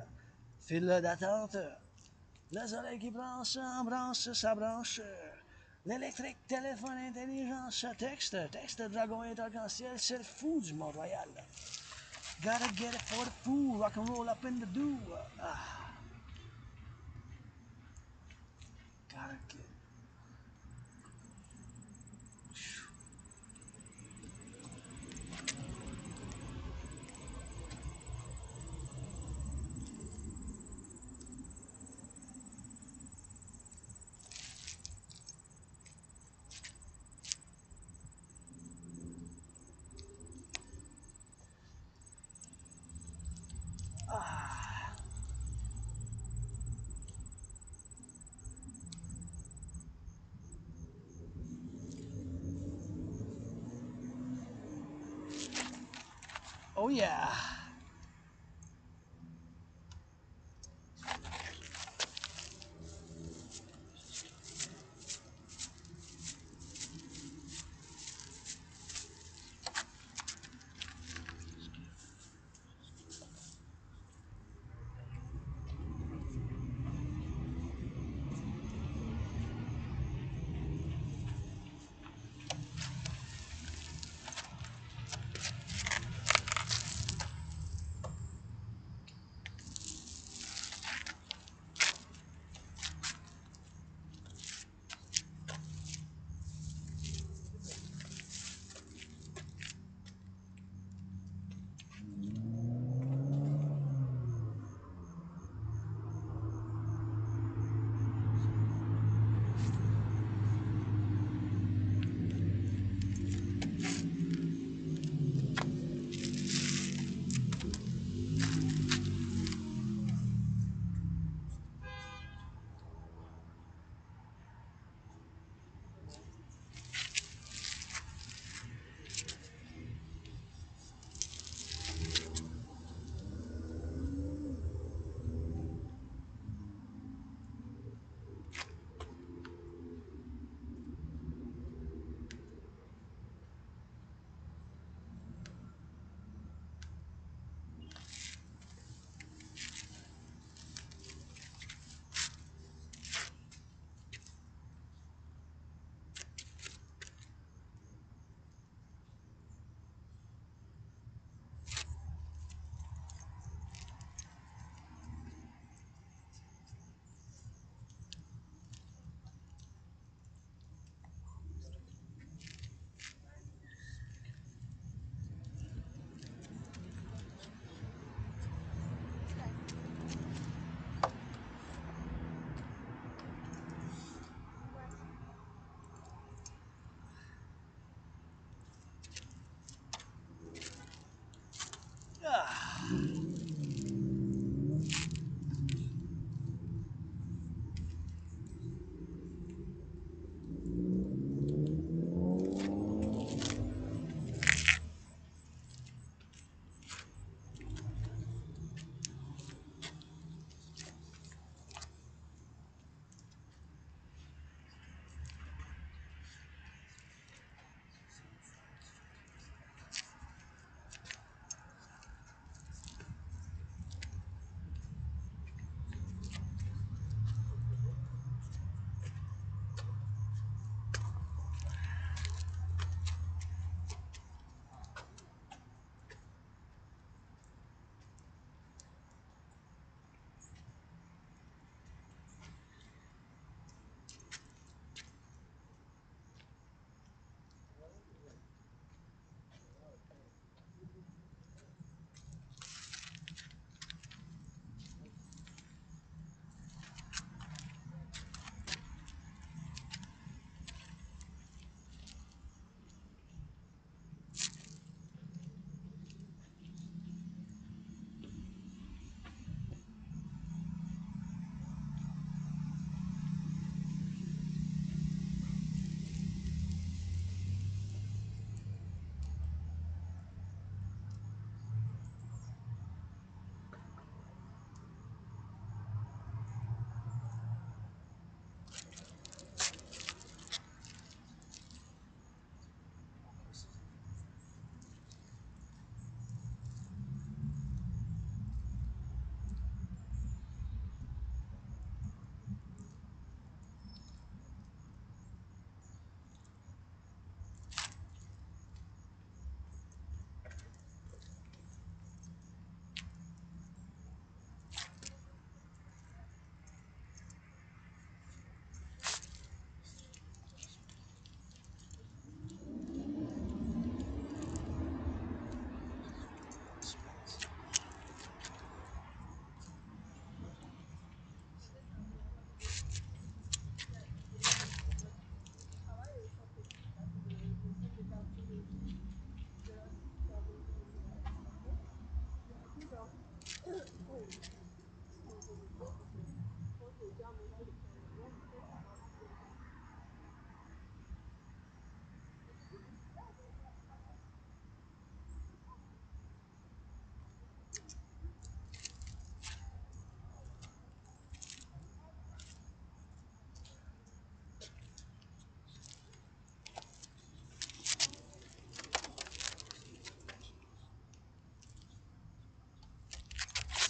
File d'attente. Le soleil qui branche sa branche. L'électrique, téléphone, intelligence, texte, dragon et arc-en-ciel, c'est le fou du Mont-Royal. Gotta get it for the fool, rock and roll up in the dew. Gotta get it. Oh yeah.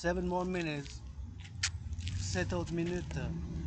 7 more minutes. 7 minuten.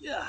Yeah.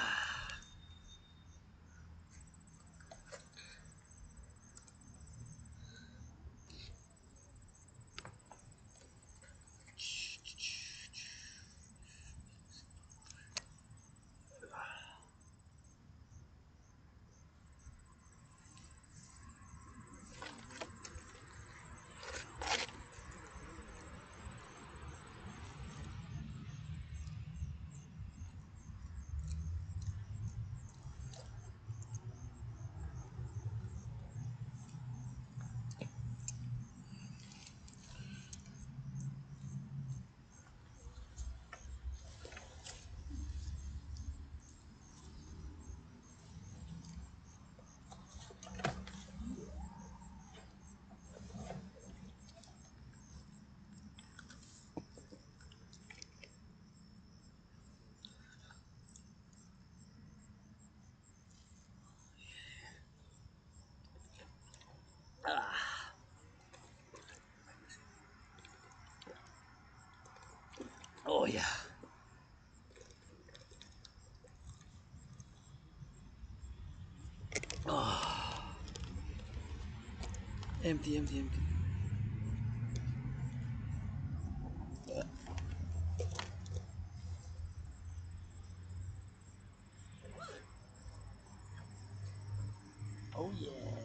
Oh yeah. Oh. Empty, empty, empty. Oh yeah.